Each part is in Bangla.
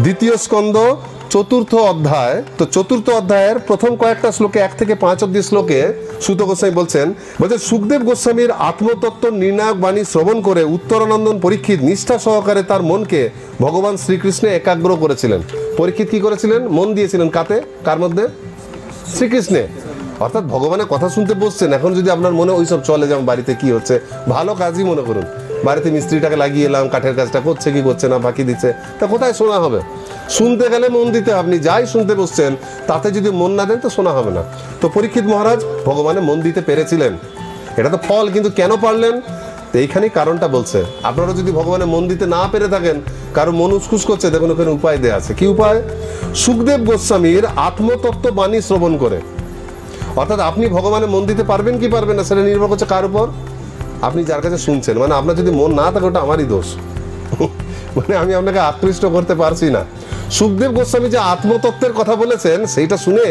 দ্বিতীয় স্কন্ধ চতুর্থ অধ্যায়। তো চতুর্থ অধ্যায়ের প্রথম কয়েকটা শ্লোকে 1 থেকে 5 অব্দি শ্লোকে সুত গোস্বামী বলছেন সুখদেব গোস্বামীর আত্মতত্ত্ব নির্ণায়ক বাণী শ্রবণ করে উত্তরানন্দন পরীক্ষিত নিষ্ঠা সহকারে তার মনকে ভগবান শ্রীকৃষ্ণে একাগ্র করেছিলেন। পরীক্ষিত কি করেছিলেন? মন দিয়েছিলেন কাতে? কার মধ্যে? শ্রীকৃষ্ণে। অর্থাৎ ভগবানের কথা শুনতে বসছেন, এখন যদি আপনার মনে ওইসব চলে, যেমন বাড়িতে কি হচ্ছে, ভালো কাজই মনে করুন, বাড়িতে মিস্ত্রিটাকে লাগিয়ে এলাম, কাঠের কাজটা করছে কি করছে না, বাকি দিচ্ছে, তা কোথায় শোনা হবে? শুনতে গেলে মন দিতে, আপনি যাই শুনতে বসছেন তাতে যদি মন না দেন তো শোনা হবে না। তো পরীক্ষিত মহারাজ ভগবানে মন দিতে পেরেছিলেন, এটা তো ফল। কিন্তু কেন পারলেন? তো এইখানেই কারণটা বলছে। আপনারা যদি ভগবানে মন দিতে না পেরে থাকেন, কারো মন উসখুস করছে, দেখুন ওখানে উপায় দেওয়া আছে। কি উপায়? সুখদেব গোস্বামীর আত্মতত্ত্ব বাণী শ্রবণ করে। অর্থাৎ আপনি ভগবানে মন দিতে পারবেন কি পারবেন না সেটা নির্ভর করছে কার উপর? আপনি যার কাছে শুনছেন। মানে আপনার যদি মন না থাকে ওটা আমারই দোষ, মানে আমি আপনাকে আকৃষ্ট করতে পারছি না। সুখদেব গোস্বামী যে আত্মতত্ত্বের কথা বলেছেন সেইটা শুনে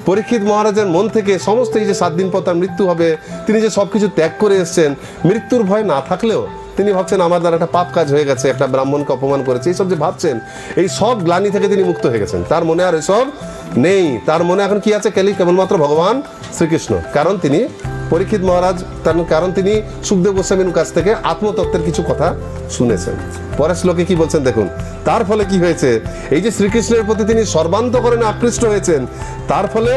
পরীক্ষিত মহারাজের মন থেকে সমস্ত এই যে 7 দিন পর তার মৃত্যু হবে, তিনি যে সবকিছু ত্যাগ করে এসছেন, মৃত্যুর ভয় না থাকলেও তিনি ভাবছেন আমার দ্বারা একটা পাপ কাজ হয়ে গেছে, একটা ব্রাহ্মণকে অপমান করেছে, এইসব যে ভাবছেন, এই সব গ্লানি থেকে তিনি মুক্ত হয়ে গেছেন। তার মনে আর এসব নেই। তার মনে এখন কি আছে? কেবলমাত্র ভগবান শ্রীকৃষ্ণ। কারণ তিনি পরীক্ষিত মহারাজ, কারণ তিনি সুখদেব গোস্বামীর কাছ থেকে আত্মতত্ত্বের কিছু কথা শুনেছেন। পরের শ্লোকে কি বলছেন দেখুন। তার ফলে কি হয়েছে? এই যে শ্রীকৃষ্ণের প্রতি তিনি সর্বান্তকরণে আকৃষ্ট হয়েছেন, তার ফলে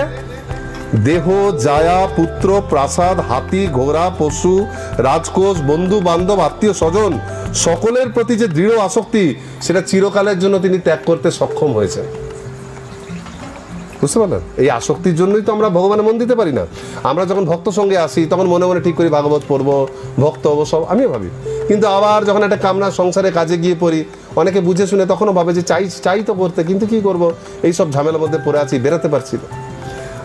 দেহ, জায়া, পুত্র, প্রাসাদ, হাতি, ঘোড়া, পশু, রাজকোষ, বন্ধু বান্ধব, আত্মীয় স্বজন সকলের প্রতি যে দৃঢ় আসক্তি, সেটা চিরকালের জন্য তিনি ত্যাগ করতে সক্ষম হয়েছেন। বুঝতে পারলেন? এই আসক্তির জন্যই তো আমরা ভগবানের মন দিতে পারি না। আমরা যখন ভক্ত সঙ্গে আসি তখন মনে মনে ঠিক করি ভাগবত পড়বো, ভক্ত হবো, সব আমিও ভাবি। কিন্তু আবার যখন একটা কামনা সংসারে কাজে গিয়ে পড়ি, অনেকে বুঝে শুনে তখনও ভাবে যে চাই তো করতে, কিন্তু কি করব, এই সব ঝামেলার মধ্যে পড়ে আছি, বেরোতে পারছি না।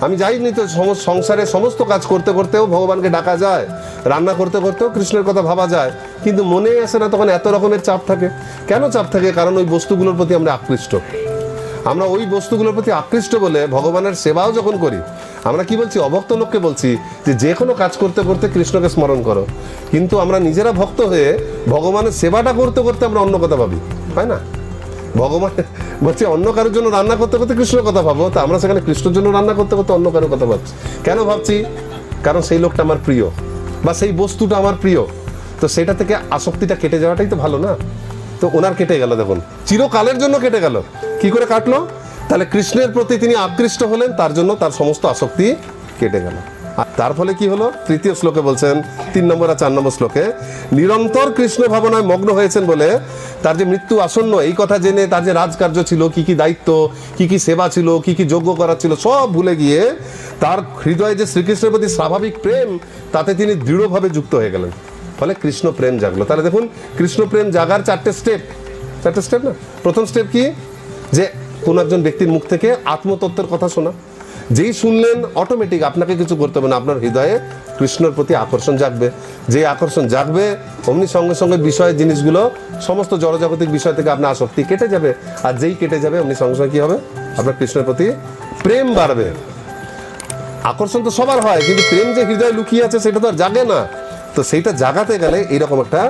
আমি যাইনি তো সংসারে সমস্ত কাজ করতে করতেও ভগবানকে ডাকা যায়, রান্না করতে করতেও কৃষ্ণের কথা ভাবা যায়, কিন্তু মনে আসে না। তখন এত রকমের চাপ থাকে। কেন চাপ থাকে? কারণ ওই বস্তুগুলোর প্রতি আমরা আকৃষ্ট। আমরা ওই বস্তুগুলোর প্রতি আকৃষ্ট বলে ভগবানের সেবাও যখন করি, আমরা কি বলছি? অভক্ত লোককে বলছি যে কোনো কাজ করতে করতে কৃষ্ণকে স্মরণ করো। কিন্তু আমরা নিজেরা ভক্ত হয়ে ভগবানের সেবাটা করতে করতে আমরা অন্য কথা ভাবি, হয় না? ভগবান বলছে অন্য কারোর জন্য রান্না করতে করতে কৃষ্ণের কথা ভাবো, তা আমরা সেখানে কৃষ্ণের জন্য রান্না করতে করতে অন্য কারোর কথা ভাবছি। কেন ভাবছি? কারণ সেই লোকটা আমার প্রিয় বা সেই বস্তুটা আমার প্রিয়। তো সেটা থেকে আসক্তিটা কেটে যাওয়াটাই তো ভালো না? তো ওনার কেটে গেল, দেখুন চিরকালের জন্য কেটে গেল। কি করে কাটলো? তাহলে কৃষ্ণের প্রতি তিনি আকৃষ্ট হলেন, তার জন্য তার সমস্ত আসক্তি কেটে গেল। আর তার ফলে কি হলো? তৃতীয় শ্লোকে বলছেন, 3 নম্বর আর 4 নম্বর শ্লোকে, নিরন্তর কৃষ্ণ ভাবনায় মগ্ন হয়েছেন বলে তার যে মৃত্যু আসন্ন এই কথা জেনে তার যে রাজকার্য ছিল, কি কি দায়িত্ব, কি কি সেবা ছিল, কি কি যজ্ঞ করা ছিল, সব ভুলে গিয়ে তার হৃদয়ে যে শ্রীকৃষ্ণের প্রতি স্বাভাবিক প্রেম, তাতে তিনি দৃঢ়ভাবে যুক্ত হয়ে গেলেন। ফলে কৃষ্ণ প্রেম জাগলো। তাহলে দেখুন কৃষ্ণ প্রেম জাগার 4টে স্টেপ না? প্রথম স্টেপ কি? যে কোন একজন ব্যক্তির মুখ থেকে আত্মতত্ত্বের কথা শোনা। যেই শুনলেন অটোমেটিক আপনাকে কিছু করতে হবে না, আপনার হৃদয়ে কৃষ্ণর প্রতি আকর্ষণ জাগবে। যে আকর্ষণ জাগবে অমনি সঙ্গে সঙ্গে বিষয়ের জিনিসগুলো, সমস্ত জড়জাগতিক বিষয় থেকে আপনার আসক্তি কেটে যাবে। আর যেই কেটে যাবে অমনি সঙ্গে সঙ্গে কি হবে? আপনার কৃষ্ণের প্রতি প্রেম বাড়বে। আকর্ষণ তো সবার হয়, কিন্তু প্রেম যে হৃদয়ে লুকিয়ে আছে সেটা তো আর জাগে না। তো সেইটা জাগাতে গেলে এইরকম একটা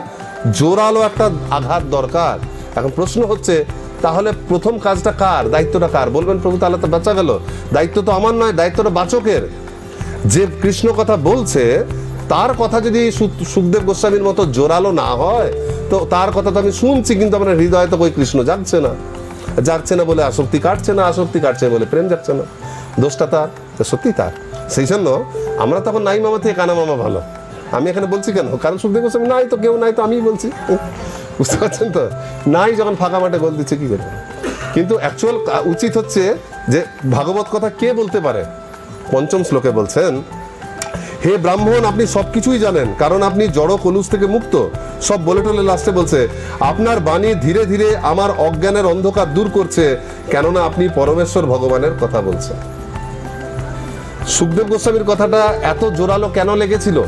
জোরালো একটা আঘাত দরকার। এখন প্রশ্ন হচ্ছে, তাহলে প্রথম কাজটা কার? দায়িত্বটা কার? বলবেন প্রভু তাহলে তো বাঁচা গেল। দায়িত্ব তো আমার নয়, দায়িত্বটা বাচকের। যে কৃষ্ণ কথা বলছে তার কথা যদি সুখদেব গোস্বামীর মতো জোরালো না হয়, তো তার কথা তো আমি শুনছি, কিন্তু আমার হৃদয়ে তো ওই কৃষ্ণ জাগছে না বলে আসক্তি কাটছে না, আসক্তি কাটছে বলে প্রেম জাগছে না। দোষটা তার, সত্যি তার। সেই জন্য আমরা তখন নাই মামা থেকে কানা মামা ভালো। আমি এখানে বলছি কেন? কারণ সুখদেব গোস্বামী নাই তো, কেউ নাই তো আমিই বলছি। বুঝতে পারছেন তো? নাই যখন ফাঁকা মাঠে গোল দিচ্ছে কি করবে? কিন্তু অ্যাকচুয়াল উচিত হচ্ছে যে ভাগবত কথা কে বলতে পারে? 5ম শ্লোকে বলছেন, হে ব্রাহ্মণ, আপনি সবকিছুই জানেন, কারণ আপনি জড় কলুষ থেকে মুক্ত। সব বলে টলে লাস্টে বলছে, আপনার বাণী ধীরে ধীরে আমার অজ্ঞানের অন্ধকার দূর করছে, কেননা আপনি পরমেশ্বর ভগবানের কথা বলছেন। সুখদেব গোস্বামীর কথাটা এত জোরালো কেন লেগেছিল?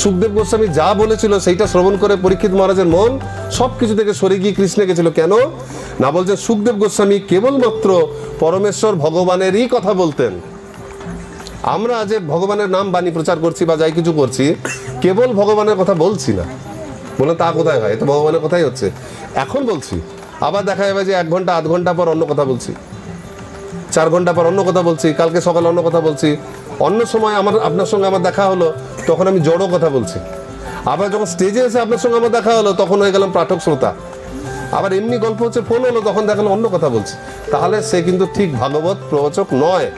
সুখদেব গোস্বামী যা বলেছিল সেইটা শ্রবণ করে পরীক্ষিত মহারাজের মন সবকিছু থেকে সরে গিয়ে কৃষ্ণে গেছিল। কেন না? বলছে সুখদেব গোস্বামী কেবলমাত্র পরমেশ্বর ভগবানেরই কথা বলতেন। আমরা যে ভগবানের নাম বাণী প্রচার করছি বা যাই কিছু করছি, কেবল ভগবানের কথা বলছি না, বলে তা কোথায় হয়, তো ভগবানের কথাই হচ্ছে। এখন বলছি, আবার দেখা যাবে যে 1 ঘন্টা 8 ঘন্টা পর অন্য কথা বলছি, 4 ঘন্টা পর অন্য কথা বলছি, কালকে সকালে অন্য কথা বলছি, অন্য সময় আপনার সঙ্গে আমার দেখা হলো তখন আমি জড়ো কথা বলছি, আবার যখন স্টেজে এসে আপনার সঙ্গে আমার দেখা হলো তখন হয়ে গেলাম পাঠক শ্রোতা, আবার এমনি গল্প হচ্ছে ফোন হলো তখন দেখালো অন্য কথা বলছি। তাহলে সে কিন্তু ঠিক ভাগবত প্রবচক নয়।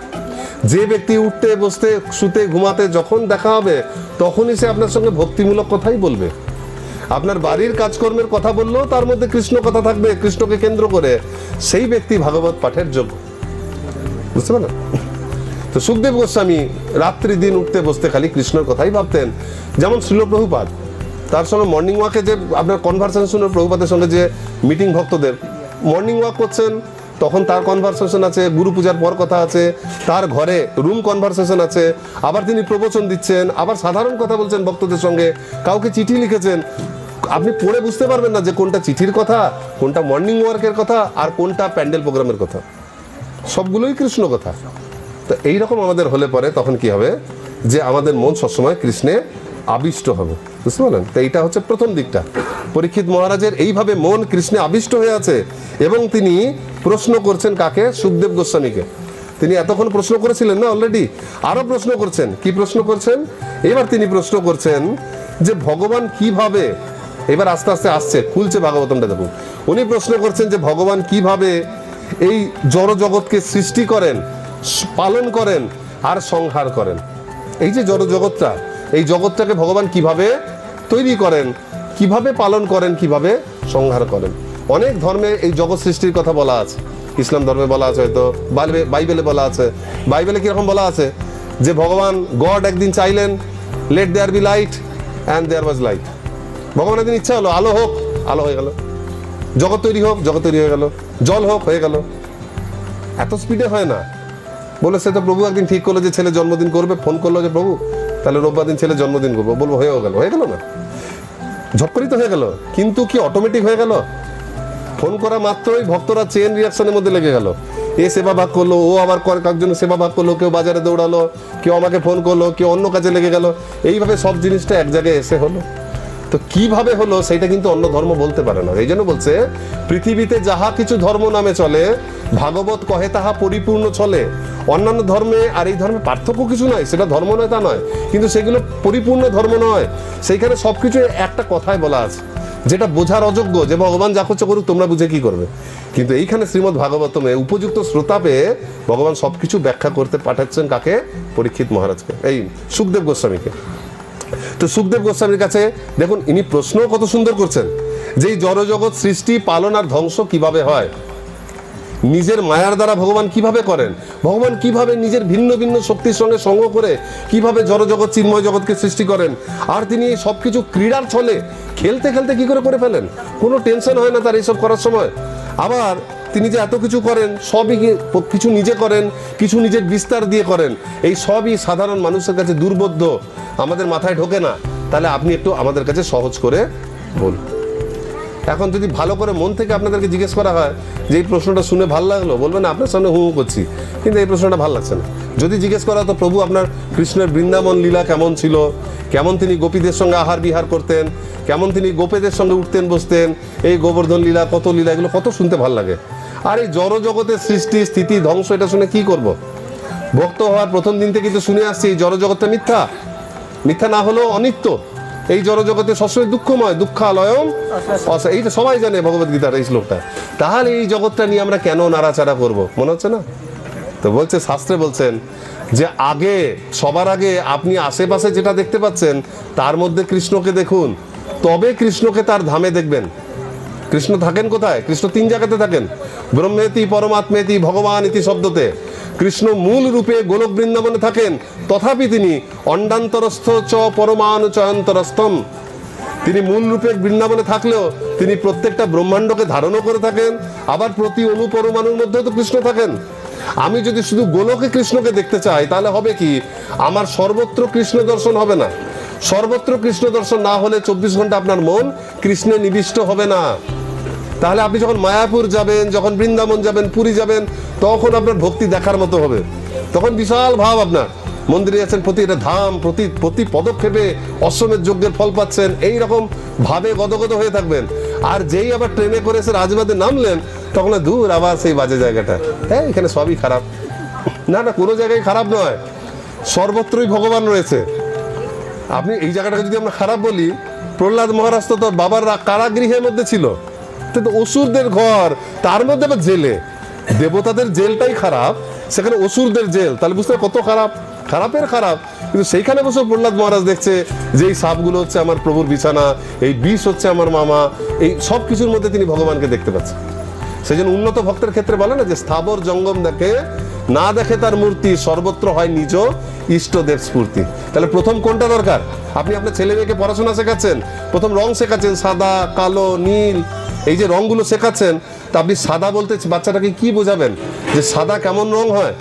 যে ব্যক্তি উঠতে বসতে শুতে ঘুমাতে যখন দেখা হবে তখনই সে আপনার সঙ্গে ভক্তিমূলক কথাই বলবে। আপনার বাড়ির কাজকর্মের কথা বললেও তার মধ্যে কৃষ্ণ কথা থাকবে, কৃষ্ণকে কেন্দ্র করে, সেই ব্যক্তি ভাগবত পাঠের যোগ্য। বুঝতে পারলেন? তো সুখদেব গোস্বামী রাত্রি দিন উঠতে বসতে খালি কৃষ্ণের কথাই ভাবতেন। যেমন শ্রীল প্রভুপাদ, তার সঙ্গে মর্নিং ওয়াকে যে আপনার কনভারসেশন শুনে, প্রভুপাদের সঙ্গে যে মিটিং ভক্তদের মর্নিং ওয়াক করছেন তখন তার কনভারসেশন আছে, গুরু পূজার পর কথা আছে, তার ঘরে রুম কনভারসেশন আছে, আবার তিনি প্রবচন দিচ্ছেন, আবার সাধারণ কথা বলছেন ভক্তদের সঙ্গে, কাউকে চিঠি লিখেছেন। আপনি পড়ে বুঝতে পারবেন না যে কোনটা চিঠির কথা, কোনটা মর্নিং ওয়ার্কের কথা, আর কোনটা প্যান্ডেল প্রোগ্রামের কথা, সবগুলোই কৃষ্ণ কথা। তো এইরকম আমাদের হলে পরে তখন কি হবে, যে আমাদের মন সবসময় কৃষ্ণে আবিষ্ট হবে। বুঝতে পারলেন? তো এইটা হচ্ছে প্রথম দিকটা। পরীক্ষিত মহারাজের এইভাবে মন কৃষ্ণে আবিষ্ট হয়ে আছে এবং তিনি প্রশ্ন করছেন কাকে? সুখদেব গোস্বামীকে। তিনি এতক্ষণ প্রশ্ন করেছিলেন না অলরেডি, আরো প্রশ্ন করছেন। কি প্রশ্ন করছেন? এবার তিনি প্রশ্ন করছেন যে ভগবান কিভাবে, এবার আস্তে আস্তে আসছে, খুলছে ভাগবতমটা দেখুন। উনি প্রশ্ন করছেন যে ভগবান কিভাবে এই জড় জগৎকে সৃষ্টি করেন, পালন করেন আর সংহার করেন। এই যে জড় জগৎটা, এই জগৎটাকে ভগবান কিভাবে তৈরি করেন, কিভাবে পালন করেন, কিভাবে সংহার করেন। অনেক ধর্মে এই জগৎ সৃষ্টির কথা বলা আছে। ইসলাম ধর্মে বলা আছে, হয়তো বাইবেলে বলা আছে। বাইবেলে কিরকম বলা আছে যে ভগবান গড একদিন চাইলেন let there be light and there was light. ভগবান একদিন ইচ্ছা হলো আলো হোক, আলো হয়ে গেল। জগৎ তৈরি হোক, জগৎ তৈরি হয়ে গেল। জল হোক, হয়ে গেল। এত স্পিডে হয় না। বলে সে তো প্রভু একদিন ঠিক করলো যে ছেলে জন্মদিন করবে, ফোন করলো যে প্রভু তাহলে রোববার দিন ছেলে জন্মদিন করবো, বলবো হয়েও গেল, হয়ে গেল না, ঝপকরিত হয়ে গেল। কিন্তু কি অটোমেটিক হয়ে গেল? ফোন করা মাত্রই ভক্তরা চেন রিয়াকশনের মধ্যে লেগে গেল। এ সেবা ভাগ করলো, ও আবার কয়েকজন সেবা ভাগ করলো, কেউ বাজারে দৌড়ালো, কেউ আমাকে ফোন করলো, কেউ অন্য কাজে লেগে গেল। এইভাবে সব জিনিসটা এক জায়গায় এসে হলো। তো কিভাবে হলো সেটা কিন্তু অন্য ধর্ম বলতে পারে না। এই জন্য বলছে পৃথিবীতে যাহা কিছু ধর্ম নামে চলে, ভাগবত কহে তাহা পরিপূর্ণ চলে। অন্যান্য ধর্মে আর এই ধর্মে পার্থক্য কিছু নয়, সেটা ধর্ম নয় তা নয়, কিন্তু সেগুলো পরিপূর্ণ ধর্ম নয়। সেইখানে সবকিছু একটা কথায় বলা আছে যেটা বোঝার অযোগ্য, যে ভগবান যা করছে করুক, তোমরা বুঝে কি করবে। কিন্তু এইখানে শ্রীমদ্ ভাগবতমে উপযুক্ত শ্রোতা পেয়ে ভগবান সবকিছু ব্যাখ্যা করতে পাঠাচ্ছেন কাকে? পরীক্ষিত মহারাজকে, এই সুখদেব গোস্বামীকে। তো সুখদেব গোস্বামীর কাছে দেখুন, ইনি প্রশ্ন কত সুন্দর করছেন যে এই জড়জগৎ সৃষ্টি, পালন আর ধ্বংস কিভাবে হয়, নিজের মায়ার দ্বারা ভগবান কিভাবে করেন, ভগবান কিভাবে নিজের ভিন্ন ভিন্ন শক্তির সঙ্গে সঙ্গ করে কিভাবে জড়জগৎ চিন্ময় জগৎকে সৃষ্টি করেন। আর তিনি এই সবকিছু ক্রীড়ার ছলে খেলতে খেলতে কি করে ফেলেন, কোনো টেনশন হয় না তার এইসব করার সময়। আবার তিনি যে এত কিছু করেন, সবই কিছু নিজে করেন, কিছু নিজের বিস্তার দিয়ে করেন। এই সবই সাধারণ মানুষের কাছে দুর্বোধ্য, আমাদের মাথায় ঢোকে না। তাহলে আপনি একটু আমাদের কাছে সহজ করে বলুন। এখন যদি ভালো করে মন থেকে আপনাদেরকে জিজ্ঞেস করা হয় যে এই প্রশ্নটা শুনে ভালো লাগলো, বলবেন না আপনার সামনে হু করছি, কিন্তু এই প্রশ্নটা ভালো লাগছে না। যদি জিজ্ঞেস করা তো প্রভু আপনার কৃষ্ণের বৃন্দাবন লীলা কেমন ছিল, কেমন তিনি গোপীদের সঙ্গে আহার বিহার করতেন, কেমন তিনি গোপীদের সঙ্গে উঠতেন বসতেন, এই গোবর্ধন লীলা, কত লীলা, এগুলো কত শুনতে ভালো লাগে। আর এই জড় জগতের সৃষ্টি স্থিতি ধ্বংস, এটা শুনে কি করব? ভক্ত হওয়ার প্রথম দিন থেকে তো শুনে আসছি এই জড় জগৎটা মিথ্যা, মিথ্যা না হলেও অনিত্য। এই জড় জগতে সবসময় দুঃখময়, দুঃখালয়ম, এইটা সবাই জানে ভগবত গীতার এই শ্লোকটা। তাহলে এই জগৎটা নিয়ে আমরা কেন নাড়াচাড়া করব? মনে হচ্ছে না? তো বলছে, শাস্ত্রে বলছেন যে আগে, সবার আগে আপনি আশেপাশে যেটা দেখতে পাচ্ছেন তার মধ্যে কৃষ্ণকে দেখুন, তবে কৃষ্ণকে তার ধামে দেখবেন। কৃষ্ণ থাকেন কোথায়? কৃষ্ণ 3 জায়গাতে থাকেন, ব্রহ্মেতি পরমাত্মেতি ভগবান ইতি শব্দতে। কৃষ্ণ মূল রূপে গোলক বৃন্দাবনে থাকেন, তথাপি তিনি অণ্ডান্তরস্থ চ পরমাণু চয়ন্তরস্থম। তিনি মূল রূপে বৃন্দাবনে থাকলেও তিনি প্রত্যেকটা ব্রহ্মাণ্ডকে ধারণও করে থাকেন, আবার প্রতি অনুপরমাণুর মধ্যেও তো কৃষ্ণ থাকেন। আমি যদি শুধু গোলকে কৃষ্ণকে দেখতে চাই তাহলে হবে কি, আমার সর্বত্র কৃষ্ণ দর্শন হবে না। সর্বত্র কৃষ্ণ দর্শন না হলে 24 ঘন্টা আপনার মন কৃষ্ণে নিবিষ্ট হবে না। তাহলে আপনি যখন মায়াপুর যাবেন, যখন বৃন্দাবন যাবেন, পুরী যাবেন, তখন আপনার ভক্তি দেখার মতো হবে, তখন বিশাল ভাব আপনার। মন্দিরে যাচ্ছেন, প্রতি এটা ধাম, প্রতি পদক্ষেপে অশ্বমেধ যজ্ঞের ফল পাচ্ছেন, এইরকম ভাবে গদগদ হয়ে থাকবেন। আর যেই আবার ট্রেনে করে এসে রাজবাদে নামলেন, তখন দূর আবার সেই বাজে জায়গাটা, হ্যাঁ এখানে সবই খারাপ। না না, কোনো জায়গায় খারাপ নয়, সর্বত্রই ভগবান রয়েছে। আপনি এই জায়গাটাকে যদি আমরা খারাপ বলি, প্রহ্লাদ মহারাজ তো তোর বাবার কারাগৃহের মধ্যে ছিল, তো অসুরদের ঘর, তার মধ্যে আবার জেলে। দেবতাদের জেলটাই খারাপ, সেখানে অসুরদের জেল, তাহলে বুঝতে কত খারাপ, খারাপের খারাপ। কিন্তু সেইখানে বসে প্রহ্লাদ মহারাজ দেখছে যে এই সাপগুলো হচ্ছে আমার প্রভুর বিছানা, এই বিষ হচ্ছে আমার মামা, এই সব কিছুর মধ্যে তিনি ভগবানকে দেখতে পাচ্ছেন। সেই জন্য উন্নত ভক্তের ক্ষেত্রে বলে না যে স্থাবর জঙ্গম দেখে না দেখে তার মূর্তি, সর্বত্র হয় নিজ ইষ্টদেব স্ফূর্তি। তাহলে প্রথম কোনটা দরকার? আপনি আপনার ছেলে মেয়েকে পড়াশোনা শেখাচ্ছেন, প্রথম রং শেখাচ্ছেন, সাদা, কালো, নীল, এই যে রংগুলো শেখাচ্ছেন, তা আপনি সাদা বলতে বাচ্চাটাকে কি বোঝাবেন? যে সাদা কেমন রং হয়?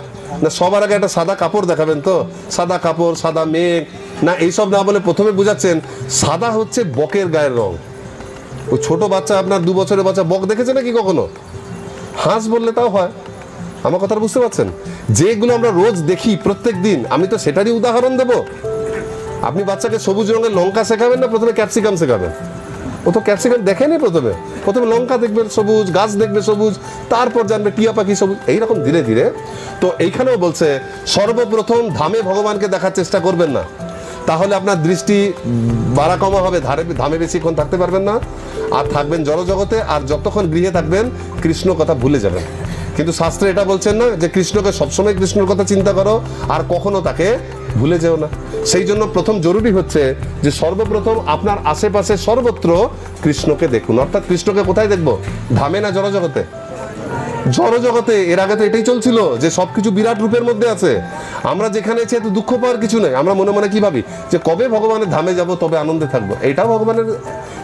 না সবার আগে একটা সাদা কাপড় দেখাবেন, তো সাদা কাপড়, সাদা মেঘ, না এইসব না বলে প্রথমে বোঝাচ্ছেন সাদা হচ্ছে বকের গায়ের রং। ওই ছোট বাচ্চা, আপনার 2 বছরের বাচ্চা বক দেখেছে নাকি কখনো? হাঁস বললে তাও হয়। আমার কথা বুঝতে পারছেন? যেগুলো আমরা রোজ দেখি প্রত্যেক দিন, আমি তো সেটারই উদাহরণ দেব। আপনি বাচ্চাকে সবুজ রঙের লঙ্কা শেখাবেন না প্রথমে ক্যাপসিকাম শেখাবেন? ও তো ক্যাপসিকাম দেখেনি, প্রথমে লঙ্কা দেখবেন সবুজ, গাছ দেখবে সবুজ, তারপর জানবে টিয়া পাখি সবুজ, এইরকম ধীরে ধীরে। তো এইখানেও বলছে সর্বপ্রথম ধামে ভগবানকে দেখার চেষ্টা করবেন না, তাহলে আপনার দৃষ্টি বাড়া কমা হবে, ধামে বেশিক্ষণ থাকতে পারবেন না, আর থাকবেন জড়জগতে, আর যতক্ষণ গৃহে থাকবেন কৃষ্ণ কথা ভুলে যাবেন। কিন্তু শাস্ত্রে এটা বলছেন না যে কৃষ্ণকে সবসময় কৃষ্ণর কথা চিন্তা করো আর কখনো তাকে ভুলে যেও না। সেই জন্য প্রথম জরুরি হচ্ছে যে সর্বপ্রথম আপনার আশেপাশে সর্বত্র কৃষ্ণকে দেখুন। অর্থাৎ কৃষ্ণকে কোথায় দেখবো? ধামে না জড়জগতে? জড়জগতে। এর আগে তো এটাই চলছিল যে সবকিছু বিরাট রূপের মধ্যে আছে, আমরা যেখানে আছি এত দুঃখ পাওয়ার কিছু নেই। আমরা মনে মনে কি ভাবি যে কবে ভগবানের ধামে যাব, তবে আনন্দে থাকবো। এটা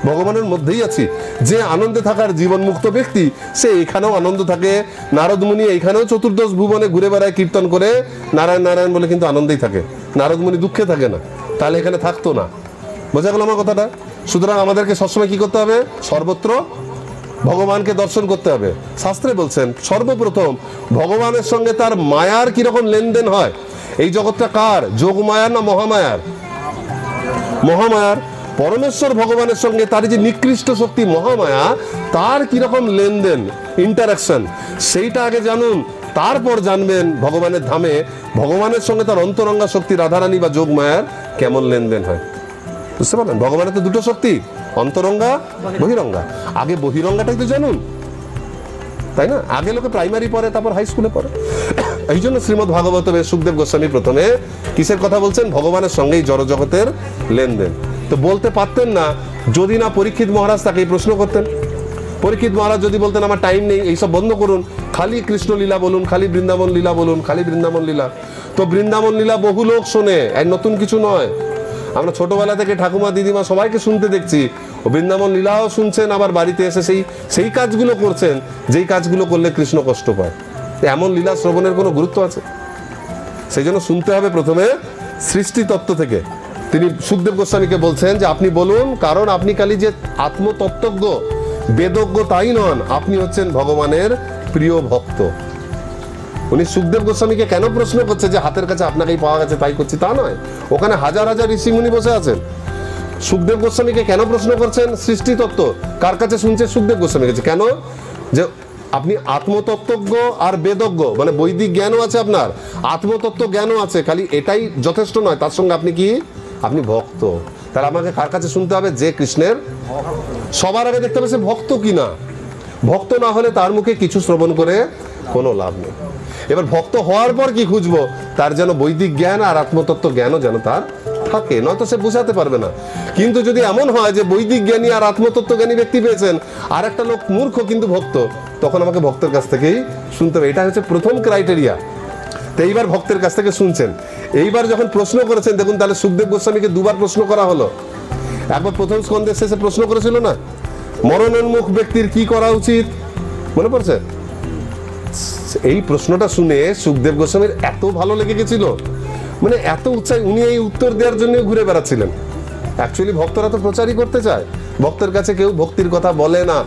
ভগবানের মধ্যেই আছি। যে আনন্দে থাকার জীবন মুক্ত ব্যক্তি, সে এখানেও আনন্দ থাকে। নারদ মুনি এইখানেও চতুর্দশ ভুবনে ঘুরে বেড়ায় কীর্তন করে নারায়ণ নারায়ণ বলে, কিন্তু আনন্দেই থাকে। নারদ মুনি দুঃখে থাকে না, তাহলে এখানে থাকতো না। বোঝা গেল আমার কথাটা? সুতরাং আমাদেরকে সবসময় কি করতে হবে? সর্বত্র ভগবানকে দর্শন করতে হবে। শাস্ত্রে বলছেন সর্বপ্রথম ভগবানের সঙ্গে তার মায়ার কিরকম লেনদেন হয়। এই জগৎটা কার? যোগ মায়ার না মহামায়ার? মহামায়ার। পরমেশ্বর ভগবানের সঙ্গে তার যে নিকৃষ্ট শক্তি মহামায়া, তার কিরকম লেনদেন, ইন্টারাকশন, সেইটা আগে জানুন, তারপর জানবেন ভগবানের ধামে ভগবানের সঙ্গে তার অন্তরঙ্গা শক্তি রাধারানী বা যোগ মায়ার কেমন লেনদেন হয়। বুঝতে পারলেন? ভগবানের তো দুটো শক্তি, অন্তরঙ্গা, বহিরঙ্গা। আগে বহিরঙ্গাটাই তো জানুন, তাই না? আগে লোকে প্রাইমারি পড়ে, তারপর হাই স্কুলে পড়ে। এই জন্য শ্রীমদ্ ভাগবতে সুখদেব গোস্বামী প্রথমে কিসের কথা বলছেন? ভগবানের সঙ্গেই জড়জগতের লেনদেন। তো বলতে পারতেন না যদি না পরীক্ষিত মহারাজ তাকে প্রশ্ন করতেন। পরীক্ষিত মহারাজ যদি বলতেন আমার টাইম নেই, এইসব বন্ধ করুন, খালি কৃষ্ণ লীলা বলুন, খালি বৃন্দাবন লীলা বলুন, খালি বৃন্দাবন লীলা। তো বৃন্দাবন লীলা বহু লোক শোনে, এক নতুন কিছু নয়। আমরা ছোটবেলা থেকে ঠাকুমা দিদিমা সবাইকে শুনতে দেখছি, ও বৃন্দাবন লীলাও শুনছেন, আবার বাড়িতে এসে সেই কাজগুলো করছেন যেই কাজগুলো করলে কৃষ্ণ কষ্ট পায়। এমন লীলা শ্রবণের কোনো গুরুত্ব আছে? সেই জন্য শুনতে হবে প্রথমে সৃষ্টি তত্ত্ব থেকে। তিনি সুখদেব গোস্বামীকে বলছেন যে আপনি বলুন, কারণ আপনি খালি যে আত্মতত্ত্বজ্ঞ বেদজ্ঞ তাই নন, আপনি হচ্ছেন ভগবানের প্রিয় ভক্ত। উনি সুখদেব গোস্বামীকে কেন প্রশ্ন করছে যে হাতের কাছে আপনাকেই পাওয়া গেছে তাই করছি, তা নয়। ওখানে হাজার হাজার ঋষিমুনি বসে আছেন। সুখদেব গোস্বামীকে কেন প্রশ্ন করছেন? সৃষ্টি তত্ত্ব কার কাছে শুনছে? সুখদেব গোস্বামীর কাছে। কেন? যে আপনি আত্মতত্ত্বজ্ঞ আর বেদজ্ঞ, মানে বৈদিক জ্ঞানও আছে আপনার, আত্মতত্ত্ব জ্ঞানও আছে, খালি এটাই যথেষ্ট নয়, তার সঙ্গে আপনি কি? আপনি ভক্ত। তাহলে আমাকে কার কাছে শুনতে হবে? যে কৃষ্ণের। সবার আগে দেখতে হবে সে ভক্ত কিনা। ভক্ত না হলে তার মুখে কিছু শ্রবণ করে কোনো লাভ নেই। এবার ভক্ত হওয়ার পর কি খুঁজবো? তার যেন বৈদিক জ্ঞান আর আত্মতত্ত্ব জ্ঞানও যেন তার থাকে, নয়তো সে বোঝাতে পারবে না। কিন্তু যদি এমন হয় যে বৈদিক জ্ঞানী আর আত্মতত্ত্ব জ্ঞানী ব্যক্তি পেয়েছেন, আর একটা লোক মূর্খ কিন্তু ভক্ত, তখন আমাকে ভক্তের কাছ থেকেই শুনতে হবে। এটা হচ্ছে প্রথম ক্রাইটেরিয়া। তো এইবার ভক্তের কাছ থেকে শুনছেন। এইবার যখন প্রশ্ন করেছেন, দেখুন তাহলে সুখদেব গোস্বামীকে দুবার প্রশ্ন করা হলো। একবার প্রথম স্কন্ধের শেষে প্রশ্ন করেছিল না, মরণোন্মুখ ব্যক্তির কি করা উচিত, মনে পড়ছে? এই প্রশ্নটা শুনে সুখদেব গোস্বামীর এত ভালো লেগে গেছিল, মানে এত উৎসাহ, উনি এই উত্তর দেওয়ার জন্য ঘুরে বেড়াচ্ছিলেন। অ্যাকচুয়ালি ভক্তরা তো প্রচারই করতে চায়, ভক্তের কাছে কেউ ভক্তির কথা বলে না।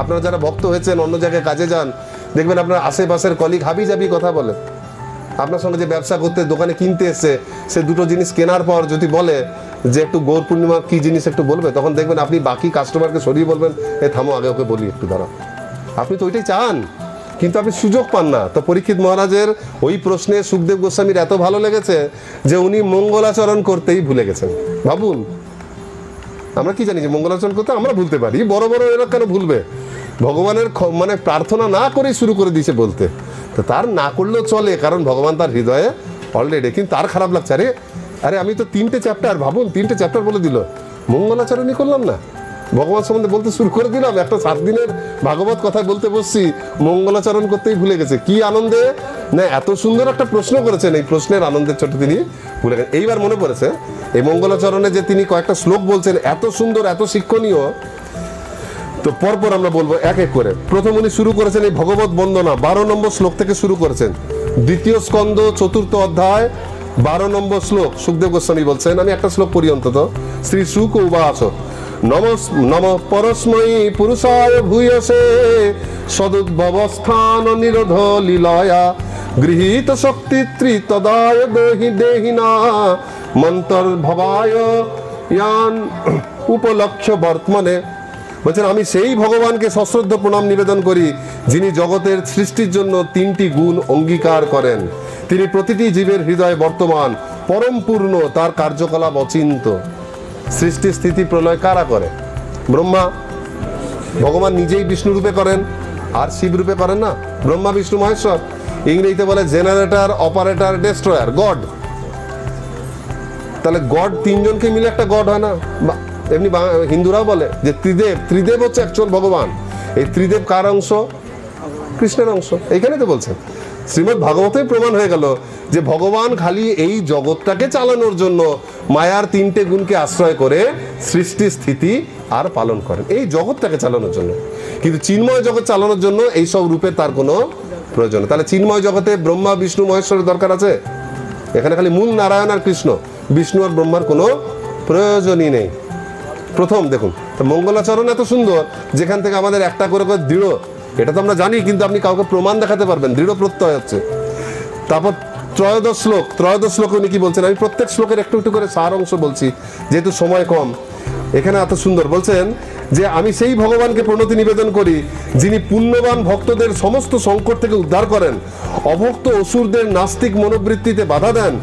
আপনারা যারা ভক্ত হয়েছেন, অন্য জায়গায় কাজে যান, দেখবেন আপনার আশেপাশের কলিগ হাবি জাবি কথা বলে, আপনার সঙ্গে যে ব্যবসা করতে দোকানে কিনতে এসছে, সে দুটো জিনিস কেনার পর যদি বলে যে একটু গৌর পূর্ণিমা কি জিনিস একটু বলবে, তখন দেখবেন আপনি বাকি কাস্টমারকে সরিয়ে বলবেন, এ থামো আগে ওকে বলি একটু দাঁড়াও। আপনি তো ওইটাই চান, কিন্তু আপনি সুযোগ পান না। তো পরীক্ষিত মহারাজের ওই প্রশ্নে সুখদেব গোস্বামীর এত ভালো লেগেছে যে উনি মঙ্গলাচরণ করতেই ভুলে গেছেন। ভাবুন, আমরা কি জানি যে মঙ্গলাচরণ করতে আমরা ভুলতে পারি, বড় বড় এরা কেন ভুলবে? ভগবানের মানে প্রার্থনা না করেই শুরু করে দিয়েছে বলতে। তো তার না করলেও চলে, কারণ ভগবান তার হৃদয়ে অলরেডি। কিন্তু তার খারাপ লাগছে, আরে আমি তো 3টে চ্যাপ্টার, ভাবুন 3টে চ্যাপ্টার বলে দিল, মঙ্গলাচরণই করলাম না, ভগবান সম্বন্ধে বলতে শুরু করে দিলাম, একটা 7 দিনের ভাগবত কথা বলতে বসছি, মঙ্গলাচরণ করতেই ভুলে গেছে। কি আনন্দে না, এত সুন্দর একটা প্রশ্ন করেছেন, এই প্রশ্নের আনন্দের চোটে তিনি ভুলে গেছেন। এইবার মনে পড়েছে এই মঙ্গলাচরণে যে তিনি কয়েকটা শ্লোক বলছেন, এত সুন্দর, এত শিক্ষণীয়। তো পরপর আমরা বলবো এক এক করে। প্রথম উনি শুরু করেছেন এই ভগবত বন্দনা 12 নম্বর শ্লোক থেকে শুরু করেছেন। 2য় স্কন্ধ 4th অধ্যায় 12 নম্বর শ্লোক সুখদেব গোস্বামী বলছেন, আমি একটা শ্লোক পড়ি অন্তত। শ্রী শুক উবাচ নম পরস্মৈ পুরুষায় ভূয়সে সদুদ্ভবস্থান নিরোধ লীলয়া গৃহীত শক্তিত্রী তদায় দেহিনা মন্তর্ভবায় ইয়ান উপলক্ষ্য বর্তমানে। বলছেন, আমি সেই ভগবানকে সশ্রদ্ধ প্রণাম নিবেদন করি যিনি জগতের সৃষ্টির জন্য 3টি গুণ অঙ্গীকার করেন। তিনি প্রতিটি জীবের হৃদয়ে বর্তমান, পরম পূর্ণ, তার কার্যকলাপ অচিন্ত। সৃষ্টি স্থিতি প্রলয় কারা করে? ব্রহ্মা। ভগবান নিজেই বিষ্ণু রূপে করেন, আর শিব রূপে করেন না। ব্রহ্মা বিষ্ণু মহেশ্বর, ইংরেজিতে বলে জেনারেটর, অপারেটর, ডেস্ট্রয়ার, গড। তাহলে গড 3 জনকে মিলে একটা গড হয় না? এমনি হিন্দুরাও বলে যে ত্রিদেব হচ্ছে অ্যাকচুয়াল ভগবান। এই ত্রিদেব কার অংশ? কৃষ্ণের অংশ। এইখানে তো বলছেন, শ্রীমদ্ ভাগবতে প্রমাণ হয়ে গেল যে ভগবান খালি এই জগৎটাকে চালানোর জন্য মায়ার 3টে গুণকে আশ্রয় করে সৃষ্টি স্থিতি আর পালন করেন, এই জগৎটাকে চালানোর জন্য। কিন্তু চিন্ময় জগৎ চালানোর জন্য এইসব রূপে তার কোনো প্রয়োজন। তাহলে চিন্ময় জগতে ব্রহ্মা বিষ্ণু মহেশ্বরের দরকার আছে? এখানে খালি মূল নারায়ণ আর কৃষ্ণ, বিষ্ণু আর ব্রহ্মার কোনো প্রয়োজনই নেই। প্রথম দেখুন, মঙ্গলাচরণ এত সুন্দর, যেখান থেকে আমাদের একটা করে দৃঢ়, এটা তো আমরা জানি, কিন্তু আপনি কাউকে প্রমাণ দেখাতে পারবেন, দৃঢ় প্রত্যয় হচ্ছে। তারপর 13 শ্লোক উনি কি বলছেন, আমি প্রত্যেক শ্লোকের একটু একটু করে সার অংশ বলছি যেহেতু সময় কম। এখানে এত সুন্দর বলছেন যে আমি সেই ভগবানকে প্রণতি নিবেদন করি যিনি পুণ্যবান ভক্তদের সমস্ত সংকট থেকে উদ্ধার করেন, অভক্ত অসুরদের নাস্তিক মনোবৃত্তিতে বাধা দেন,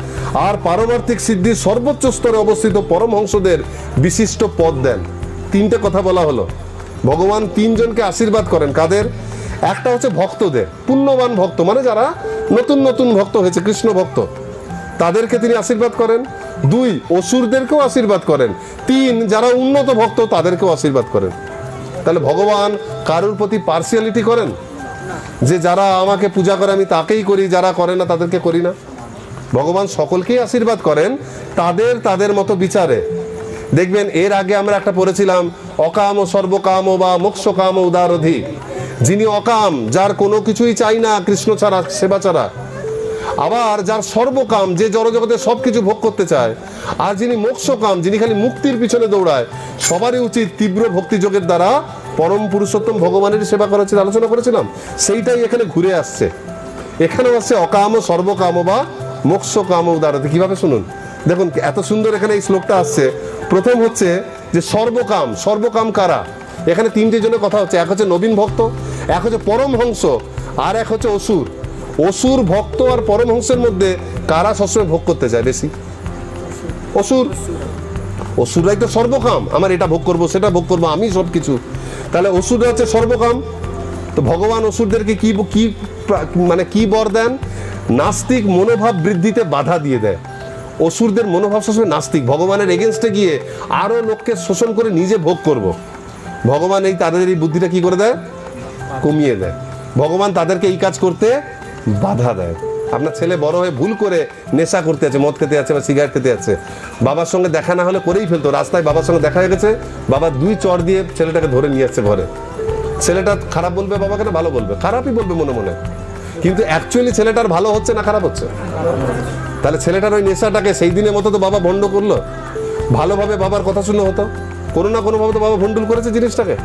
আর পারমার্থিক সিদ্ধির সর্বোচ্চ স্তরে অবস্থিত পরমহংসদের বিশিষ্ট পদ দেন। 3টে কথা বলা হলো। ভগবান 3 জনকে আশীর্বাদ করেন। কাদের? একটা হচ্ছে ভক্তদের, পুণ্যবান ভক্ত মানে যারা নতুন নতুন ভক্ত হয়েছে, কৃষ্ণ ভক্ত, তাদেরকে তিনি আশীর্বাদ করেন। 2 অসুরদেরকেও আশীর্বাদ করেন। 3 যারা উন্নত ভক্ত তাদেরকেও আশীর্বাদ করেন। তাহলে ভগবান কারোর প্রতি পার্সিয়ালিটি করেন যে যারা আমাকে পূজা করে আমি তাকেই করি, যারা করে না তাদেরকে করি না? ভগবান সকলকেই আশীর্বাদ করেন তাদের মতো বিচারে। দেখবেন এর আগে আমরা একটা পড়েছিলাম, অকাম সর্বকাম বা মোক্ষ কাম উদারধি। যিনি অকাম, যার কোনো কিছুই চাই না কৃষ্ণ ছাড়া, সেবা ছাড়া। আবার যার সর্বকাম, যে জড়জগতে সবকিছু ভোগ করতে চায়। আর যিনি মোক্ষকাম, যিনি খালি মুক্তির পিছনে দৌড়ায়। সবারই উচিত তীব্র ভক্তিযোগের দ্বারা পরম পুরুষোত্তম ভগবানের সেবা করা উচিত, আলোচনা করেছিলাম। সেইটাই এখানে ঘুরে আসছে। এখানেও আসছে অকাম সর্বকাম বা মোক্ষ কাম উদারতি। কিভাবে শুনুন, দেখুন এত সুন্দর এখানে এই শ্লোকটা আসছে। প্রথম হচ্ছে যে সর্বকাম কারা? এখানে 3টে জনের কথা হচ্ছে। এক হচ্ছে নবীন ভক্ত, এক হচ্ছে পরমহংস, আর এক হচ্ছে অসুর। অসুর, ভক্ত আর পরমহংসের মধ্যে কারা সবসময় ভোগ করতে চায় বেশি? অসুর। অসুররাই তো সর্বকাম, আমার এটা ভোগ করবো, সেটা ভোগ করবো, আমি সব কিছু। তাহলে অসুররা হচ্ছে সর্বকাম। তো ভগবান অসুরদেরকে কি বর দেন? নাস্তিক মনোভাব বৃদ্ধিতে বাধা দিয়ে দেয়। অসুরদের মনোভাব সবসময় নাস্তিক, ভগবানের এগেনস্টে গিয়ে আরো লোককে শোষণ করে নিজে ভোগ করব। ভগবান তাদের এই বুদ্ধিটা কি করে দেয়? কমিয়ে দেয়। ভগবান তাদেরকে এই কাজ করতে বাধা দেয়। আপনার ছেলে বড় হয়ে ভুল করে নেশা করতে আছে, মদ খেতে আছে বা সিগারেট খেতে আছে, বাবার সঙ্গে দেখা না হলে করেই ফেলতো। রাস্তায় বাবার সঙ্গে দেখা হয়ে গেছে, বাবা 2 চড় দিয়ে ছেলেটাকে ধরে নিয়ে আসছে ঘরে। ছেলেটা খারাপ বলবে বাবাকে না ভালো বলবে? খারাপই বলবে মনে মনে। কিন্তু অ্যাকচুয়ালি ছেলেটার ভালো হচ্ছে না খারাপ হচ্ছে? তাহলে ছেলেটার ওই নেশাটাকে সেই দিনের মতো তো বাবা ভণ্ড করলো। ভালোভাবে বাবার কথা শুনে হতো, কোনো না কোনোভাবে তো বাবা ভণ্ডুল করেছে জিনিসটাকে।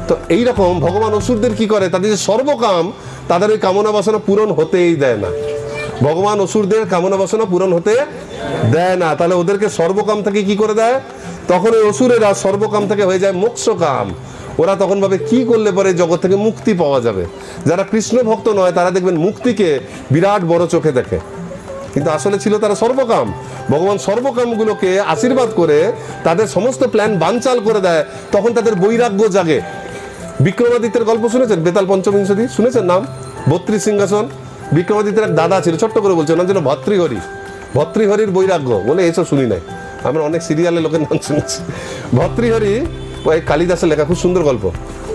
তো এইরকম ভগবান অসুরদের কি করে? তাদের যে সর্বকাম, তাদের ওই কামনা বাসনা পূরণ হতেই দেয় না। ভগবান অসুরদের কামনা বাসনা পূরণ হতে দেয় না। তাহলে ওদেরকে সর্বকাম থেকে কি করে দেয়? তখন ওই অসুরেরা সর্বকাম থেকে হয়ে যায় মোক্ষকাম। ওরা তখন ভাবে কি করলে পরে জগৎ থেকে মুক্তি পাওয়া যাবে। যারা কৃষ্ণ ভক্ত নয় তারা দেখবেন মুক্তিকে বিরাট বড় চোখে দেখে, কিন্তু আসলে ছিল তারা সর্বকাম। ভগবান সর্বকামগুলোকে আশীর্বাদ করে তাদের সমস্ত প্ল্যান বানচাল করে দেয়। তখন তাদের বৈরাগ্য জাগে। বিক্রমাদিত্যের গল্প শুনেছেন? বেতাল পঞ্চবিংশতি শুনেছেন নাম? 32 সিংহাসন। বিক্রমাদিত্যের এক দাদা ছিল, ছোট্ট করে বলছে, নাম ছিল ভর্তৃহরি। ভর্তৃহরির বৈরাগ্য বলে এসব শুনি নাই, আমরা অনেক সিরিয়ালে লোকের নাম শুনেছি। ভর্তৃহরি ওই কালিদাসের লেখা, খুব সুন্দর গল্প।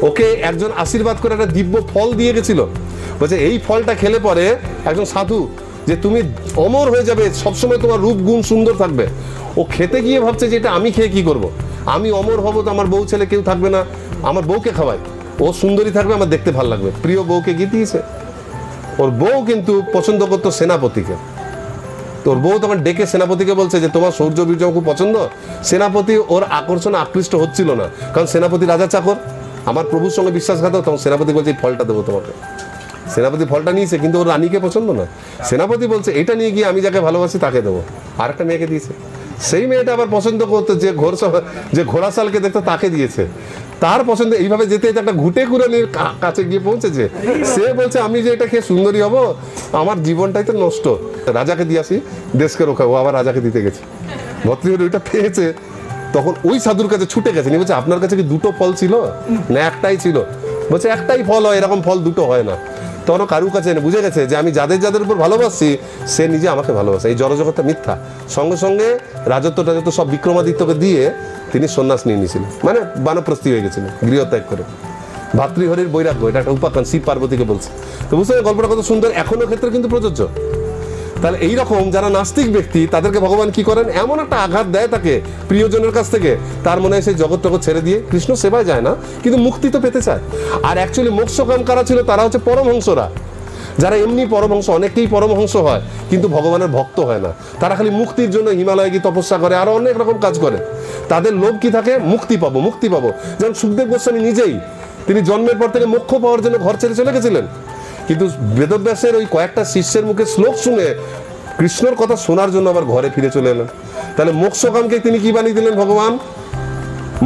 ওকে একজন আশীর্বাদ করে একটা দিব্য ফল দিয়ে গেছিল, বলছে এই ফলটা খেলে পরে একজন সাধু যে তুমি অমর হয়ে যাবে, সবসময় তোমার রূপ গুণ সুন্দর থাকবে। ও খেতে গিয়ে ভাবছে যে এটা আমি খেয়ে কি করব, আমি অমর হব তো আমার বউ ছেলে কেউ থাকবে না, আমার বউকে খাওয়াই, ও সুন্দরী থাকবে, আমার দেখতে ভালো লাগবে। প্রিয় বউকে কি দিয়েছে? ওর বউ কিন্তু পছন্দ করতো সেনাপতিকে। তোর বউ তখন ডেকে সেনাপতিকে বলছে যে তোমার সৌর্য বীর্য খুব পছন্দ। সেনাপতি ওর আকর্ষণে আকৃষ্ট হচ্ছিল না, কারণ সেনাপতি রাজা চাকর, আমার প্রভুর সঙ্গে বিশ্বাসঘাতক। তখন সেনাপতি বলছে এই ফলটা দেবো তোমাকে। সেনাপতি ফলটা নিয়েছে, কিন্তু ওর রানীকে পছন্দ না। সেনাপতি বলছে এটা নিয়ে গিয়ে আমি যাকে ভালোবাসি তাকে দেবো। আর একটা মেয়েকে দিয়েছে, সেই মেয়েটা আবার পছন্দ করতো যে ঘোড়াশালকে দেখতো তাকে দিয়েছে। তার পছন্দ এইভাবে যেতে যেতে একটা ঘুটে কুড়ানির কাছে গিয়ে পৌঁছেছে। সে বলছে আমি যে এটা খেয়ে সুন্দরী হব, আমার জীবনটাই তো নষ্ট, রাজাকে দিয়ে আসি দেশকে রক্ষা। ও আবার রাজাকে দিতে গেছে। ভর্তৃহরি ওইটা পেয়েছে, তখন ওই সাধুর কাছে ছুটে গেছে। নিয়ে বলছে আপনার কাছে কি দুটো ফল ছিল না একটাই ছিল? বলছে একটাই ফল হয়, এরকম ফল দুটো হয় না। তখন কারুর কাছে বুঝে গেছে যে আমি যাদের উপর ভালোবাসি সে নিজে আমাকে ভালোবাসে, এই জড়জগৎটা মিথ্যা। সঙ্গে সঙ্গে রাজত্ব টাজত্ব সব বিক্রমাদিত্যকে দিয়ে তিনি সন্ন্যাস নিয়ে নিয়েছিলেন, মানে বানপ্রস্থি হয়ে গেছিলেন গৃহত্যাগ করে। ভাতৃহরির বৈরাগ্য, এটা একটা উপাখ্যান, শিব পার্বতীকে বলছে। তো বুঝতে গল্পটা কত সুন্দর, এখনো ক্ষেত্রে কিন্তু প্রযোজ্য। তাহলে এইরকম যারা নাস্তিক ব্যক্তি তাদেরকে ভগবান কি করেন, এমন একটা আঘাত দেয় তাকে প্রিয়জনের কাছ থেকে, তার মনে হয় সেই জগৎ টগৎ ছেড়ে দিয়ে কৃষ্ণ সেবায় যায় না, কিন্তু মুক্তি তো পেতে চায়। আর অ্যাকচুয়ালি মোক্ষকাম কারা ছিল? তারা হচ্ছে পরমহংসরা, যারা এমনি পরমহংস, অনেকেই পরমহংস হয় কিন্তু ভগবানের ভক্ত হয় না। তারা খালি মুক্তির জন্য হিমালয়ে গিয়ে তপস্যা করে, আরো অনেক রকম কাজ করে। তাদের লোভ কি থাকে? মুক্তি পাবো, মুক্তি পাবো। যেমন সুখদেব গোস্বামী নিজেই, তিনি জন্মের পর থেকে মোক্ষ পাওয়ার জন্য ঘর ছেড়ে চলে গেছিলেন, কিন্তু বেদব্যাসের ওই কয়েকটা শিষ্যের মুখে শ্লোক শুনে কৃষ্ণর কথা শোনার জন্য আবার ঘরে ফিরে চলে এলেন। তাহলে মোক্ষকামকে তিনি কি বানিয়ে দিলেন? ভগবান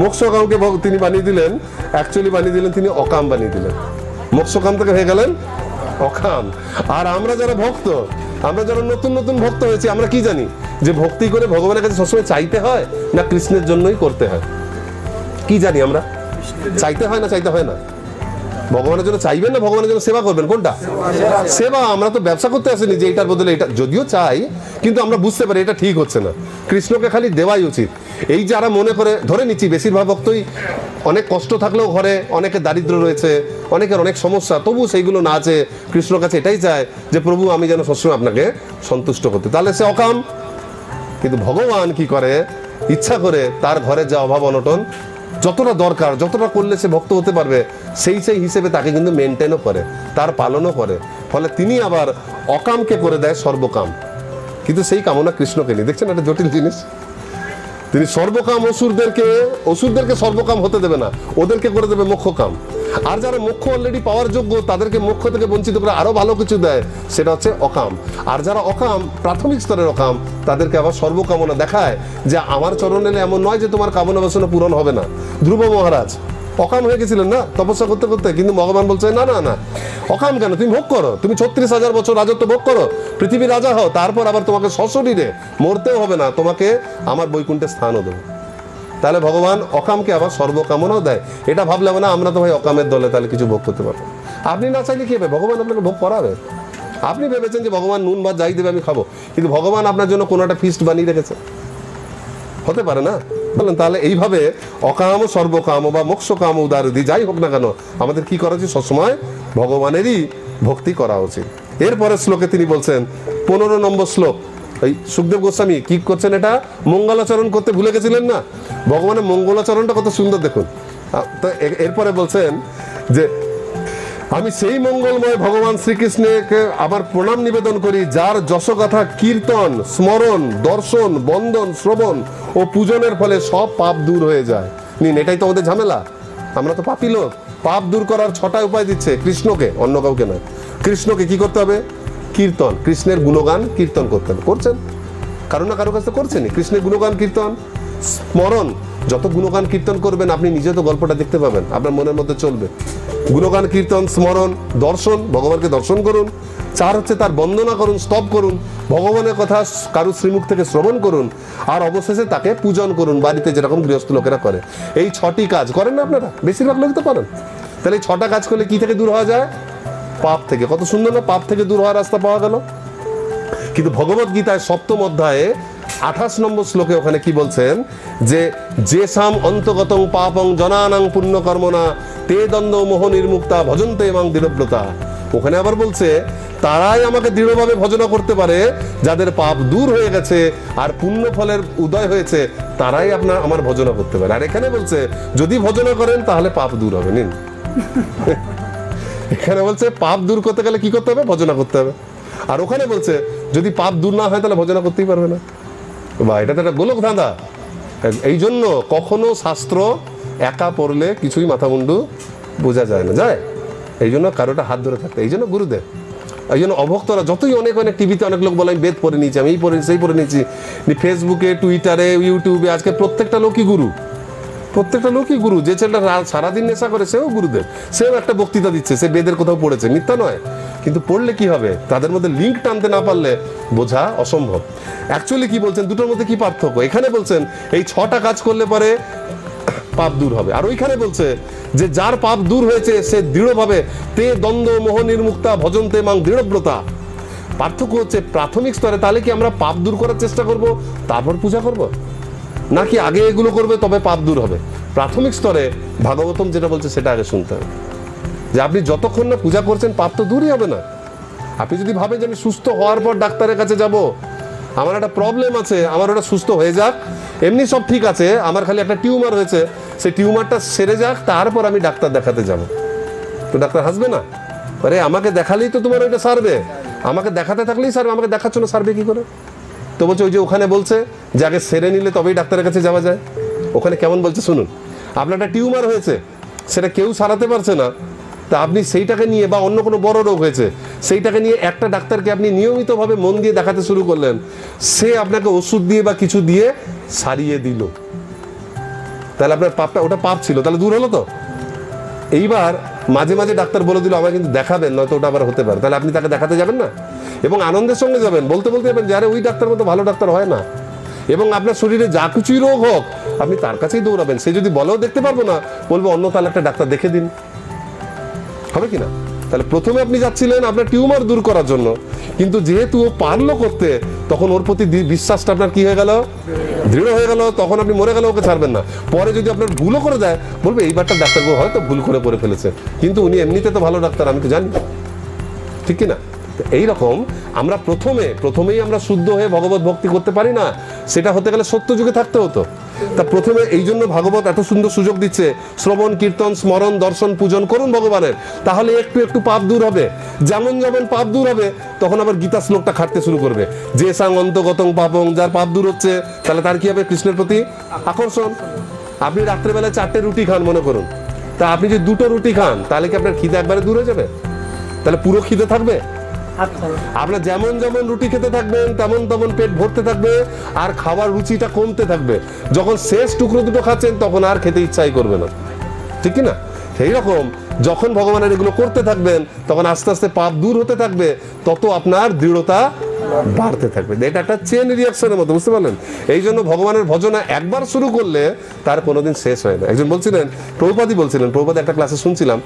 মোক্ষকামকে তিনি বানিয়ে দিলেন, অ্যাকচুয়ালি বানিয়ে দিলেন তিনি অকাম বানিয়ে দিলেন। মোক্ষকাম থেকে হয়ে গেলেন অকাম। আর আমরা যারা ভক্ত, আমরা যারা নতুন নতুন ভক্ত হয়েছি, আমরা কি জানি যে ভক্তি করে ভগবানের কাছে সবসময় চাইতে হয় না কৃষ্ণের জন্যই করতে হয়? কি জানি আমরা? চাইতে হয় না চাইতে হয় না? ভগবানের জন্য চাইবেন না ভগবানের জন্য সেবা করবেন? কোনটা সেবা? আমরা তো ব্যবসা করতে আসিনি যে এটার বদলে এটা, যদিও চাই কিন্তু আমরা বুঝতে পারি এটা ঠিক হচ্ছে না। কৃষ্ণকে খালি দেওয়াই উচিত। এই যারা মনে করে, ধরে নিচ্ছি বেশিরভাগ ভক্তই অনেক কষ্ট থাকলেও ঘরে, অনেকের দারিদ্র রয়েছে, অনেকের অনেক সমস্যা, তবু সেইগুলো না আছে, কৃষ্ণর কাছে এটাই চায় যে প্রভু আমি যেন সবসময় আপনাকে সন্তুষ্ট করতে, তাহলে সে অকাম। কিন্তু ভগবান কি করে, ইচ্ছা করে তার ঘরে যা অভাব অনটন যতটা দরকার, যতটা করলে সে ভক্ত হতে পারবে, সেই হিসেবে তাকে কিন্তু মেনটেনও করে, তার পালনও করে। ফলে তিনি আবার অকামকে করে দেয় সর্বকাম, কিন্তু সেই কামনা কৃষ্ণকে নিয়ে। দেখছেন একটা জটিল জিনিস। তিনি সর্বকাম অসুরদেরকে সর্বকাম হতে দেবে না, ওদেরকে করে দেবে মোক্ষকাম। আর যারা মোক্ষ অলরেডি পাওয়ার যোগ্য তাদেরকে মোক্ষ থেকে বঞ্চিত করে আরো ভালো কিছু দেয়, সেটা হচ্ছে অকাম। আর যারা অকাম, প্রাথমিক স্তরের অকাম, তাদেরকে আবার সর্বকামনা দেখায় যে আমার চরণ এলে এমন নয় যে তোমার কামনা বাসনা পূরণ হবে না। ধ্রুব মহারাজ অকাম হয়ে গেছিলেন না তপস্যা করতে করতে, কিন্তু ভগবান বলছে না না না, অকাম কেন, তুমি ভোগ করো, তুমি 36,000 বছর রাজত্ব ভোগ করো, পৃথিবীর রাজা হও, তারপর আবার তোমাকে সশরীরে মরতেও হবে না, তোমাকে আমার বৈকুণ্ঠে স্থানও দেবো। তাহলে ভগবান অকামকে আবার সর্বকামনাও দেয়। এটা ভাবলে না আমরা তো ভাই অকামের দলে, তাহলে কিছু ভোগ করতে পারবো। আপনি না চাইলে কি হবে, ভগবান আপনাকে ভোগ করাবে। আপনি ভেবেছেন যে ভগবান নুন ভাত যাই দেবে আমি খাবো, কিন্তু ভগবান আপনার জন্য কোনো একটা ফিস্ট বানিয়ে রেখেছে, হতে পারে না? বলেন। তাহলে এইভাবে অকাম সর্বকাম বা মোক্ষকাম উদারদি যাই হোক না কেন, আমাদের কি করা উচিত? সবসময় ভগবানেরই ভক্তি করা উচিত। এরপরে শ্লোকে তিনি বলছেন, 15 নম্বর শ্লোক, এই সুখদেব গোস্বামী কি করছেন, এটা মঙ্গলাচরণ করতে ভুলে গেছিলেন না? ভগবানের মঙ্গলাচরণটা কত সুন্দর দেখুন। তো এরপরে বলছেন যে আমি সেই মঙ্গলময় ভগবান শ্রীকৃষ্ণকে আবার প্রণাম নিবেদন করি, যার যশগাথা কীর্তন, স্মরণ, দর্শন, বন্দন, শ্রবণ ও পূজনের ফলে সব পাপ দূর হয়ে যায়। নিন, এটাই তো আমাদের ঝামেলা, আমরা তো পাপী লোক। পাপ দূর করার 6টা উপায় দিচ্ছে কৃষ্ণকে, অন্য কাউকে নয়। কৃষ্ণকে কি করতে হবে? কীর্তন, কৃষ্ণের গুণগান কীর্তন করতে হবে, করছেন কারো না কারো কাছে করছেনই। কৃষ্ণের গুণগান কীর্তন, স্মরণ, যত গুণগান কীর্তন করবেন আপনি নিজে তো গল্পটা দেখতে পাবেন, আপনার মনের মধ্যে চলবে। গুণগান কীর্তন, স্মরণ, দর্শন, ভগবানকে দর্শন করুন। 4 হচ্ছে তার বন্দনা করুন, স্তব করুন, ভগবানের কথা কারো শ্রীমুখ থেকে শ্রবণ করুন, আর অবশেষে তাকে পূজন করুন, বাড়িতে যেরকম গৃহস্থ লোকেরা করে। এই 6টি কাজ করেন না আপনারা? বেশিরভাগ লোক তো করেন। তাহলে এই 6টা কাজ করলে কি থেকে দূর হওয়া যায়? পাপ থেকে। কত সুন্দর না, পাপ থেকে দূর হওয়ার রাস্তা পাওয়া গেল। কিন্তু ভগবত গীতায় 7ম অধ্যায়ে 28 নম্বর শ্লোকে ওখানে কি বলছেন, যে সাম অন্তগতং পাপং জনানাং পুণ্যকর্মনা তে দ্বন্দ্ব মোহ নির্মুক্তা ভজন্তে এবং দৃঢ়ব্রতা। ওখানে আবার বলছে তারাই আমাকে দৃঢ়ভাবে ভজনা করতে পারে যাদের পাপ দূর হয়ে গেছে আর পুণ্য ফলের উদয় হয়েছে, তারাই আমার ভজনা করতে পারে। আর এখানে বলছে যদি ভজনা করেন তাহলে পাপ দূর হবে। নিন, এখানে বলছে পাপ দূর করতে গেলে কি করতে হবে? ভজনা করতে হবে। আর ওখানে বলছে যদি পাপ দূর না হয় তাহলে ভজনা করতেই পারবে না। বা এটা তো একটা গোলক ধাঁধা। এই জন্য কখনো শাস্ত্র একা পড়লে কিছুই মাথা মুন্ডু বোঝা যায় না, যায়। এই জন্য কারোটা হাত ধরে থাকতে, এই জন্য গুরুদেব। এই জন্য অভক্তরা যতই অনেক টিভিতে অনেক লোক বলে আমি বেদ পড়ে নিয়েছি, আমি এই পড়ে সেই পড়ে নিয়েছি, ফেসবুকে, টুইটারে, ইউটিউবে, আজকে প্রত্যেকটা লোকই গুরু, প্রত্যেকটা লোকই গুরু। যে ছেলেটা সারাদিন নেশা করে সেও গুরুদেব, সেও একটা বক্তৃতা দিচ্ছে, সে বেদের কোথাও পড়েছে, মিথ্যা নয়। কিন্তু পড়লে কি হবে? তাদের মধ্যে লিঙ্ক টানতে না পারলে বোঝা অসম্ভব। অ্যাকচুয়ালি কি বলছেন, দুটোর মধ্যে কি পার্থক্য? এখানে বলছেন এই 6টা কাজ করলে পরে পাপ দূর হবে, আর ওইখানে বলছে যে যার পাপ দূর হয়েছে সে দৃঢ়ভাবে তে দ্বন্দ্ব মোহ নির্মুক্তা ভজন্তে মাং দৃঢ়ব্রতা। পার্থক্য হচ্ছে প্রাথমিক স্তরে তাহলে কি আমরা পাপ দূর করার চেষ্টা করব তারপর পূজা করব, নাকি আগে এগুলো করবে তবে পাপ দূর হবে? প্রাথমিক স্তরে ভাগবতম যেটা বলছে সেটা আগে শুনতে হবে, যে আপনি যতক্ষণ না পূজা করছেন পাপ তো দূরই হবে না। আপনি যদি ভাবেন যে আমি সুস্থ হওয়ার পর ডাক্তারের কাছে যাব, আমার একটা প্রবলেম আছে, আমার ওটা সুস্থ হয়ে যাক, এমনি সব ঠিক আছে, আমার খালি একটা টিউমার হয়েছে, সেই টিউমারটা সেরে যাক তারপর আমি ডাক্তার দেখাতে যাব, তো ডাক্তার হাসবে না? আরে আমাকে দেখালেই তো তোমার ওইটা সারবে, আমাকে দেখাতে থাকলেই সারবে, আমাকে দেখাচ্ছ না সারবে কি করে? তো বলছে ওই যে ওখানে বলছে যে আগে সেরে নিলে তবেই ডাক্তারের কাছে যাওয়া যায়। ওখানে কেমন বলছে শুনুন, আপনার একটা টিউমার হয়েছে, সেটা কেউ সারাতে পারছে না, তা আপনি সেইটাকে নিয়ে, বা অন্য কোনো বড় রোগ হয়েছে সেইটাকে নিয়ে একটা ডাক্তারকে আপনি নিয়মিতভাবে মন দিয়ে দেখাতে শুরু করলেন, সে আপনাকে ওষুধ দিয়ে বা কিছু দিয়ে সারিয়ে দিল, তাহলে আপনার পাপটা, ওটা পাপ ছিল, তাহলে দূর হলো তো। এইবার মাঝে মাঝে ডাক্তার বলে দিল আমাকে কিন্তু দেখাবেন, নয়তো ওটা আবার হতে পারে, তাহলে আপনি তাকে দেখাতে যাবেন না, এবং আনন্দের সঙ্গে যাবেন, বলতে বলতে যাবেন যে আরে ওই ডাক্তার মতো ভালো ডাক্তার হয় না, এবং আপনার শরীরে যা কিছুই রোগ হোক আপনি তার কাছেই দৌড়াবেন। সে যদি বলেও দেখতে পারবো না, বলবো অন্য তাহলে একটা ডাক্তার দেখে দিন, হবে কিনা? তাহলে প্রথমে আপনি যাচ্ছিলেন আপনার টিউমার দূর করার জন্য, কিন্তু যেহেতু ও পারলো করতে, তখন ওর প্রতি বিশ্বাসটা আপনার কি হয়ে গেল? দৃঢ় হয়ে গেল। তখন আপনি মরে গেলে ওকে ছাড়বেন না। পরে যদি আপনার ভুলও করে দেয়, বলবে এইবারটা ডাক্তারবাবু হয়তো ভুল করে ফেলেছে, কিন্তু উনি এমনিতে তো ভালো ডাক্তার, আমি তো জানি, ঠিক কিনা? এইরকম আমরা প্রথমেই আমরা শুদ্ধ হয়ে ভগবত ভক্তি করতে পারি না, সেটা হতে গেলে সত্য যুগে থাকতে হতো। তা প্রথমে এই জন্য ভাগবত এত সুন্দর সুযোগ দিচ্ছে, শ্রবণ কীর্তন স্মরণ দর্শন পূজন করুন ভগবানের, তাহলে একটু একটু পাপ দূর হবে। যেমন যেমন পাপ দূর হবে তখন আবার গীতা শ্লোকটা খাটতে শুরু করবে, যে সাং অন্তগতং পাপং, যার পাপ দূর হচ্ছে তাহলে তার কি হবে? কৃষ্ণের প্রতি আকর্ষণ। আপনি রাত্রেবেলায় 4টে রুটি খান মনে করুন, তা আপনি যদি 2টো রুটি খান তাহলে কি আপনার খিদে একবারে দূর হয়ে যাবে? তাহলে পুরো খিদে থাকবে? আপনার যেমন যেমন রুটি খেতে থাকবেন তেমন তেমন পেট ভরতে থাকবে, আর খাওয়ার রুচিটা কমতে থাকবে। যখন শেষ টুকরো দুটো খাচ্ছেন তখন আর খেতে ইচ্ছাই করবে না, ঠিক কি না? সেই রকম যখন ভগবানের এগুলো করতে থাকবেন তখন আস্তে আস্তে পাপ দূর হতে থাকবে, তত আপনার দৃঢ়তা বাড়তে থাকবে। এটা একটা চেন রিয়াকশনের মতো, বুঝতে পারলেন? এই জন্য ভগবানের ভজনা একবার শুরু করলে তার কোনোদিন শেষ হয় না। একজন বলছিলেন, প্রভুপাদই বলছিলেন, প্রভুপাদ একটা ক্লাসে শুনছিলাম,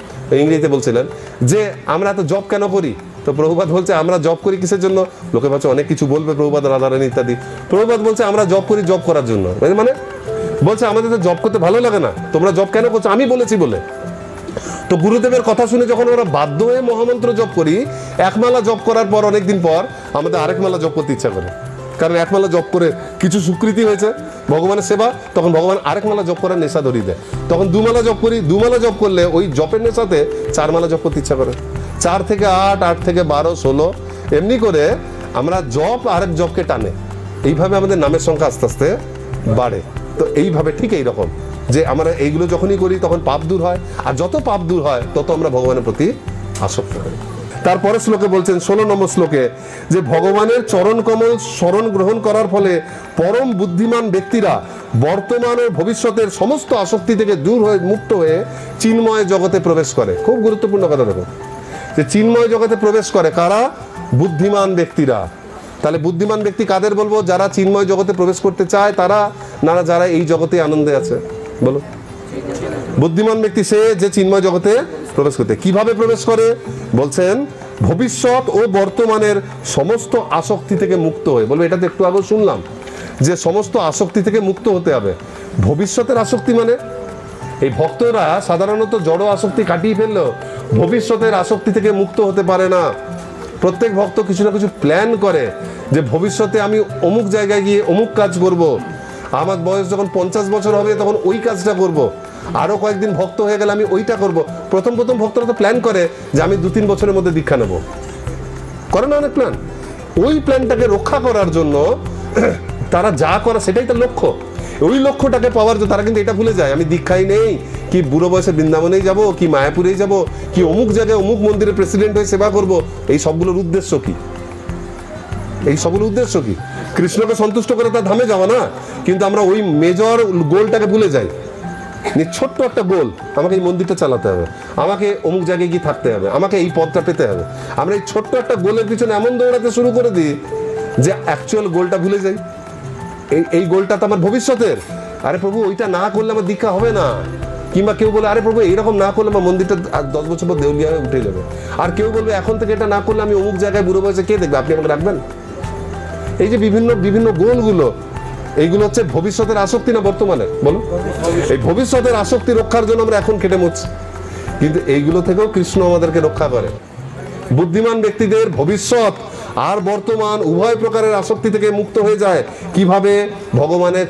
ইংরেজিতে বলছিলেন যে আমরা এত জব কেন করি? তো প্রভুপাদ বলছে আমরা জব করি কিসের জন্য? লোকে ভাবছে অনেক কিছু বলবে প্রভুপাদ, রাধারানী ইত্যাদি। প্রভুপাদ বলছে আমরা জব করি জব করার জন্য। মানে বলছে আমাদের তো জব করতে ভালো লাগে না, তোমরা জব কেন করছো? আমি বলেছি বলে। তো গুরুদেবের কথা শুনে যখন আমরা বাধ্য হয়ে মহামন্ত্র জপ করি, একমালা জপ করার পর অনেকদিন পর আমাদের আরেক মালা জপ করতে ইচ্ছা করে, কারণ একমালা জপ করে কিছু স্বীকৃতি হয়েছে ভগবানের সেবা, তখন ভগবান আরেক মালা জপ করার নেশা ধরিয়ে দেয়। তখন 2 মালা জপ করি, 2 মালা জপ করলে ওই জপের নেশাতে 4 মালা জপ করতে ইচ্ছা করে, 4 থেকে 8, 8 থেকে 12, 16, এমনি করে আমরা জপ আরেক জপকে টানে। এইভাবে আমাদের নামের সংখ্যা আস্তে আস্তে বাড়ে। তো এইভাবে ঠিক এইরকম যে আমরা এইগুলো যখনই করি তখন পাপ দূর হয়, আর যত পাপ দূর হয় তত আমরা ভগবানের প্রতি আসক্ত হই। তারপরে শ্লোকে বলছেন 16 নম্বর শ্লোকে যে ভগবানের চরণ কমল শরণ গ্রহণ করার ফলে পরম বুদ্ধিমান ব্যক্তিরা বর্তমান ও ভবিষ্যতের সমস্ত আসক্তি থেকে দূর হয়ে মুক্ত হয়ে চিন্ময় জগতে প্রবেশ করে। খুব গুরুত্বপূর্ণ কথা দেখো, যে চিন্ময় জগতে প্রবেশ করে কারা? বুদ্ধিমান ব্যক্তিরা। তাহলে বুদ্ধিমান ব্যক্তি কাদের বলবো? যারা চিন্ময় জগতে প্রবেশ করতে চায় তারা, না যারা এই জগতে আনন্দে আছে? বলো। বুদ্ধিমান ব্যক্তি সে যে চিন্ময় জগতে প্রবেশ করতে। কিভাবে প্রবেশ করে? বলছেন ভবিষ্যৎ ও বর্তমানের সমস্ত আসক্তি থেকে মুক্ত হয়ে। বলবো এটা তো একটু আগে শুনলাম যে সমস্ত আসক্তি থেকে মুক্ত হতে হবে। ভবিষ্যতের আসক্তি মানে এই ভক্তরা সাধারণত জড় আসক্তি কাটিয়ে ফেললেও ভবিষ্যতের আসক্তি থেকে মুক্ত হতে পারে না। প্রত্যেক ভক্ত কিছু না কিছু প্ল্যান করে যে ভবিষ্যতে আমি অমুক জায়গায় গিয়ে অমুক কাজ করব, আমার বয়স যখন 50 বছর হবে তখন ওই কাজটা করব, আরো কয়েকদিন ভক্ত হয়ে গেলে আমি ওইটা করব। প্রথম ভক্তরা তো প্ল্যান করে যে আমি 2-3 বছরের মধ্যে দীক্ষা নেব, করে না অনেক প্ল্যান। ওই প্ল্যানটাকে রক্ষা করার জন্য তারা যা করে সেটাই তার লক্ষ্য। ওই লক্ষ্যটাকে পাওয়ার জন্য তারা কিন্তু এটা ভুলে যায় আমি দীক্ষাই নেই, কি বুড়ো বয়সে বৃন্দাবনেই যাব, কি মায়াপুরেই যাব, কি অমুক জায়গায় অমুক মন্দিরে প্রেসিডেন্ট হয়ে সেবা করব। এই সবগুলোর উদ্দেশ্য কি? এই সবগুলোর উদ্দেশ্য কি? কৃষ্ণকে সন্তুষ্ট করে তার ধামে যাওয়া না। কিন্তু আমরা ওই মেজর গোলটাকে ভুলে যাই। ছোট্ট একটা গোল, আমাকে এই মন্দিরটা চালাতে হবে, আমাকে অমুক জায়গায় গিয়ে থাকতে হবে, আমাকে এই পদটা পেতে হবে। আমরা এই ছোট্ট একটা গোলের পিছনে এমন দৌড়াতে শুরু করে দিই যে অ্যাকচুয়াল গোলটা ভুলে যাই। এই গোলটা তো আমার ভবিষ্যতের। আরে প্রভু ওইটা না করলে আমার দীক্ষা হবে না। কিংবা কেউ বলে আরে প্রভু এইরকম না করলে আমার মন্দিরটা 10 বছর পর দেউলিয়া হয়ে উঠে যাবে। আর কেউ বলবে এখন থেকে এটা না করলে আমি অমুক জায়গায় বুড়ো বয়সে কে দেখবে, আপনি আমাকে রাখবেন? এই যে বিভিন্ন গোলগুলো, এইগুলো হচ্ছে ভবিষ্যতের আসক্তি না বর্তমানে? বলো। এই ভবিষ্যতের আসক্তি রক্ষার জন্য আমরা এখন কেটে মরছি, কিন্তু এইগুলো থেকেও কৃষ্ণ আমাদেরকে রক্ষা করে। বুদ্ধিমান ব্যক্তিদের ভবিষ্যৎ আর বর্তমান উভয় প্রকারের আসক্তি থেকে মুক্ত হয়ে যায় কিভাবে? ভগবানের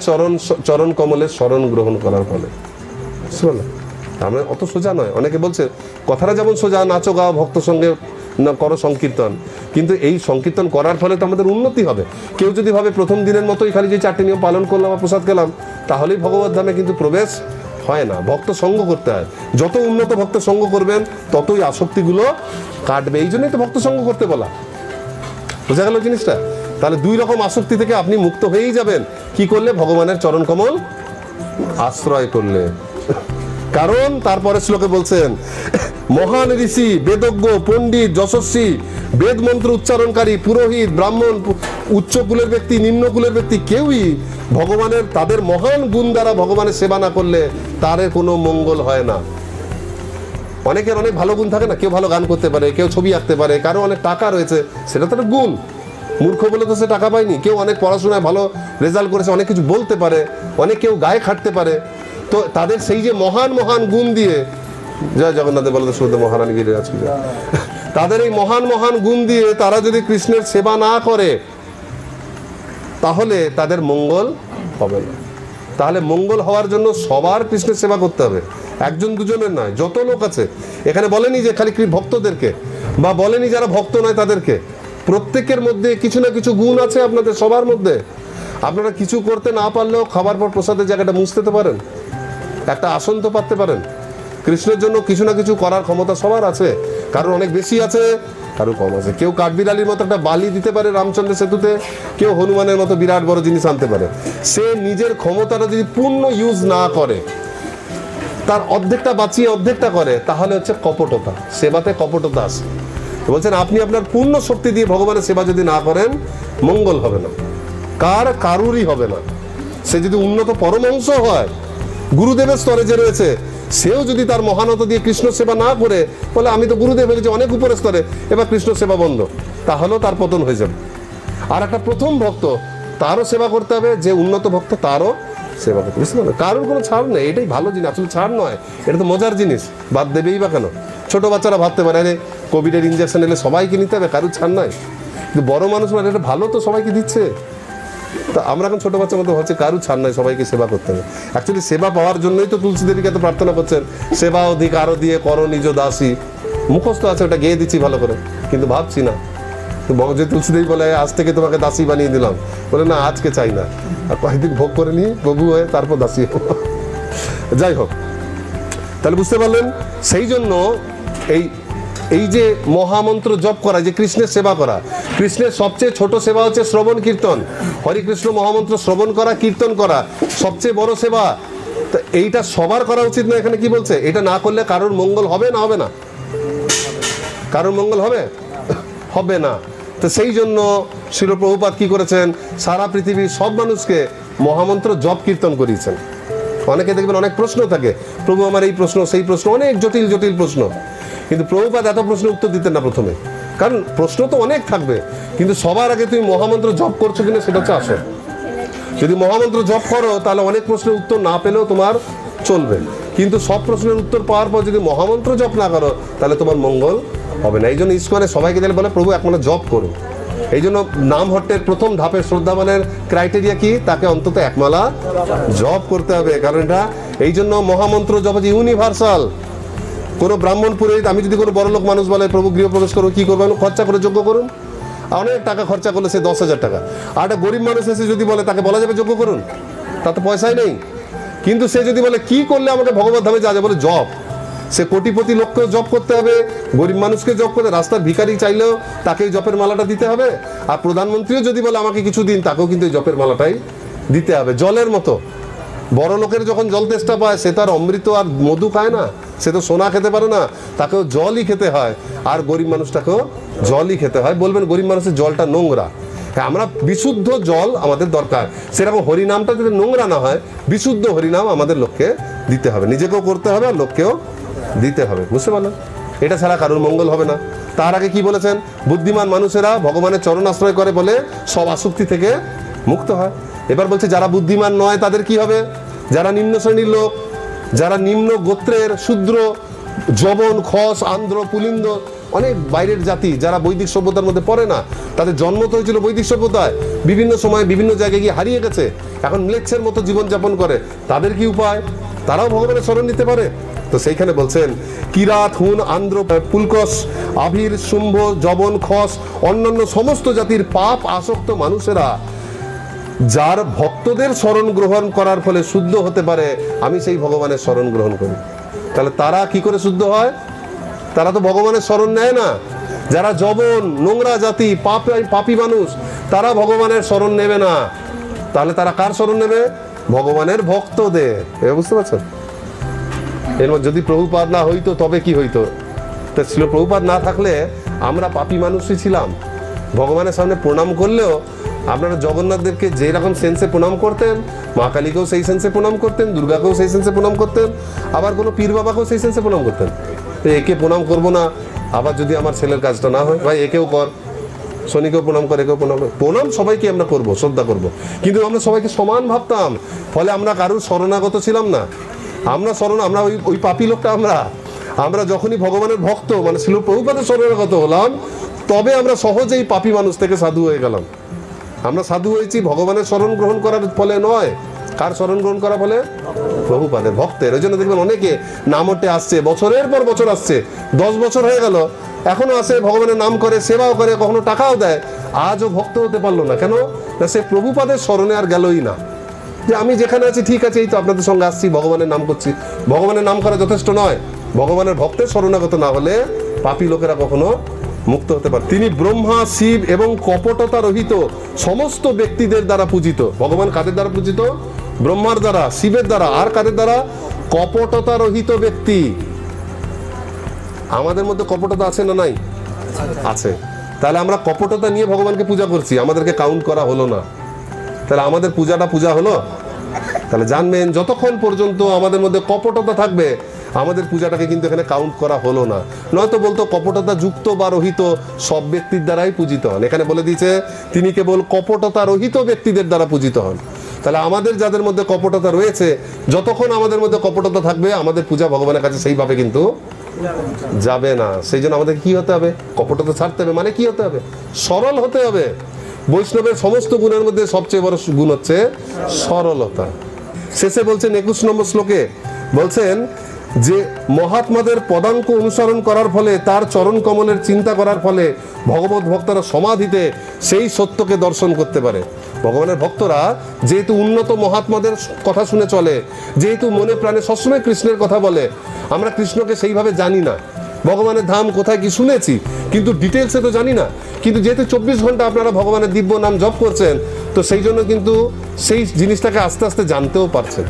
চরণ কমলের শরণ গ্রহণ করার ফলে। আমরা অত সোজা নয়। অনেকে বলছে কথাটা যেমন সোজা, নাচো গাও ভক্ত সঙ্গে করো সংকীর্তন, কিন্তু এই সংকীর্তন করার ফলে তো আমাদের উন্নতি হবে। কেউ যদি ভাবে প্রথম দিনের মতোই খালি যে 4টে নিয়ম পালন করলাম আর প্রসাদ খেলাম তাহলেই ভগবত ধামে, কিন্তু প্রবেশ হয় না। ভক্ত সঙ্গ করতে হয়। যত উন্নত ভক্ত সঙ্গ করবেন ততই আসক্তিগুলো কাটবে। এই জন্যই তো ভক্ত সঙ্গ করতে বলা। বোঝা গেল জিনিসটা? তাহলে 2 রকম আসক্তি থেকে আপনি মুক্ত হয়েই যাবেন। কি করলে? ভগবানের চরণ কমল আশ্রয় করলে। কারণ তারপরে শ্লোকে বলছেন মহান ঋষি, বেদজ্ঞ, পণ্ডিত, যশস্বী, বেদ মন্ত্র উচ্চারণকারী, পুরোহিত, ব্রাহ্মণ, উচ্চ কুলের ব্যক্তি, নিম্ন কুলের ব্যক্তি কেউই ভগবানের তাদের মহান গুণ দ্বারা ভগবানের সেবা না করলে তার কোনো মঙ্গল হয় না। অনেকের অনেক ভালো গুণ থাকে না, কেউ ভালো গান করতে পারে, কেউ ছবি আঁকতে পারে, কারো অনেক টাকা রয়েছে, সেটা তো একটা গুণ। মূর্খ বলে তো সে টাকা পায়নি। কেউ অনেক পড়াশোনায় ভালো রেজাল্ট করেছে, অনেক কিছু বলতে পারে, অনেক কেউ গায়ে খাটতে পারে। তো তাদের সেই যে মহান গুণ দিয়ে, জয় জগন্নাথে বলতে শুধু মহারানী গিরি আছে, তাদের এই মহান গুণ দিয়ে তারা যদি কৃষ্ণের সেবা না করে তাহলে তাদের মঙ্গল হবে না। তাহলে মঙ্গল হওয়ার জন্য সবার কৃষ্ণের সেবা করতে হবে, 1-2জনের নয়। যত লোক আছে এখানে বলেনি যে খালি ভক্তদেরকে, বা বলেনি যারা ভক্ত নয় তাদেরকে। প্রত্যেকের মধ্যে কিছু না কিছু গুণ আছে আপনাদের সবার মধ্যে। আপনারা কিছু করতে না পারলেও খাবার পর প্রসাদের জায়গাটা মুছতে তো পারেন, একটা আসন তো পাততে পারেন। কৃষ্ণের জন্য কিছু না কিছু করার ক্ষমতা সবার আছে, কারণ অনেক বেশি আছে, কারো কম আছে। কেউ কাঠবিড়ালির মতো একটা বালি দিতে পারে রামচন্দ্র সেতুতে, কেউ হনুমানের মতো বিরাট বড় জিনিস আনতে পারে। সে নিজের ক্ষমতাটা যদি পূর্ণ ইউজ না করে, তার অর্ধেকটা বাঁচিয়ে অর্ধেকটা করে, তাহলে হচ্ছে কপটতা। সেবাতে কপটতা আছে। বলছেন আপনি আপনার পূর্ণ শক্তি দিয়ে ভগবানের সেবা যদি না করেন মঙ্গল হবে না, কারুরই হবে না। সে যদি উন্নত পরমহংস হয়, গুরুদেবের স্তরে যে রয়েছে, সেও যদি তার মহানতা দিয়ে কৃষ্ণ সেবা না করে বলে আমি তো গুরুদেব হয়েছি অনেক উপরের স্তরে, এবার কৃষ্ণ সেবা বন্ধ, তাহলেও তার পতন হয়ে যাবে। আর একটা প্রথম ভক্ত, তারও সেবা করতে হবে, যে উন্নত ভক্ত তারও সেবা করতে হবে। বুঝতে পারবে? কারোর কোনো ছাড় নেই। এটাই ভালো জিনিস, আসলে ছাড় নয়, এটা তো মজার জিনিস। বাদ দেবেই বা কেন? ছোট বাচ্চারা ভাবতে পারে আরে কোভিডের ইঞ্জেকশন এলে সবাইকে নিতে হবে, কারোর ছাড় নয়। কিন্তু বড় মানুষ মানে এটা ভালো তো সবাইকে দিচ্ছে। তা আমরা এখন ছোট বাচ্চার মতো ভাবছি কারু ছাড় নাই, সবাইকে সেবা করতে হবে। অ্যাকচুয়ালি সেবা পাওয়ার জন্যই তো তুলসী দেবীকে তো প্রার্থনা করছেন, সেবা অধিকার দিয়ে করো নিজ দাসী। মুখস্থ আছে, ওটা গেয়ে দিচ্ছি ভালো করে, কিন্তু ভাবছি না। যে তুলসী দেবী বলে আজ থেকে তোমাকে দাসী বানিয়ে দিলাম, বলে না আজকে চাই না, আর কয়েকদিন ভোগ করে নিয়ে প্রভু হয়ে তারপর দাসী। যাই হোক, তাহলে বুঝতে পারলেন। সেই জন্য এই এই যে মহামন্ত্র জপ করা, যে কৃষ্ণের সেবা করা, কৃষ্ণের সবচেয়ে ছোট সেবা হচ্ছে শ্রবণ কীর্তন। হরে কৃষ্ণ মহামন্ত্র শ্রবণ করা, কীর্তন করা সবচেয়ে বড় সেবা। তো এইটা সবার করা উচিত না। এখানে কি বলছে? এটা না করলে কারোর মঙ্গল হবে না? হবে না? কারোর মঙ্গল হবে? হবে না। তো সেই জন্য শিল প্রভুপাদ কি করেছেন? সারা পৃথিবীর সব মানুষকে মহামন্ত্র জপ কীর্তন করিয়েছেন। অনেকে দেখবেন অনেক প্রশ্ন থাকে, প্রভু আমার এই প্রশ্ন সেই প্রশ্ন, অনেক জটিল জটিল প্রশ্ন। কিন্তু প্রভুপাদ এত প্রশ্নের উত্তর দিতেন না প্রথমে, কারণ প্রশ্ন তো অনেক থাকবে, কিন্তু সবার আগে তুমি মহামন্ত্র জপ করছো কিনা সেটা হচ্ছে আসল। যদি মহামন্ত্র জপ করো তাহলে অনেক প্রশ্নের উত্তর না পেলেও তোমার চলবে, কিন্তু সব প্রশ্নের উত্তর পাওয়ার পর যদি মহামন্ত্র জপ না করো তাহলে তোমার মঙ্গল হবে না। এই জন্য ইসকনে সবাইকে দিলে বলে প্রভু একমাত্র জপ করো। এই জন্য নাম হট্টের প্রথম ধাপে শ্রদ্ধাবানের ক্রাইটেরিয়া কি? তাকে অন্তত একমালা জপ করতে হবে। কারণ এটা এই জন্য মহামন্ত্র জপ হচ্ছে ইউনিভার্সাল। কোনো ব্রাহ্মণ পুরোহিত, আমি যদি কোনো বড়লোক মানুষ বলে প্রভু গৃহপ্রবেশ করো, কি করবেন? খরচা করে যজ্ঞ করুন। অনেক টাকা খরচা করলে সে 10,000 টাকা। আর একটা গরিব মানুষ এসে যদি বলে, তাকে বলা যাবে যজ্ঞ করুন? তার তো পয়সাই নেই। কিন্তু সে যদি বলে কি করলে আমাকে ভগবত ধামে যাওয়া যায়, বলে জপ। সে কোটিপতি লোককেও জপ করতে হবে, গরিব মানুষকে জপ করতে, রাস্তার ভিখারি চাইলেও তাকে জপের মালাটা দিতে হবে। আর প্রধানমন্ত্রীও যদি বলে আমাকে কিছু দিন, তাকেও কিন্তু এই জপের মালাটাই দিতে হবে। জলের মতো বড় লোকের যখন জল তেষ্টা পায়, সে তো আর অমৃত আর মধু খায় না, সে তো সোনা খেতে পারে না, তাকেও জলই খেতে হয়। আর গরিব মানুষটাকেও জলই খেতে হয়। বলবেন গরিব মানুষের জলটা নোংরা। হ্যাঁ, আমরা বিশুদ্ধ জল আমাদের দরকার। সেরকম হরিনামটা যদি নোংরা না হয়, বিশুদ্ধ হরিনাম আমাদের লোককে দিতে হবে, নিজেকেও করতে হবে আর লোককেও দিতে হবে। বুঝতে পারলেন? এটা ছাড়া কারোর মঙ্গল হবে না। তার আগে কি বলেছেন? বুদ্ধিমান মানুষেরা ভগবানের চরণ আশ্রয় করে বলে সব আসক্তি থেকে মুক্ত হয়। এবার বলছে যারা বুদ্ধিমান নয় তাদের কি হবে? যারা নিম্ন শ্রেণীর লোক, যারা নিম্ন গোত্রের শূদ্র, যবন, খস, আন্ধ্র, পুলিন্দ, অনেক বাইরের জাতি, যারা বৈদিক সভ্যতার মধ্যে পড়ে না, তাদের জন্ম তো হয়েছিল বৈদিক সভ্যতায়, বিভিন্ন সময় বিভিন্ন জায়গায় গিয়ে হারিয়ে গেছে, এখন ম্লেচ্ছের মতো জীবনযাপন করে, তাদের কি উপায়? তারাও ভগবানের শরণ নিতে পারে। তো সেইখানে বলছেন কিরাত, হুন, আন্ধ্র, পুলকস, আভির, শুম্ভ, যবন, খস, অন্যান্য সমস্ত জাতির পাপ আসক্ত মানুষেরা যার ভক্তদের শরণ গ্রহণ করার ফলে শুদ্ধ হতে পারে, আমি সেই ভগবানের শরণ গ্রহণ করি। তাহলে তারা কি করে শুদ্ধ হয়? তারা তো ভগবানের শরণ নেয় না। যারা যবন, নোংরা জাতি, পাপী মানুষ, তারা ভগবানের শরণ নেবে না। তাহলে তারা কার শরণ নেবে? ভগবানের ভক্তদের। এবার বুঝতে পারছেন? এর মধ্যে যদি প্রভুপাদ না হইতো তবে কি হইতো? তা ছিল প্রভুপাদ না থাকলে আমরা পাপী মানুষই ছিলাম। ভগবানের সামনে প্রণাম করলেও আপনারা জগন্নাথদেবকে যেরকম সেন্সে প্রণাম করতেন, মা কালীকেও সেই সেন্সে প্রণাম করতেন, দুর্গাকেও সেই সেন্সে প্রণাম করতেন, আবার কোনো পীর বাবাকেও সেই সেন্সে প্রণাম করতেন। তো একে প্রণাম করবো না, আবার যদি আমার ছেলের কাজটা না হয়, ভাই একেও কর, শনিকেও প্রণাম কর, একেও প্রণাম কর। প্রণাম সবাইকে আমরা করবো, শ্রদ্ধা করবো, কিন্তু আমরা সবাইকে সমান ভাবতাম। ফলে আমরা কারোর শরণাগত ছিলাম না। আমরা ওই পাপী লোকটা আমরা যখনই ভগবানের ভক্ত, মানে শিল প্রভুপাদের শরণাগত হলাম, তবে আমরা সহজেই পাপী মানুষ থেকে সাধু হয়ে গেলাম। আমরা সাধু হয়েছি ভগবানের শরণ গ্রহণ করার ফলে নয়। কার শরণ গ্রহণ করা ফলে? প্রভুপাদের ভক্তের। ওই জন্য দেখবেন অনেকে নামটে আসছে, বছরের পর বছর আসছে, 10 বছর হয়ে গেল, এখনো আসে, ভগবানের নাম করে, সেবাও করে, কখনো টাকাও দেয়, আজও ভক্ত হতে পারলো না। কেন? না, সে প্রভুপাদের শরণে আর গেলই না। যে আমি যেখানে আছি ঠিক আছে, এই তো আপনাদের সঙ্গে আসছি, ভগবানের নাম করছি। ভগবানের নাম করা যথেষ্ট নয়। ভগবানের ভক্তের শরণাগত না হলে পাপী লোকেরা কখনো মুক্ত হতে পারে। তিনি ব্রহ্মা, শিব এবং কপটতা রহিত সমস্ত ব্যক্তিদের দ্বারা পূজিত। ভগবান কাদের দ্বারা পূজিত? ব্রহ্মার দ্বারা, শিবের দ্বারা, আর কাদের দ্বারা? কপটতা রহিত ব্যক্তি। আমাদের মধ্যে কপটতা আছে না নাই? আছে। তাহলে আমরা কপটতা নিয়ে ভগবানকে পূজা করছি, আমাদেরকে কাউন্ট করা হলো না। তাহলে আমাদের পূজা হলো? তাহলে জানবেন, যতক্ষণ পর্যন্ত আমাদের মধ্যে কপটতা থাকবে, আমাদের পূজাটাকে কিন্তু এখানে কাউন্ট করা হলো না। নয়তো বলতো কপটতা যুক্ত বা রহিত সব ব্যক্তির দ্বারাই পূজিত হন। এখানে বলে দিয়েছে তিনি কেবল কপটতা রহিত ব্যক্তিদের দ্বারা পূজিত হন। তাহলে আমাদের যাদের মধ্যে কপটতা রয়েছে, যতক্ষণ আমাদের মধ্যে কপটতা থাকবে, আমাদের পূজা ভগবানের কাছে সেইভাবে কিন্তু যাবে না। সেই জন্য আমাদের কি হতে হবে? কপটতা ছাড়তে হবে। মানে কি হতে হবে? সরল হতে হবে। বৈষ্ণবের সমস্ত গুণের মধ্যে সবচেয়ে বড় গুণ হচ্ছে সরলতা। শেষে বলছেন 21 নম্বর শ্লোকে, বলছেন যে মহাত্মাদের পদাঙ্ক অনুসরণ করার ফলে, তার চরণ কমলের চিন্তা করার ফলে ভগবত ভক্তরা সমাধিতে সেই সত্যকে দর্শন করতে পারে। ভগবানের ভক্তরা যেহেতু উন্নত মহাত্মাদের কথা শুনে চলে, যেহেতু মনে প্রাণে সবসময় কৃষ্ণের কথা বলে, আমরা কৃষ্ণকে সেইভাবে জানি না, ভগবানের ধাম কোথায় কি শুনেছি, কিন্তু ডিটেলসে তো জানি না। কিন্তু যেহেতু 24 ঘন্টা আপনারা ভগবানের দিব্য নাম জপ করছেন, তো সেই জন্য কিন্তু সেই জিনিসটাকে আস্তে আস্তে জানতেও পারছেন।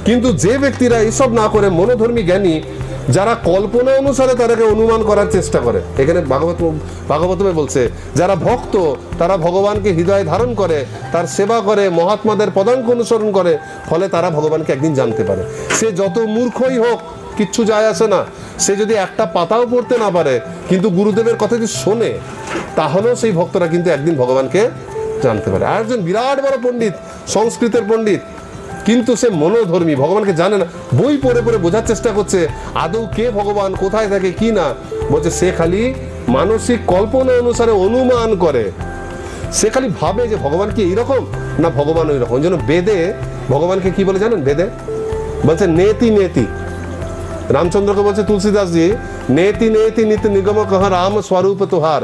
কিন্তু যে ব্যক্তিরা এসব না করে মনোধর্মী জ্ঞানী, যারা কল্পনা অনুসারে তাদেরকে অনুমান করার চেষ্টা করে, এখানে ভাগবতমে বলছে যারা ভক্ত তারা ভগবানকে হৃদয়ে ধারণ করে, তার সেবা করে, মহাত্মাদের পদাঙ্ক অনুসরণ করে, ফলে তারা ভগবানকে একদিন জানতে পারে। সে যত মূর্খই হোক কিচ্ছু যায় আসে না, সে যদি একটা পাতাও পড়তে না পারে কিন্তু গুরুদেবের কথা যদি শোনে, তাহলেও সেই ভক্তরা কিন্তু একদিন ভগবানকে জানতে পারে। আর একজন বিরাট বড় পণ্ডিত, সংস্কৃতের পণ্ডিত, কিন্তু সে মনোধর্মী, ভগবানকে জানে না, বই পড়ে পড়ে বোঝার চেষ্টা করছে আদৌ কে ভগবান, কোথায় থাকে কি না। বলছে সে খালি মানসিক কল্পনা অনুসারে অনুমান করে, সে খালি ভাবে যে ভগবান কি এইরকম না ভগবান ওই রকম। ওই জন্য বেদে ভগবানকে কি বলে জানেন? বেদে বলছে নেতি নেতি। রামচন্দ্রকে বলছে তুলসীদাসজি, নেতি নেতি নিত নিগম কহ রাম স্বরূপ তোহার।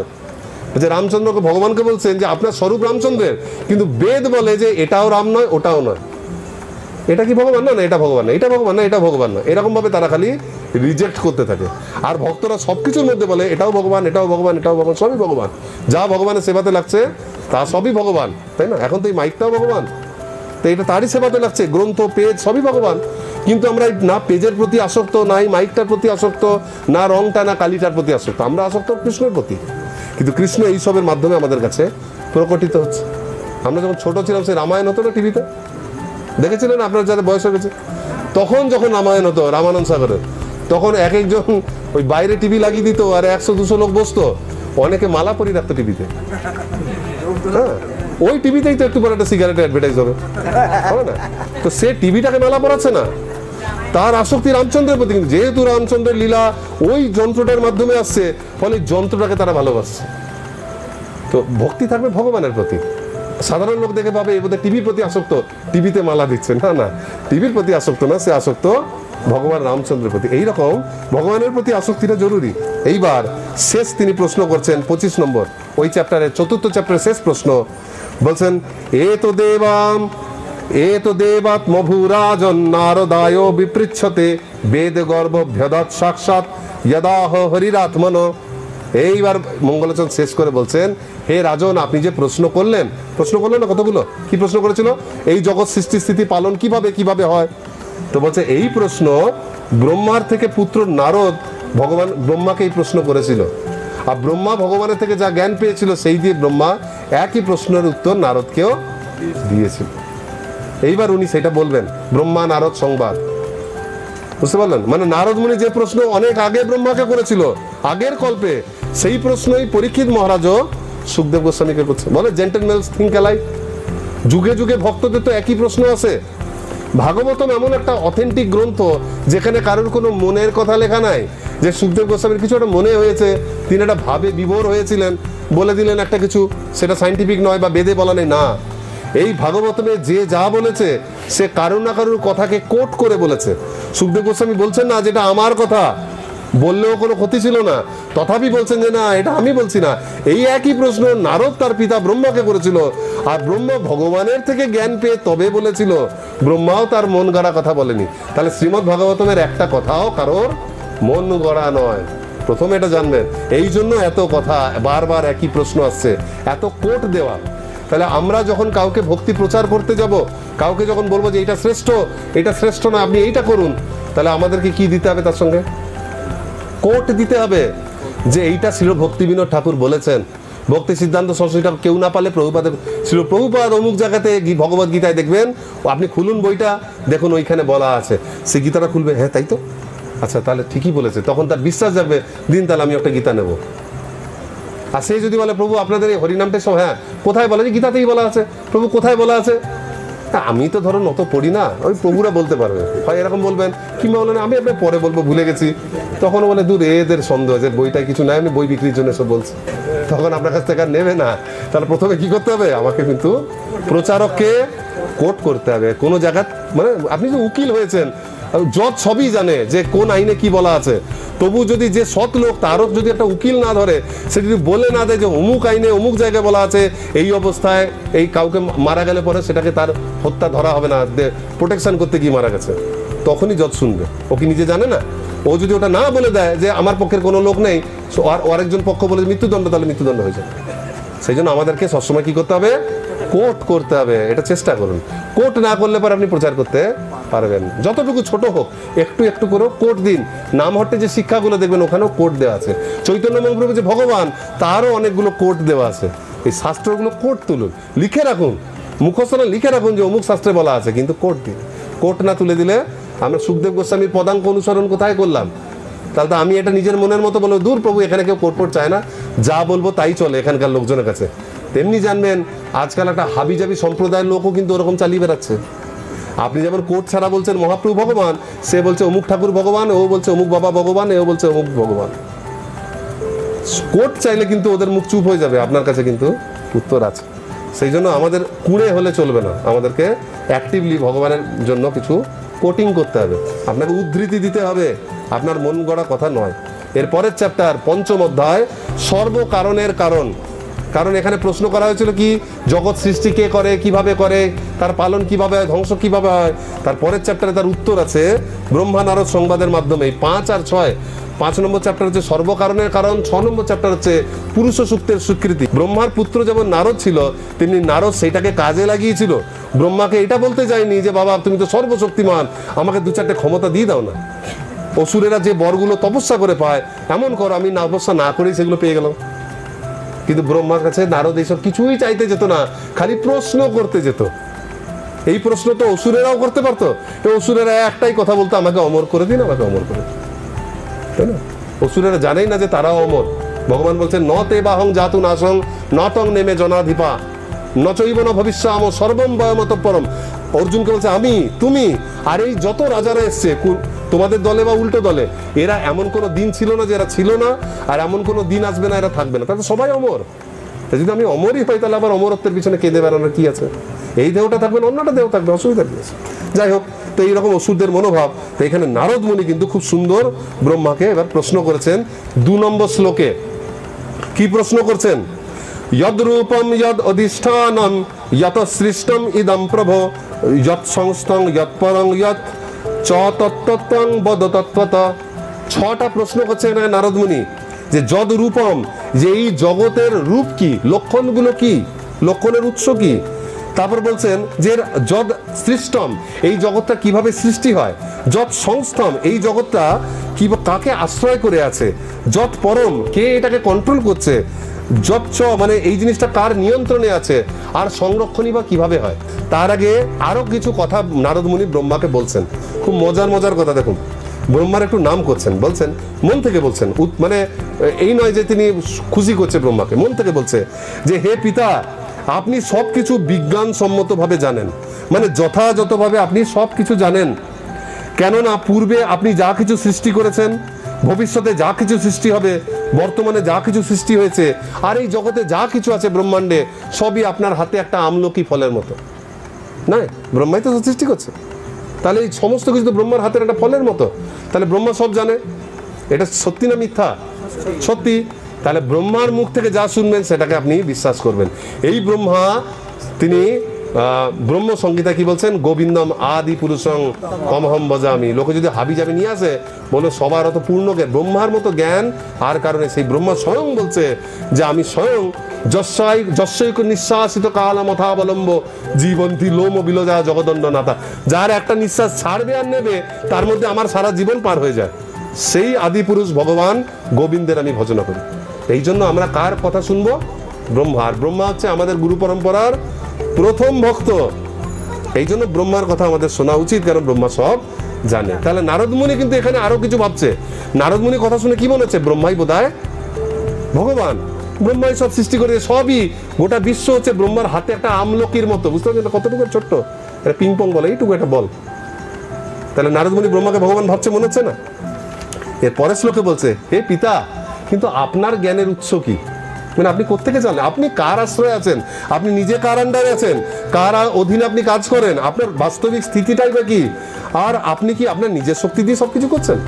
যে রামচন্দ্রকে ভগবানকে বলছেন যে আপনার স্বরূপ রামচন্দ্রের, কিন্তু বেদ বলে যে এটাও রাম নয় ওটাও নয়, এটা কি ভগবান না, এটা ভগবান না, এটা ভগবান না, এটা ভগবান না। এরকম ভাবে তারা খালি রিজেক্ট করতে থাকে। আর ভক্তরা সবকিছুর মধ্যে বলে এটাও ভগবান, এটাও ভগবান, এটাও ভগবান, সবই ভগবান। যা ভগবানের সেবাতে লাগছে তা সবই ভগবান, তাই না? এখন তো এই মাইকটাও ভগবান, তো এটা তারই সেবাতে লাগছে, গ্রন্থ পেজ সবই ভগবান। কিন্তু আমরা না পেজের প্রতি আসক্ত, না এই মাইকটার প্রতি আসক্ত, না রংটা না কালিটার প্রতি আসক্ত, আমরা আসক্ত কৃষ্ণের প্রতি। কিন্তু কৃষ্ণ এইসবের মাধ্যমে আমাদের কাছে প্রকটিত হচ্ছে। আমরা যখন ছোট ছিলাম সেই রামায়ণ হতো না টিভিতে, দেখেছিলেন আপনার যাদের বয়স হয়ে গেছে? তখন যখন রামায়ণ হতো রামানন্দ সাগরের, তখন এক একজন ওই বাইরে টিভি লাগিয়ে দিত আর 100-200 লোক বসতো, অনেকে মালা পরিয়ে রাখতো টিভিতে। হ্যাঁ, ওই টিভিতেই তো একটু পরে একটা সিগারেটের অ্যাডভার্টাইজ হবে না? তো সে টিভিটাকে মালা পরাচ্ছে না, তার আসক্তি রামচন্দ্রের প্রতি। কিন্তু যেহেতু রামচন্দ্রের লীলা ওই যন্ত্রটার মাধ্যমে আসছে, ফলে যন্ত্রটাকে তারা ভালোবাসছে। তো ভক্তি থাকবে ভগবানের প্রতি। সাধারণ লোক দেখে ভাবে এবার টিভির প্রতি আসক্ত, টিভিতে মালা দিচ্ছে, না না, টিভির প্রতি আসক্ত না, সে আসক্ত ভগবান রামচন্দ্রের প্রতি। এইরকম ভগবানের প্রতি আসক্তিটা জরুরি। এইবার শেষ তিনি প্রশ্ন করছেন 25 নম্বর ওই চ্যাপ্টারের, 4th চ্যাপ্টারের শেষ প্রশ্ন। বলছেন এ তো দেবাত মভুরাজন নারদায় বিপৃচ্ছতে বেদ গর্ভভ্যদাৎ সাক্ষাৎ যদাহ হরিরাত্মন। এইবার মঙ্গলচরণ শেষ করে বলছেন, হে রাজন, আপনি যে প্রশ্ন করলেন না কতগুলো, কি প্রশ্ন করেছিল? এই জগৎ সৃষ্টি স্থিতি পালন কিভাবে হয়। তো বলছে এই প্রশ্ন ব্রহ্মার থেকে পুত্র নারদ ভগবান ব্রহ্মাকে এই প্রশ্ন করেছিল, আর ব্রহ্মা ভগবানের থেকে যা জ্ঞান পেয়েছিল সেই দিয়ে ব্রহ্মা একই প্রশ্নের উত্তর নারদকেও দিয়েছিল। এইবার উনি সেটা বলবেন, ব্রহ্মা নারদ সংবাদ, বুঝতে পারলেন? মানে নারদ মুনি যে প্রশ্ন অনেক আগে ব্রহ্মাকে করেছিল আগের কল্পে, সেই প্রশ্নই পরীক্ষিত মহারাজও সুখদেব গোস্বামীকে করছে। বলে জেন্টলম্যানস থিঙ্ক অ্যালাইক। যুগে যুগে ভক্তদের তো একই প্রশ্ন আছে। ভাগবতম এমন একটা অথেন্টিক গ্রন্থ যেখানে কারোর কোনো মনের কথা লেখা নাই, যে সুখদেব গোস্বামীর কিছু একটা মনে হয়েছে, তিনি একটা ভাবে বিভোর হয়েছিলেন, বলে দিলেন একটা কিছু, সেটা সাইন্টিফিক নয় বা বেদে বলা নেই, না। এই ভাগবতমে যে যা বলেছে সে কারুর না কারুর কথাকে কোট করে বলেছে। সুখদেব গোস্বামী বলছেন না যেটা আমার কথা, বললেও কোনো ক্ষতি ছিল না, তথাপি বলছেন যে না এটা আমি বলছি না। এই একই প্রশ্ন নারদ তার পিতা ব্রহ্মাকে করেছিল, আর ব্রহ্মা ভগবানের থেকে জ্ঞান পেয়ে তবে বলেছিল, ব্রহ্মাও তার মন গড়া কথা বলেনি। তাহলে শ্রীমদ্ ভাগবতমের একটা কথাও কারোর মন গড়া নয়, প্রথমে এটা জানবেন। এই জন্য এত কথা, বারবার একই প্রশ্ন আসছে, এত কোট দেওয়া। তাহলে আমরা যখন কাউকে ভক্তি প্রচার করতে যাব, কাউকে যখন বলবো যে এটা শ্রেষ্ঠ না, আপনি এইটা করুন, তাহলে আমাদেরকে কি দিতে হবে? তার সঙ্গে কোট দিতে হবে যে এইটা শ্রীল ভক্তি বিনোদ ঠাকুর বলেছেন, ভক্তি সিদ্ধান্ত সরস্বতী ঠাকুর। কেউ না পারলে প্রভুপাদের, শ্রীল প্রভুপাদ অমুক জায়গাতে ভগবত গীতায় দেখবেন, আপনি খুলুন বইটা, দেখুন ওইখানে বলা আছে। সে গীতাটা খুলবে, হ্যাঁ তাই তো, আচ্ছা তাহলে ঠিকই বলেছে, তখন তার বিশ্বাস যাবে, দিন তাহলে আমি একটা গীতা নেব। আর সে যদি বলে প্রভু আপনাদের এই হরিনামটা সব, হ্যাঁ কোথায় বলা আছে? গীতাতেই বলা আছে। প্রভু কোথায় বলা আছে? আমি তো ধরুন অত পড়ি না, ওই প্রভুরা বলতে পারবে, হয় এরকম বলবেন, কিংবা বলেন আমি আপনার পরে বলবো, ভুলে গেছি। তখন বলে দূর এদের সন্দেহ, যে বইটায় কিছু নাই, আমি বই বিক্রির জন্য সব বলছি, তখন আপনার কাছ থেকে আর নেবে না। তাহলে প্রথমে কি করতে হবে? আমাকে কিন্তু প্রচারককে কোট করতে হবে কোনো জায়গা। মানে আপনি যে উকিল হয়েছেন, জজ সবই জানে যে কোন আইনে কি বলা আছে, তবু যদি যে সৎ লোক তারও যদি একটা উকিল না ধরে, সে যদি বলে না দেয় যে অমুক আইনে অমুক জায়গায় বলা আছে এই অবস্থায় এই কাউকে মারা গেলে পরে সেটাকে তার হত্যা ধরা হবে না, প্রোটেকশন করতে গিয়ে মারা গেছে, তখনই জজ শুনবে। ও কি নিজে জানে না? ও যদি ওটা না বলে দেয় যে আমার পক্ষের কোনো লোক নেই, আর আরেকজন পক্ষ বলে মৃত্যুদণ্ড, তাহলে মৃত্যুদণ্ড হয়ে যাবে। সেই জন্য আমাদেরকে সবসময় কি করতে হবে? কোর্ট করতে হবে। এটা চেষ্টা করুন। কোর্ট না করলে পরে আপনি প্রচার করতে পারবেন। যতটুকু ছোট হোক একটু একটু করে কোর্ট দিন। নামহট্টে যে শিক্ষাগুলো দেখবেন ওখানেও কোর্ট দেওয়া আছে। চৈতন্য মহাপ্রভু যে ভগবান, তারও অনেকগুলো কোর্ট দেওয়া আছে। এই শাস্ত্রগুলো কোর্ট তুলুন, লিখে রাখুন, মুখস্থ না লিখে রাখুন যে অমুক শাস্ত্রে বলা আছে, কিন্তু কোর্ট দিন। কোর্ট না তুলে দিলে আমরা সুখদেব গোস্বামীর পদাঙ্ক অনুসরণ কোথায় করলাম? তাহলে তো আমি এটা নিজের মনের মতো বলবো, দূর প্রভু এখানে কেউ কোর্ট চায় না, যা বলবো তাই চলে এখানকার লোকজনের কাছে। তেমনি জানবেন আজকাল একটা হাবিজাবি সম্প্রদায়ের লোকও কিন্তু ওরকম চালিয়ে বেড়াচ্ছে। আপনি যেমন কোর্ট ছাড়া বলছেন মহাপ্রভু ভগবান, সে বলছে অমুক ঠাকুর ভগবান, ও বলছে অমুক বাবা ভগবান, এও বলছে অমুক ভগবান। কোর্ট চাইলে কিন্তু ওদের মুখ চুপ হয়ে যাবে, আপনার কাছে কিন্তু উত্তর আছে। সেই জন্য আমাদের কুঁড়ে হলে চলবে না, আমাদেরকে অ্যাক্টিভলি ভগবানের জন্য কিছু কোটিং করতে হবে, আপনাকে উদ্ধৃতি দিতে হবে, আপনার মন গড়া কথা নয়। এর পরের চ্যাপ্টার পঞ্চম অধ্যায়, সর্বকারণের কারণ। কারণ এখানে প্রশ্ন করা হয়েছিল কি, জগৎ সৃষ্টি কে করে, কিভাবে করে, তার পালন কিভাবে হয়, ধ্বংস কিভাবে হয়। তার পরের চ্যাপ্টারে তার উত্তর আছে ব্রহ্মা নারদ সংবাদের মাধ্যমে। 5 আর 6, 5 নম্বর চ্যাপ্টার হচ্ছে সর্বকারণের কারণ, 6 নম্বর চ্যাপ্টার হচ্ছে পুরুষ সূক্তের স্বীকৃতি। ব্রহ্মার পুত্র যেমন নারদ ছিল, তেমনি নারদ সেইটাকে কাজে লাগিয়েছিল। ব্রহ্মাকে এটা বলতে যায়নি যে বাবা তুমি তো সর্বশক্তিমান, আমাকে 2-4টে ক্ষমতা দিয়ে দাও না। অসুরেরা যে বরগুলো তপস্যা করে পায়, এমন করো আমি তপস্যা না করেই সেগুলো পেয়ে গেলাম। কিন্তু ব্রহ্মার কাছে নারদ এইসব কিছুই চাইতে যেত না, খালি প্রশ্ন করতে যেত। এই প্রশ্ন তো অসুরেরাও করতে পারতো। অসুরেরা একটাই কথা বলতো, আমাকে অমর করে দিন, আমাকে অমর করে দিন, তাই না? অসুরেরা জানেই না যে তারাও অমর। ভগবান বলছেন ন তে বাহং জাতু নাসং নতং নেমে জনাধিপা নচৈব ন ভবিষ্যাম সর্বম বয়মতঃপরম। অর্জুনকে বলছে আমি, তুমি আর এই যত রাজারা এসছে তোমাদের দলে বা উল্টো দলে, এরা এমন কোনো দিন ছিল না যে এরা ছিল না, আর এমন কোনো দিন আসবে না এরা থাকবে না। তাহলে সবাই অমর। যদি আমি অমরই হই, তাহলে আবার অমরত্বের পিছনে কেঁদে বেড়ানোর কি আছে? এই দেহটা থাকবে না, অন্যটা দেহ থাকবে, অসুবিধা কি আছে? যাই হোক, তো এইরকম অসুরদের মনোভাব। তো এখানে নারদ মুনি কিন্তু খুব সুন্দর ব্রহ্মাকে এবার প্রশ্ন করেছেন 2 নম্বর শ্লোকে। কি প্রশ্ন করছেন? যদ রূপম যদ অধিষ্ঠানম যত সৃষ্টম ইদম প্রভো যত সংস্থং যত পরং যত চ তত্ত্বং বদ তত্ত্বত। 6টা প্রশ্ন করছেন নারদ মুনি, যে যদ রূপম, যে এই জগতের রূপ কি, লক্ষণগুলো কি, লক্ষণের উৎস কি। তারপর বলছেন যে যদ সৃষ্টম, এই জগৎটা কিভাবে সৃষ্টি হয়। যত সংস্থম, এই জগৎটা কি কাকে আশ্রয় করে আছে। যত পরম, কে এটাকে কন্ট্রোল করছে। যচ্চ, মানে এই জিনিসটা কার নিয়ন্ত্রণে আছে, আর সংরক্ষণই বা কিভাবে হয়। তার আগে আরো কিছু কথা নারদ মুনি ব্রহ্মাকে বলছেন, খুব মজার মজার কথা। দেখুন, ব্রহ্মার একটু নাম করছেন, বলছেন মন থেকে বলছেন, মানে এই নয় যে তিনি খুশি করছে ব্রহ্মাকে, মন থেকে বলছে যে হে পিতা, আপনি সবকিছু বিজ্ঞানসম্মতভাবে জানেন, মানে যথাযথভাবে আপনি সবকিছু জানেন। কেননা পূর্বে আপনি যা কিছু সৃষ্টি করেছেন, ভবিষ্যতে যা কিছু সৃষ্টি হবে, বর্তমানে যা কিছু সৃষ্টি হয়েছে, আর এই জগতে যা কিছু আছে ব্রহ্মাণ্ডে, সবই আপনার হাতে একটা আমলকি ফলের মতো। না, ব্রহ্মাই তো সৃষ্টি করছে, তাহলে এই সমস্ত কিছু তো ব্রহ্মার হাতের একটা ফলের মতো। তাহলে ব্রহ্মা সব জানে। এটা সত্যি না মিথ্যা? সত্যি। তাহলে ব্রহ্মার মুখ থেকে যা শুনবেন সেটাকে আপনি বিশ্বাস করবেন। এই ব্রহ্মা, তিনি ব্রহ্ম সংগীতা কি বলছেন, গোবিন্দম আদি পুরুষং অমহম ভজামি। লোকে যদি হাবি যাবে নিয়ে আসে, বলে সবার অত পূর্ণ জ্ঞান, ব্রহ্মার মতো জ্ঞান আর কারণে। সেই ব্রহ্মা স্বয়ং বলছে যে আমি স্বয়ং যস্যৈক নিঃশ্বাসিত কালমথাবলম্ব জীবন্তী লোম বিলজা জগদণ্ড নাথা। যার একটা নিঃশ্বাস ছাড়বে আর নেবে, তার মধ্যে আমার সারা জীবন পার হয়ে যায়। সেই আদি পুরুষ ভগবান গোবিন্দের আমি ভজনা করি। এই জন্য আমরা কার কথা শুনবো? ব্রহ্মা। আর ব্রহ্মা হচ্ছে আমাদের গুরু পরম্পরার প্রথম ভক্ত। এই জন্য ব্রহ্মার কথা আমাদের শোনা উচিত, কারণ ব্রহ্মা সব জানে। তাহলে নারদ মুনি কিন্তু এখানে আরো কিছু ভাবছে। নারদ মুনি কথা শুনে কি মনে হচ্ছে, ব্রহ্মাই বোধহয় ভগবান, ব্রহ্মাই সব সৃষ্টি করে, সবই গোটা বিশ্ব হচ্ছে ব্রহ্মার হাতে একটা আমলকির মতো। বুঝতে পারছেন কতটুকু ছোট্ট, এটা পিংপং বলে, এইটুকু একটা বল। তাহলে নারদ মুনি ব্রহ্মাকে ভগবান ভাবছে, মনে হচ্ছে না? এর পরের শ্লোকে বলছে, হে পিতা, কিন্তু আপনার জ্ঞানের উৎস কি? মানে আপনি কোত্থেকে জানলেন? আপনি কার আশ্রয় আছেন? আপনি নিজে কার আন্ডারে আছেন? কার অধীনে আপনি কাজ করেন? আপনার বাস্তবিক স্থিতিটাই বা কি? আর আপনি কি আপনার নিজের শক্তি দিয়ে সবকিছু করছেন?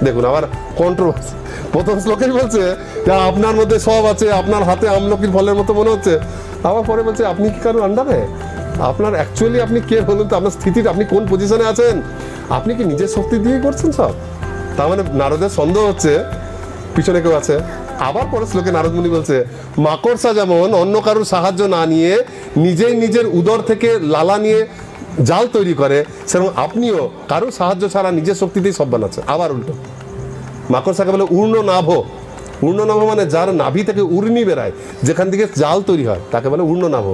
দেখুন আবার কন্ট্রোভার্সি। প্রথম শ্লোকেই বলছে যে আপনার মধ্যে সব আছে, আপনার হাতে আমলকির ফলের মতো মনে হচ্ছে। আবার পরে বলছে আপনি কি কারোর আন্ডারে? আপনার অ্যাকচুয়ালি আপনি কে বলুন তো? আপনার স্থিতিটা, আপনি কোন পজিশনে আছেন? আপনি কি নিজের শক্তি দিয়ে করছেন সব? তার মানে নারদের সন্দেহ হচ্ছে পিছনে কেউ আছে। আবার পরের শ্লোকে নারদ মুনি বলছে, মাকড়সা যেমন অন্য কারোর সাহায্য না নিয়ে নিজেই নিজের উদর থেকে লালা নিয়ে জাল তৈরি করে, সেরকম আপনিও কারোর সাহায্য ছাড়া নিজের শক্তিতেই সব বানাচ্ছেন। আবার উল্টো, মাকড়সাকে বলে উর্ণ নাভ। উর্ণ নাভ মানে যার নাভি থেকে উর্মি বেড়ায়, যেখান থেকে জাল তৈরি হয়, তাকে বলে উর্ণ নাভ।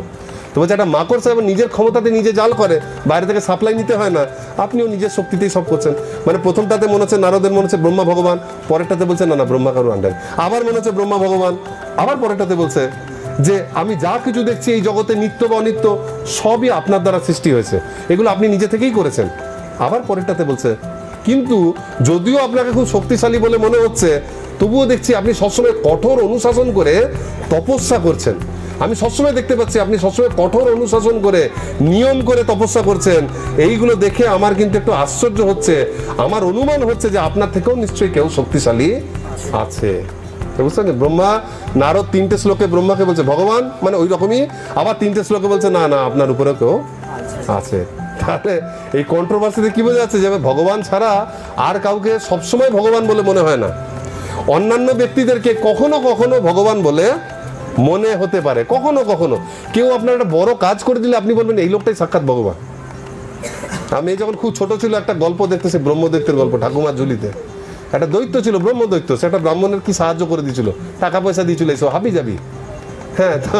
তো বলছে একটা মাকড়সা এবং নিজের ক্ষমতাতে নিজে জাল করে, বাইরে থেকে সাপ্লাই নিতে হয় না, আপনিও নিজের শক্তিতেই সব করছেন। মানে প্রথমটাতে মনে হচ্ছে নারদের মনে হচ্ছে ব্রহ্মা ভগবান, পরেরটাতে বলছে না না ব্রহ্মা কারুর আন্ডারে, আবার মনে হচ্ছে ব্রহ্মা ভগবান, আবার পরেরটাতে বলছে যে আমি যা কিছু দেখছি এই জগতে নিত্য বা অনিত্য সবই আপনার দ্বারা সৃষ্টি হয়েছে, এগুলো আপনি নিজে থেকেই করেছেন। আবার পরেরটাতে বলছে কিন্তু যদিও আপনাকে খুব শক্তিশালী বলে মনে হচ্ছে, তবুও দেখছি আপনি সবসময় কঠোর অনুশাসন করে তপস্যা করছেন। আমি সবসময় দেখতে পাচ্ছি আপনি সবসময় কঠোর অনুশাসন করে নিয়ম করে তপস্যা করছেন। এইগুলো দেখে আমার কিন্তু একটু আশ্চর্য হচ্ছে, আমার অনুমান হচ্ছে যে আপনার থেকেও নিশ্চয়ই কেউ শক্তিশালী আছে। বুঝছেন? ব্রহ্মা নারদ 3টে শ্লোকে ব্রহ্মাকে বলছে ভগবান, মানে ওই রকমই। আবার 3টে শ্লোকে বলছে না না আপনার উপরেও কেউ আছে। তাহলে এই কন্ট্রোভার্সিতে কি বোঝা যাচ্ছে যে ভগবান ছাড়া আর কাউকে সবসময় ভগবান বলে মনে হয় না। অন্যান্য ব্যক্তিদেরকে কখনো কখনো ভগবান বলে মনে হতে পারে, কখনো কখনো কেউ আপনার একটা বড় কাজ করে দিলে আপনি বলবেন এই লোকটাই সাক্ষাৎ ভগবান। আমি যখন খুব ছোট ছিল একটা গল্প দেখতেছি, ব্রহ্মদৈত্যের গল্প, ঠাকুমার ঝুলিতে একটা দৈত্য ছিল, ব্রহ্মদৈত্য, সে একটা ব্রাহ্মণের কি সাহায্য করে দিয়েছিল, টাকা পয়সা দিয়েছিল, এসব হাবি যাবি। হ্যাঁ, তো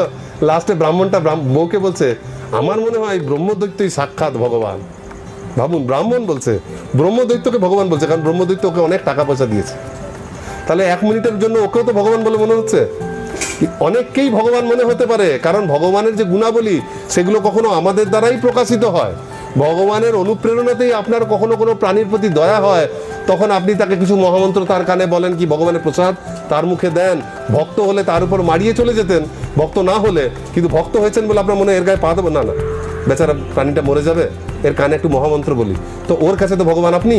লাস্টে ব্রাহ্মণটা বউকে বলছে আমার মনে হয় ব্রহ্মদৈত্যই সাক্ষাৎ ভগবান। ভাবুন, ব্রাহ্মণ বলছে ব্রহ্মদৈত্যকে ভগবান বলছে, কারণ ব্রহ্মদৈত্য ওকে অনেক টাকা পয়সা দিয়েছে। তাহলে 1 মিনিটের জন্য ওকেও তো ভগবান বলে মনে হচ্ছে। অনেককেই ভগবান মনে হতে পারে, কারণ ভগবানের যে গুণাবলী সেগুলো কখনো আমাদের দ্বারাই প্রকাশিত হয়। ভগবানের অনুপ্রেরণাতেই আপনার কখনো কোনো প্রাণীর প্রতি দয়া হয়, তখন আপনি তাকে কিছু মহামন্ত্র তার কানে বলেন, কি ভগবানের প্রসাদ তার মুখে দেন। ভক্ত হলে তার উপর মারিয়ে চলে যেতেন, ভক্ত না হলে। কিন্তু ভক্ত হয়েছেন বলে আপনার মনে এর গায়ে পা দেবো না, না বেচারা প্রাণীটা মরে যাবে, এর কানে একটু মহামন্ত্র বলি, তো ওর কাছে তো ভগবান আপনি।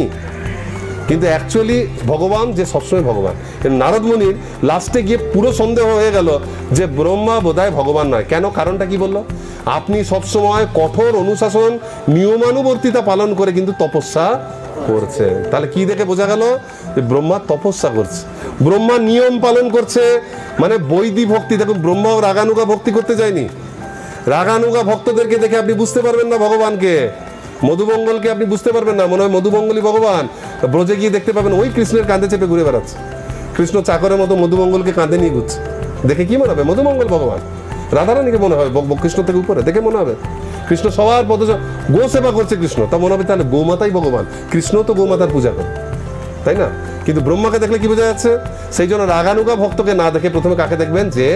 কিন্তু অ্যাকচুয়ালি ভগবান যে সবসময় ভগবান। নারদ মুনির লাস্টে গিয়ে পুরো সন্দেহ হয়ে গেল যে ব্রহ্মা বোধহয় ভগবান নয়। কেন? কারণটা কি বললো, আপনি সবসময় কঠোর অনুশাসন নিয়মানুবর্তিতা পালন করে কিন্তু তপস্যা করছে। তাহলে কি দেখে বোঝা গেল যে ব্রহ্মা তপস্যা করছে, ব্রহ্মা নিয়ম পালন করছে, মানে বৈদিক ভক্তি। দেখুন, ব্রহ্মাও রাগানুগা ভক্তি করতে যায়নি। রাগানুগা ভক্তদেরকে দেখে আপনি বুঝতে পারবেন না ভগবানকে। মধুমঙ্গলকে আপনি বুঝতে পারবেন না, মনে হয় মধুমঙ্গলই ভগবান। ব্রজে গিয়ে দেখতে পাবেন ওই কৃষ্ণের কাঁধে চেপে ঘুরে বেড়াচ্ছে, কৃষ্ণ চাকরের মতো মধুমঙ্গলকে কাঁধে নিয়ে ঘুরছে। দেখে কি মনে হবে মধুমঙ্গল ভগবান? রাধারানীকে মনে হবে কৃষ্ণ থেকে উপরে, দেখে মনে হবে কৃষ্ণ সবার পদ গো সেবা করছে কৃষ্ণ, তা মনে হবে তাহলে গোমাতাই ভগবান। কৃষ্ণ তো গোমাতার পূজা করে, তাই না? কিন্তু ব্রহ্মাকে দেখলে কি বোঝা যাচ্ছে? সেই জন্য রাগানুগা ভক্তকে না দেখে প্রথমে কাকে দেখবেন? যে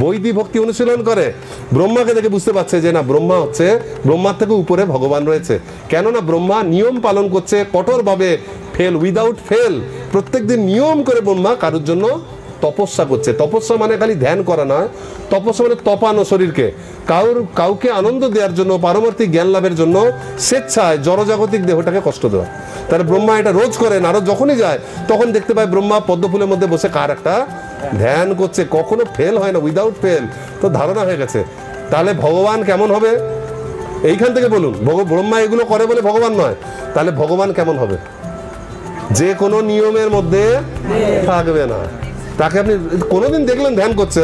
বৈদিক ভক্তি অনুশীলন করে। ব্রহ্মাকে দেখে বুঝতে পারছে যে না, ব্রহ্মা হচ্ছে, ব্রহ্মার থেকে উপরে ভগবান রয়েছে। কেননা ব্রহ্মা নিয়ম পালন করছে কঠোরভাবে, ফেল উইদাউট ফেল। প্রত্যেকদিন নিয়ম করে ব্রহ্মা কারোর জন্য তপস্যা করছে। তপস্যা মানে খালি ধ্যান করা নয়, তপস্যা মানে তপানো শরীরকে, কাউকে আনন্দ দেওয়ার জন্য, পারমার্থিক জ্ঞান লাভের জন্য স্বেচ্ছায় জড়জাগতিক দেহটাকে কষ্ট দেওয়া। তাহলে ব্রহ্মা এটা রোজ করে। নারদ যখনই যায় তখন দেখতে পায় ব্রহ্মা পদ্মফুলের মধ্যে বসে কার একটা ধ্যান করছে, কখনো ফেল হয় না, উইদাউট ফেল। তো ধারণা হয়ে গেছে তাহলে ভগবান কেমন হবে। এইখান থেকে বলুন, ব্রহ্মা এগুলো করে বলে ভগবান নয়, তাহলে ভগবান কেমন হবে? যে কোনো নিয়মের মধ্যে থাকবে না। তাকে আপনি কোনোদিন দেখলেন ধ্যান করছে,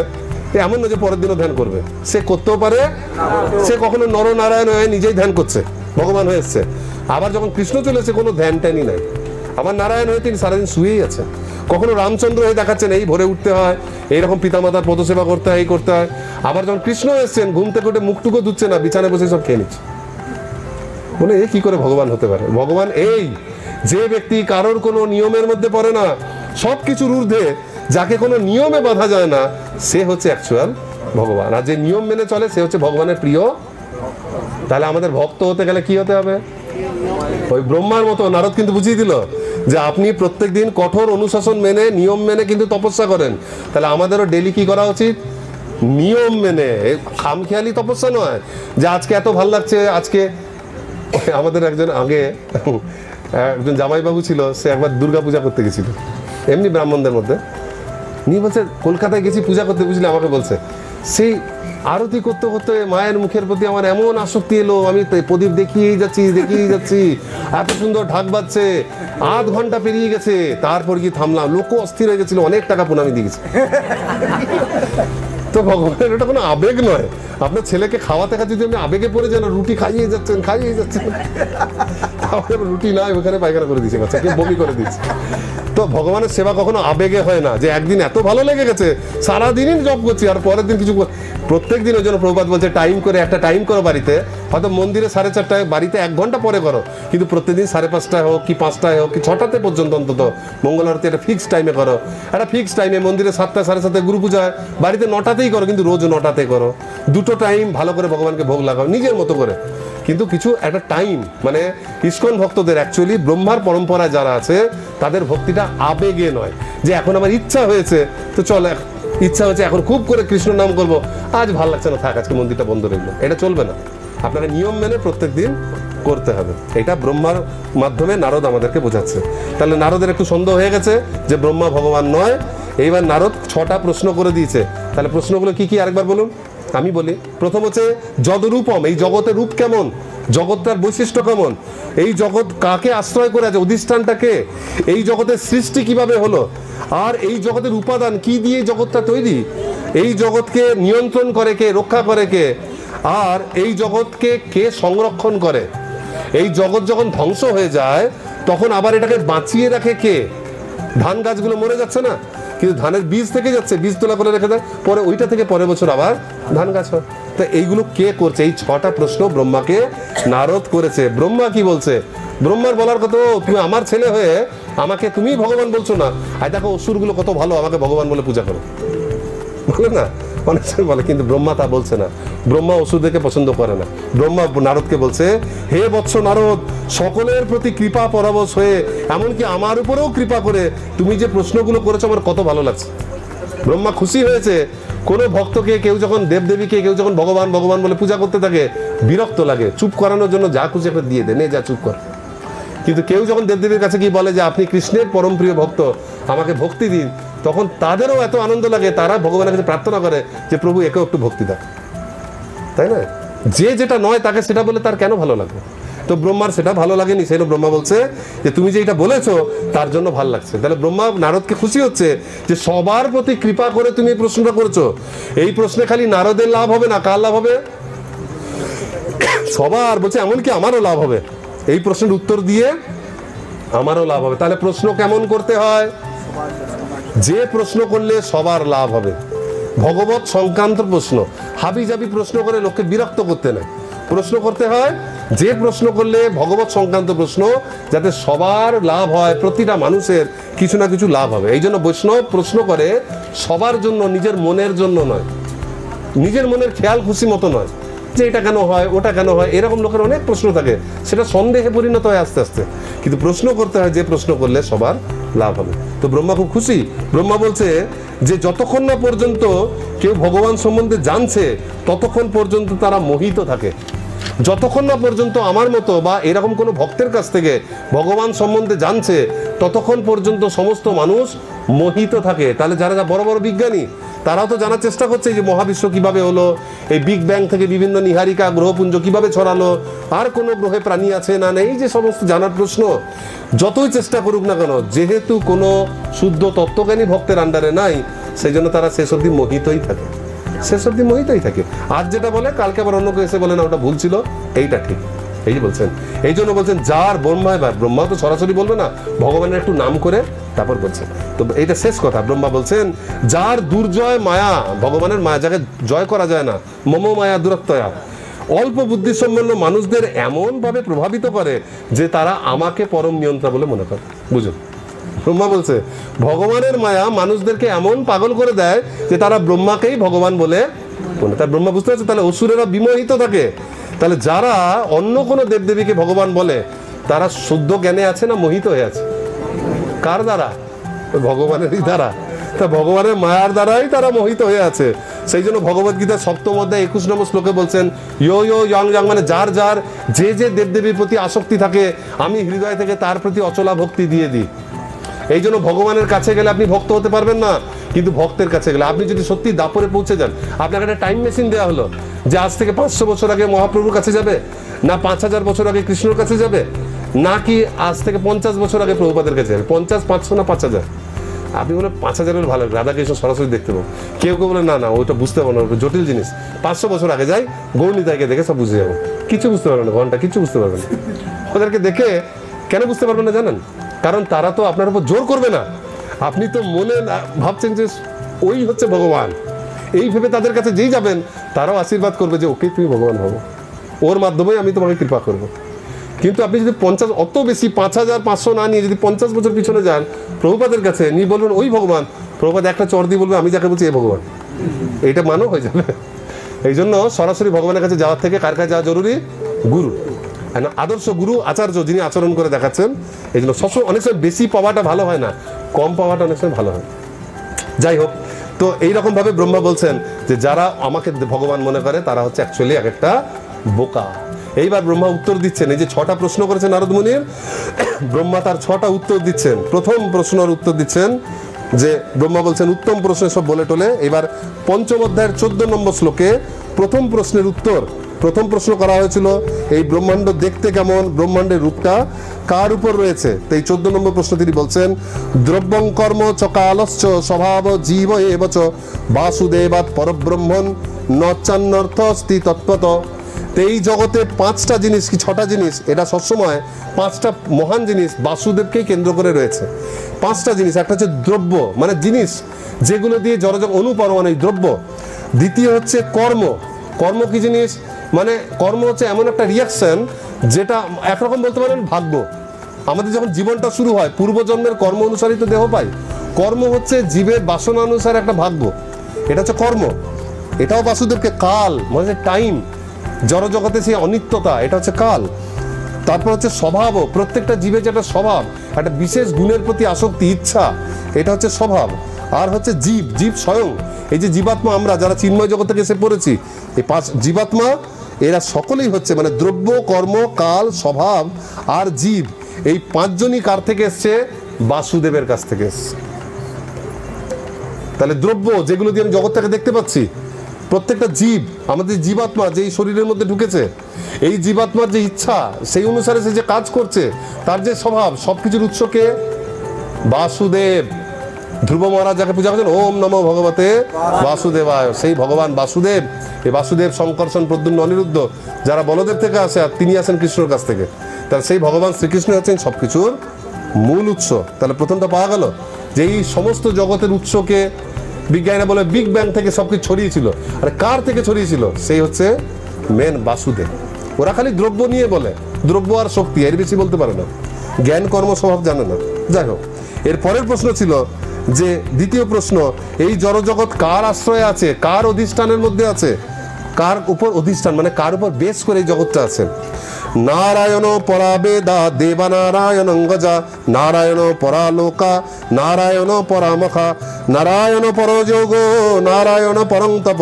এমন না যে পরের দিনও ধ্যান করবে, সে করতেও পারে। সে কখনো নরনারায়ণ হয়ে নিজেই ধ্যান করছে, ভগবান হয়ে এসছে। আবার যখন কৃষ্ণ চলেছে কোনো ধ্যান ট্যানই নাই। আবার নারায়ণ হয়ে তিনি সারাদিন শুয়েই আছেন। কখনো রামচন্দ্র হয়ে দেখাচ্ছেন এই ভোরে উঠতে হয়, এইরকম পিতামাতার পদসেবা করতে হয়, এই করতে হয়। আবার যখন কৃষ্ণ এসছেন ঘুম থেকে উঠে মুখটুকু ধুচ্ছে না, বিছানায় বসে সব খেয়ে নিচ্ছে। বলে এ কি করে ভগবান হতে পারে? ভগবান এই যে ব্যক্তি কারোর কোনো নিয়মের মধ্যে পড়ে না, সব কিছুর ঊর্ধ্বে, যাকে কোনো নিয়মে বাঁধা যায় না, সে হচ্ছে অ্যাকচুয়াল ভগবান। আর যে নিয়ম মেনে চলে সে হচ্ছে ভগবানের প্রিয়। তাহলে আমাদের ভক্ত হতে গেলে কি হতে হবে? ওই ব্রহ্মার মতো। নারদ কিন্তু বুঝিয়ে দিল যে আপনি প্রত্যেকদিন কঠোর অনুশাসন মেনে, নিয়ম মেনে কিন্তু তপস্যা করেন। তাহলে আমাদেরও ডেলি কি করা উচিত? নিয়ম মেনে, খামখেয়ালি তপস্যা নয় যে আজকে এত ভালো লাগছে। আজকে আমাদের একজন একজন জামাইবাবু ছিল, সে একবার দুর্গা পূজা করতে গেছিল এমনি ব্রাহ্মণদের মধ্যে নিয়ে, বলছে কলকাতায় গেছি পূজা করতে, বুঝলে আমাকে বলছে সেই আরতি করতে করতে মায়ের মুখের প্রতি আমার এমন আসক্তি এলো, আমি প্রদীপ দেখিয়েই যাচ্ছি, এত সুন্দর ঢাক বাজছে, আধ ঘন্টা পেরিয়ে গেছে, তারপর কি থামলাম, লোক অস্থির হয়ে গেছিল, অনেক টাকা প্রণামী দিয়ে গেছে। তো ভগবানের এটা কোনো আবেগ নয়। আপনার ছেলেকে খাওয়াতে খাওয়াতে যদি আপনি আবেগে পড়ে যান, রুটি খাইয়ে যাচ্ছেন, তাহলে রুটি নয়, ওখানে পায়খানা করে দিচ্ছে, বাচ্চা কেউ বমি করে দিচ্ছে। তো ভগবানের সেবা কখনো আবেগে হয় না, যে একদিন এত ভালো লেগে গেছে সারাদিনই জব করছি আর পরের দিন কিছু। প্রত্যেক দিন ওই জন্য প্রভুপাদ বলছে একটা টাইম করো বাড়িতে, হয়তো মন্দিরে 4:30টায়, বাড়িতে 1 ঘন্টা পরে করো, কিন্তু প্রত্যেকদিন 5:30টায় হোক কি 5টায় হোক কি 6টাতে পর্যন্ত অন্তত মঙ্গল আরতি একটা ফিক্স টাইমে করো। একটা ফিক্স টাইমে মন্দিরে 7টা 7:30 গুরু পূজা হয়, বাড়িতে 9টাতেই করো, কিন্তু রোজ 9টাতে করো। দুটো টাইম ভালো করে ভগবানকে ভোগ লাগাও নিজের মতো করে, কিন্তু কিছু একটা টাইম। মানে ইসকন ভক্তদের অ্যাকচুয়ালি ব্রহ্মার পরম্পরায় যারা আছে তাদের ভক্তিটা আবেগে নয়, যে এখন আমার ইচ্ছা হয়েছে তো চল, ইচ্ছা হচ্ছে এখন খুব করে কৃষ্ণ নাম করবো, আজ ভালো লাগছে না, থাক আজকে মন্দিরটা বন্ধ রইলো, এটা চলবে না। আপনারা নিয়ম মেনে প্রত্যেক দিন করতে হবে। এটা ব্রহ্মার মাধ্যমে নারদ আমাদেরকে বোঝাচ্ছে। তাহলে নারদের একটু সন্দেহ হয়ে গেছে যে ব্রহ্মা ভগবান নয়। এইবার নারদ 6টা প্রশ্ন করে দিয়েছে। তাহলে প্রশ্নগুলো কি কি আরেকবার বলুন, আমি বলি। প্রথম হচ্ছে যদরূপম, এই জগতের রূপ কেমন, জগৎটার বৈশিষ্ট্য কেমন, এই জগৎ কাকে আশ্রয় করে আছে, অধিষ্ঠানটাকে, এই জগতের সৃষ্টি কিভাবে হলো, আর এই জগতের উপাদান কি দিয়ে জগৎটা তৈরি, এই জগৎকে নিয়ন্ত্রণ করে কে, রক্ষা করে কে, আর এই জগৎকে কে সংরক্ষণ করে, এই জগৎ যখন ধ্বংস হয়ে যায় তখন আবার এটাকে বাঁচিয়ে রাখে কে। ধান গাছগুলো মরে যাচ্ছে না, কিন্তু ধানের বীজ থেকে যাচ্ছে, বীজ তোলা করে রেখে দেয়, পরে ওইটা থেকে পরের বছর আবার ধান গাছ হয়। তো এইগুলো কে করছে? এই 6টা প্রশ্ন ব্রহ্মাকে নারদ করেছে। ব্রহ্মা কি বলছে? ব্রহ্মার বলার কথা, তুমি আমার ছেলে হয়ে আমাকে তুমি ভগবান বলছো না, আর দেখো অসুরগুলো কত ভালো, আমাকে ভগবান বলে পূজা করো, বলে না, অনেক সময় বলে, কিন্তু ব্রহ্মা তা বলছে না। ব্রহ্মা অসুরদেরকে পছন্দ করে না। ব্রহ্মা নারদকে বলছে, হে বৎস নারদ, সকলের প্রতি কৃপা পরবশ হয়ে এমনকি আমার উপরেও কৃপা করে তুমি যে প্রশ্নগুলো করেছো আমার কত ভালো লাগছে। ব্রহ্মা খুশি হয়েছে। কোনো ভক্তকে কেউ যখন দেবদেবীকে কেউ যখন ভগবান ভগবান বলে পূজা করতে থাকে বিরক্ত লাগে, চুপ করানোর জন্য যা খুশি একটা দিয়ে দে, নে যা চুপ কর। কিন্তু কেউ যখন দেবদেবীর কাছে গিয়ে বলে যে আপনি কৃষ্ণের পরম প্রিয় ভক্ত, আমাকে ভক্তি দিন, তখন তাদেরও এত আনন্দ লাগে, তারা ভগবানের কাছে প্রার্থনা করে যে প্রভু একেও একটু ভক্তি দাও, তাই না? যে যেটা নয় তাকে সেটা বলে তার কেন ভালো লাগবে? তো ব্রহ্মার সেটা ভালো লাগেনি, সেই ব্রহ্মা বলছে যে তুমি যে এটা বলেছো তার জন্য ভালো লাগছে। তাহলে ব্রহ্মা নারদকে খুশি হচ্ছে যে সবার প্রতি কৃপা করে তুমি এই প্রশ্নটা করেছো। এই প্রশ্নে খালি নারদের লাভ হবে না, কার লাভ হবে? সবার, বলছে এমনকি আমারও লাভ হবে। এই প্রশ্নের উত্তর দিয়ে আমারও লাভ হবে। তাহলে প্রশ্ন কেমন করতে হয়? যে প্রশ্ন করলে সবার লাভ হবে, ভগবত সংক্রান্ত প্রশ্ন। হাবি জাবি প্রশ্ন করে লোককে বিরক্ত করতে নেই, প্রশ্ন করতে হয় যে প্রশ্ন করলে ভগবত সংক্রান্ত প্রশ্ন, যাতে সবার লাভ হয়, প্রতিটা মানুষের কিছু না কিছু লাভ হবে। এই জন্য বৈষ্ণব প্রশ্ন করে সবার জন্য, নিজের মনের জন্য নয়, নিজের মনের খেয়াল খুশি মতো নয়, যে এটা কেন হয় ওটা কেন হয়। এরকম লোকের অনেক প্রশ্ন থাকে, সেটা সন্দেহে পরিণত হয় আস্তে আস্তে। কিন্তু প্রশ্ন করতে হয় যে প্রশ্ন করলে সবার লাভ হবে। তো ব্রহ্মা খুব খুশি। ব্রহ্মা বলছে যে যতক্ষণ না পর্যন্ত কেউ ভগবান সম্বন্ধে জানছে ততক্ষণ পর্যন্ত তারা মোহিত থাকে। যতক্ষণ না পর্যন্ত আমার মতো বা এরকম কোনো ভক্তের কাছ থেকে ভগবান সম্বন্ধে জানছে ততক্ষণ পর্যন্ত সমস্ত মানুষ মোহিত থাকে। তাহলে যারা বড় বড় বিজ্ঞানী তারাও তো জানার চেষ্টা করছে যে মহাবিশ্ব কিভাবে হলো, এই বিগ ব্যাং থেকে বিভিন্ন নীহারিকা গ্রহপুঞ্জ কিভাবে ছড়ালো, আর কোনো গ্রহে প্রাণী আছে না নেই, যে সমস্ত জানার প্রশ্ন যতই চেষ্টা করুক না কেন, যেহেতু কোনো শুদ্ধ তত্ত্বজ্ঞানী ভক্তের আন্ডারে নাই, সেই জন্য তারা শেষ অবধি মোহিতই থাকে, শেষ অবধি মোহিতই থাকে। আজ যেটা বলে কালকে আবার অন্য কেউ এসে বলে না ওটা ভুল ছিল, এইটা ঠিক। এই যে বলছেন, এই জন্য বলছেন যার ব্রহ্মা তো সরাসরি বলবে না, ভগবানের একটু নাম করে তারপর বলছেন। তো এইটা শেষ কথা। ব্রহ্মা বলছেন যার দুর্জয় মায়া, ভগবানের মায়া যাকে জয় করা যায় না, মম মায়া দূরত্বয়া, অল্প বুদ্ধিসম্পন্ন মানুষদের এমন ভাবে প্রভাবিত করে যে তারা আমাকে পরম নিয়ন্ত্রণ বলে মনে করে। বুঝুন, ব্রহ্মা বলছে ভগবানের মায়া মানুষদেরকে এমন পাগল করে দেয় যে তারা ব্রহ্মাকেই ভগবান বলে মনে। তার ব্রহ্মা বুঝতে পারছে, তাহলে অসুরেরা বিমোহিত থাকে। তাহলে যারা অন্য কোনো দেবদেবীকে ভগবান বলে তারা শুদ্ধ জ্ঞানে আছে না মোহিত হয়ে আছে? কার দ্বারা? ভগবানেরই দ্বারা। তা ভগবানের মায়ার দ্বারাই তারা মোহিত হয়ে আছে। সেই জন্য ভগবদ্গীতার 7ম অধ্যায় 21 নম্বর শ্লোকে বলছেন ইয়ো ইয়ো ইয়ং ইয়ং, মানে যার যার যে দেবদেবীর প্রতি আসক্তি থাকে আমি হৃদয় থেকে তার প্রতি অচলা ভক্তি দিয়ে দিই। এই জন্য ভগবানের কাছে গেলে আপনি ভক্ত হতে পারবেন না, কিন্তু ভক্তের কাছে গেলে আপনি যদি সত্যি দাপরে পৌঁছে যান, আপনাকে একটা টাইম মেশিন দেওয়া হলো যে আজ থেকে 500 বছর আগে মহাপ্রভুর কাছে যাবে, না 5000 বছর আগে কৃষ্ণর কাছে যাবে, নাকি আজ থেকে 50 বছর আগে প্রভুপাদের কাছে যাবে। 50, 500 না 5000? আপনি বলে 5000 ভালো, রাধাকৃষ্ণ সরাসরি দেখতে পাবো। কেউ কেউ বলে না না ওইটা বুঝতে পারবো না, জটিল জিনিস, 500 বছর আগে যাই, গৌরনীতাইকে দেখে সব বুঝে যাবো। কিছু বুঝতে পারবেন না, ঘন্টা কিছু বুঝতে পারবেন না। ওদেরকে দেখে কেন বুঝতে পারবেন না জানেন? কারণ তারা তো আপনার উপর জোর করবে না, আপনি তো মনে ভাবছেন যে ওই হচ্ছে ভগবান, এই ভেবে তাদের কাছে যেই যাবেন তারাও আশীর্বাদ করবে যে ওকে তুমি ভগবান হবো, ওর মাধ্যমেই আমি তোমাকে কৃপা করবো। কিন্তু আপনি যদি 50 অত বেশি 5500 না নিয়ে যদি 50 বছর পিছনে যান প্রভুপাদের কাছে, নিয়ে বলবেন ওই ভগবান, প্রভুপাদ একটা চর দিয়ে বলবে আমি যাকে বলছি এ ভগবান, এইটা মানো হয়ে যাবে। এই জন্য সরাসরি ভগবানের কাছে যাওয়ার থেকে কার কাছে যাওয়া জরুরি? গুরু, আদর্শ গুরু, আচার্য, যিনি আচরণ করে দেখাচ্ছেন। এই জন্য সবসময় অনেক সময় বেশি পাওয়াটা ভালো হয় না, কম পাওয়াটা অনেক সময় ভালো হয়। যাই হোক, তো এইরকম ভাবে ব্রহ্মা বলছেন যে যারা আমাকে ভগবান মনে করে তারা হচ্ছে অ্যাকচুয়ালি এক একটা বোকা। এইবার ব্রহ্মা উত্তর দিচ্ছেন, এই যে 6টা প্রশ্ন করেছেন নারদ মুনির, ব্রহ্মা তার 6টা উত্তর দিচ্ছেন। প্রথম প্রশ্নের উত্তর দিচ্ছেন যে ব্রহ্মা বলছেন উত্তম প্রশ্ন সব বলে টোলে। এবার পঞ্চম অধ্যায়ের 14 নম্বর শ্লোকে প্রথম প্রশ্নের উত্তর, প্রথম প্রশ্ন করা হয়েছিল এই ব্রহ্মাণ্ড দেখতে কেমন, ব্রহ্মাণ্ডের রূপটা কার উপর রয়েছে। তো এই 14 নম্বর প্রশ্ন তিনি বলছেন দ্রব্যং কর্ম চ কালশ্চ স্বভাব জীব এবচ বাসুদেবাৎ পরব্রহ্মণ নচান্নর্থস্তি তৎপত। তো এই জগতে 5টা জিনিস কি 6টা জিনিস, এটা সবসময় 5টা মহান জিনিস বাসুদেবকেই কেন্দ্র করে রয়েছে। 5টা জিনিস, একটা হচ্ছে দ্রব্য মানে জিনিস যেগুলো দিয়ে জড়জগৎ অনুপরমাণু দ্রব্য। দ্বিতীয় হচ্ছে কর্ম, কর্ম কি জিনিস, মানে কর্ম হচ্ছে এমন একটা রিয়াকশন যেটা একরকম বলতে পারেন ভাগ্য। আমাদের যখন জীবনটা শুরু হয় পূর্বজন্মের কর্ম অনুসারিত দেহ পাই। কর্ম হচ্ছে জীবের বাসনা অনুসারে একটা ভাগ্য, এটা হচ্ছে কর্ম। এটাও বাসুদেবকে কাল মানে টাইম, জড়জগতে সেই অনিত্যতা, এটা হচ্ছে কাল। তারপর হচ্ছে স্বভাবও, প্রত্যেকটা জীবের যেটা স্বভাব, একটা বিশেষ গুণের প্রতি আসক্তি, ইচ্ছা, এটা হচ্ছে স্বভাব। আর হচ্ছে জীব, জীব স্বয়ং, এই যে জীবাত্মা আমরা যারা চিন্ময় জগৎ থেকে এসে পড়েছি, এই 5 জীবাত্মা এরা সকলেই হচ্ছে মানে দ্রব্য, কর্ম, কাল, স্বভাব আর জীব। এই 5 জনই কার থেকে এসছে? বাসুদেবের কাছ থেকে এসছে। তাহলে দ্রব্য যেগুলো দিয়ে আমি জগৎটাকে দেখতে পাচ্ছি, প্রত্যেকটা জীব, আমাদের জীবাত্মা যেই শরীরের মধ্যে ঢুকেছে, এই জীবাত্মার যে ইচ্ছা সেই অনুসারে সে যে কাজ করছে, তার যে স্বভাব, সবকিছুর উৎসকে বাসুদেব। ধ্রুব মহারাজ যাকে পূজা করছেন ওম নমো ভগবতে বাসুদেবায়, সেই ভগবান বাসুদেব। এই বাসুদেব সংকর্ষণ প্রদ্যুম্ন অনিরুদ্ধ যারা বলদেব থেকে আসে, আর তিনি আসেন কৃষ্ণর কাছ থেকে। তাহলে সেই ভগবান শ্রীকৃষ্ণ হচ্ছেন সবকিছুর মূল উৎস। তাহলে প্রথমটা পাওয়া গেল যে এই সমস্ত জগতের উৎসকে বিজ্ঞানীরা বলে বিগ ব্যাং থেকে সবকিছু ছড়িয়েছিল। আর কার থেকে ছড়িয়েছিল? সেই হচ্ছে মেন বাসুদেব। ওরা খালি দ্রব্য নিয়ে বলে, দ্রব্য আর শক্তি, এর বেশি বলতে পারে না, জ্ঞান কর্ম স্বভাব জানে না। যাই হোক, এর পরের প্রশ্ন ছিল যে দ্বিতীয় প্রশ্ন, এই জড়জগৎ কার আশ্রয়ে আছে, কার অধিষ্ঠানের মধ্যে আছে, কার উপর অধিষ্ঠান মানে কার উপর বেশ করে এই জগৎটা আছে। নারায়ণ পরাবেদা দেবা নারায়ণ গজা নারায়ণ পরালোকা নারায়ণ পরামখা নারায়ণ পরযোগ নারায়ণ পরং তপ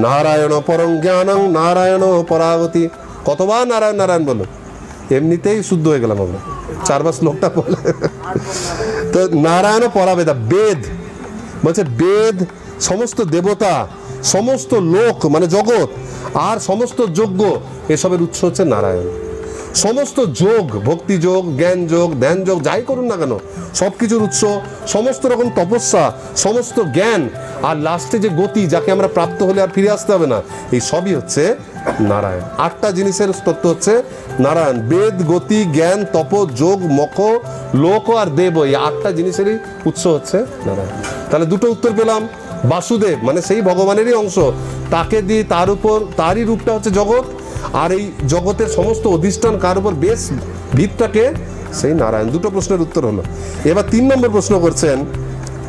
নারায়ণ পরং জ্ঞানং নারায়ণ পরাগতি। কতবার নারায়ণ নারায়ণ বলো, এমনিতেই শুদ্ধ হয়ে গেলাম আমরা 4বার শ্লোকটা বলে। তো নারায়ণ পরাবেদা, বেদ বলছে, বেদ, সমস্ত দেবতা, সমস্ত লোক মানে জগৎ আর সমস্ত যজ্ঞ, এসবের উৎস হচ্ছে নারায়ণ। সমস্ত যোগ, ভক্তি যোগ, জ্ঞান যোগ, ধ্যান যোগ, যাই করুন না কেন সব কিছুর উৎস, সমস্ত রকম তপস্যা, সমস্ত জ্ঞান আর লাস্টে যে গতি যাকে আমরা প্রাপ্ত হলে আর ফিরে আসতে হবে না, এই সবই হচ্ছে নারায়ণ। 8টা জিনিসের তত্ত্ব হচ্ছে নারায়ণ। বেদ, গতি, জ্ঞান, তপ, যোগ, মখ, লোক আর দেব, এই 8টা জিনিসেরই উৎস হচ্ছে নারায়ণ। তাহলে দুটো উত্তর পেলাম। বাসুদেব মানে সেই ভগবানেরই অংশ, তাকে দিয়ে তার উপর তারই রূপটা হচ্ছে জগৎ, আর এই জগতের সমস্ত অধিষ্ঠান কার উপর বেশ ভিতটাকে, সেই নারায়ণ। দুটো প্রশ্নের উত্তর হলো। এবার 3 নম্বর প্রশ্ন করছেন।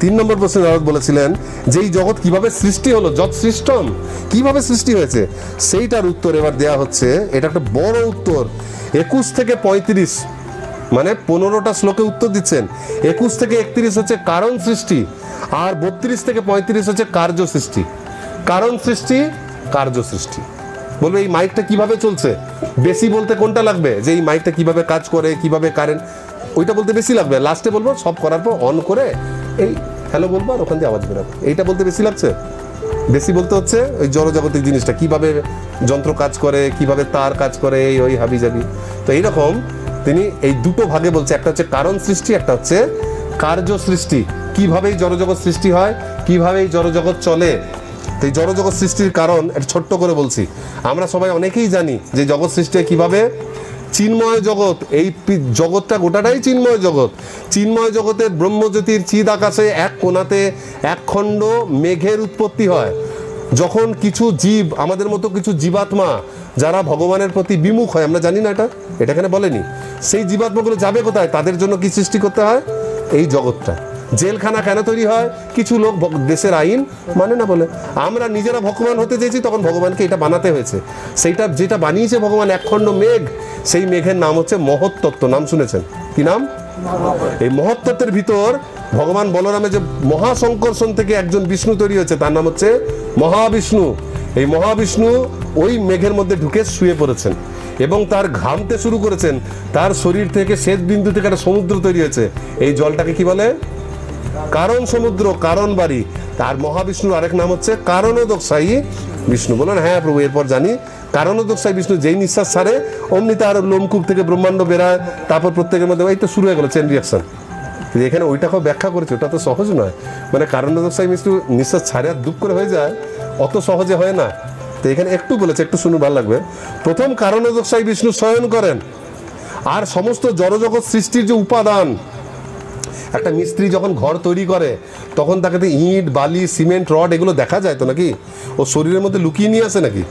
3 নম্বর প্রশ্নে নারদ বলেছিলেন যে এই জগৎ কিভাবে সৃষ্টি হলো, যৎ সৃষ্টম, কিভাবে সৃষ্টি হয়েছে, সেইটার উত্তর এবার দেয়া হচ্ছে। এটা একটা বড় উত্তর, 21 থেকে 35 মানে 15টা শ্লোকে উত্তর দিচ্ছেন। 21 থেকে 31 হচ্ছে কারণ সৃষ্টি, আর 32 থেকে 35 হচ্ছে কার্য সৃষ্টি। কারণ সৃষ্টি, কার্য সৃষ্টি। বলবে এই মাইকটা কিভাবে চলছে, বেশি বলতে কোনটা লাগবে, যে এই মাইকটা কিভাবে কাজ করে, কিভাবে কারেন্ট, ওইটা বলতে বেশি লাগবে, লাস্টে বলবো সব করার পর অন করে এই হ্যালো বলবো আর ওখান দিয়ে আওয়াজ বেরোবে, এইটা বলতে বেশি লাগছে। বেশি বলতে হচ্ছে ওই জড়জাগতিক জিনিসটা কিভাবে যন্ত্র কাজ করে, কিভাবে তার কাজ করে, এই ওই হাবি জাবি। তো এইরকম তিনি এই দুটো ভাগে বলছে, একটা হচ্ছে কারণ সৃষ্টি, একটা হচ্ছে কার্য সৃষ্টি। কিভাবে এই জড়জগৎ সৃষ্টি হয়, কিভাবে এই জড়জগৎ চলে। তো এই জড়জগৎ সৃষ্টির কারণ এটা ছোট্ট করে বলছি। আমরা সবাই অনেকেই জানি যে জগৎ সৃষ্টি কিভাবে, চিন্ময় জগৎ, এই জগৎটা গোটাটাই চিন্ময় জগৎ। চিন্ময় জগতের ব্রহ্মজ্যোতির চিদ আকাশে এক কোণাতে এক খণ্ড মেঘের উৎপত্তি হয়। যখন কিছু জীব, আমাদের মতো কিছু জীবাত্মা যারা ভগবানের প্রতি বিমুখ হয়, আমরা জানি না এটা এখানে বলেনি, সেই জীবাত্মাগুলো যাবে কোথায়? তাদের জন্য কি সৃষ্টি করতে হয়? এই জগৎটা। জেলখানা কেন তৈরি হয়? কিছু লোক দেশের আইন মানে না বলে। আমরা নিজেরা ভগবান হতে চেয়েছি, তখন ভগবানকে এটা বানাতে হয়েছে। সেইটা যেটা বানিয়েছে ভগবান, একখণ্ড মেঘ, সেই মেঘের নাম হচ্ছে মহত্তত্ত্ব। নাম শুনেছেন? কি নাম? এই মহত্তত্ত্বের ভিতর ভগবান বলরামে যে মহাসংকর্ষণ থেকে একজন বিষ্ণু তৈরি হয়েছে, তার নাম হচ্ছে মহাবিষ্ণু। এই মহাবিষ্ণু ওই মেঘের মধ্যে ঢুকে শুয়ে পড়েছেন এবং তার ঘামতে শুরু করেছেন। তার শরীর থেকে শ্বেত বিন্দু থেকে একটা সমুদ্র তৈরি হয়েছে। এই জলটাকে কি বলে? কারণ সমুদ্র, কারণ বাড়ি। তার মহাবিষ্ণুর আরেক নাম হচ্ছে কারণোদকশায়ী বিষ্ণু। বলেন হ্যাঁ প্রভু, এরপর জানি। কারণোদকশায়ী বিষ্ণু যেই নিঃশ্বাস ছাড়ে অমনি তার লোমকূপ থেকে ব্রহ্মাণ্ড বেরায়, তারপর প্রত্যেকের মধ্যে এই তো শুরু হয়ে গেল চেন রিয়াকশন। এখানে ওইটাকেও ব্যাখ্যা করেছে, ওটা তো সহজ নয়। মানে কারণোদকশায়ী বিষ্ণু নিঃশ্বাস ছাড়ে আর দুঃখ করে হয়ে যায়, অত সহজে হয় না। তো এখানে একটু বলেছে, একটু শুনুন, ভালো লাগবে। প্রথম কারণোদকশায়ী বিষ্ণু শয়ন করেন, আর সমস্ত জড়জগৎ সৃষ্টির যে উপাদান, একটা মিস্ত্রি যখন ঘর তৈরি করে তখন তাকে তো ইট, বালি, সিমেন্ট, রড এগুলো দেখা যায় তো নাকি? ও শরীরের মধ্যে লুকিয়ে নিয়ে আসে নাকি?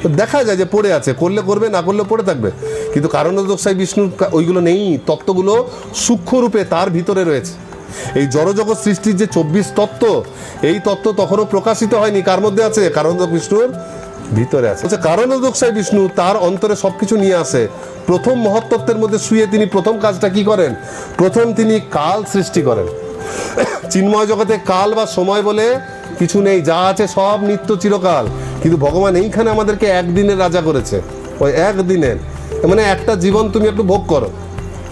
তো দেখা যায় যে পড়ে আছে, করলে করবে, না করলে পড়ে থাকবে। কিন্তু কারণোদকশায়ী বিষ্ণুর ওইগুলো নেই, তত্ত্বগুলো সূক্ষ্ম রূপে তার ভিতরে রয়েছে। এই জড়জগৎ সৃষ্টির যে 24 তত্ত্ব, এই তত্ত্ব তখনও প্রকাশিত হয়নি। কার মধ্যে আছে? কারণোদক বিষ্ণুর ভিতরে আছে। কারণোদকশায়ী বিষ্ণু তার অন্তরে সবকিছু নিয়ে আসে। প্রথম মহত্তত্ত্বের মধ্যে শুয়ে তিনি প্রথম কাজটা কি করেন? প্রথম তিনি কাল সৃষ্টি করেন। চিন্ময় জগতে কাল বা সময় বলে কিছু নেই, যা আছে সব নিত্য চিরকাল। কিন্তু ভগবান এইখানে আমাদেরকে একদিনের রাজা করেছে। ওই একদিনের মানে একটা জীবন তুমি একটু ভোগ করো,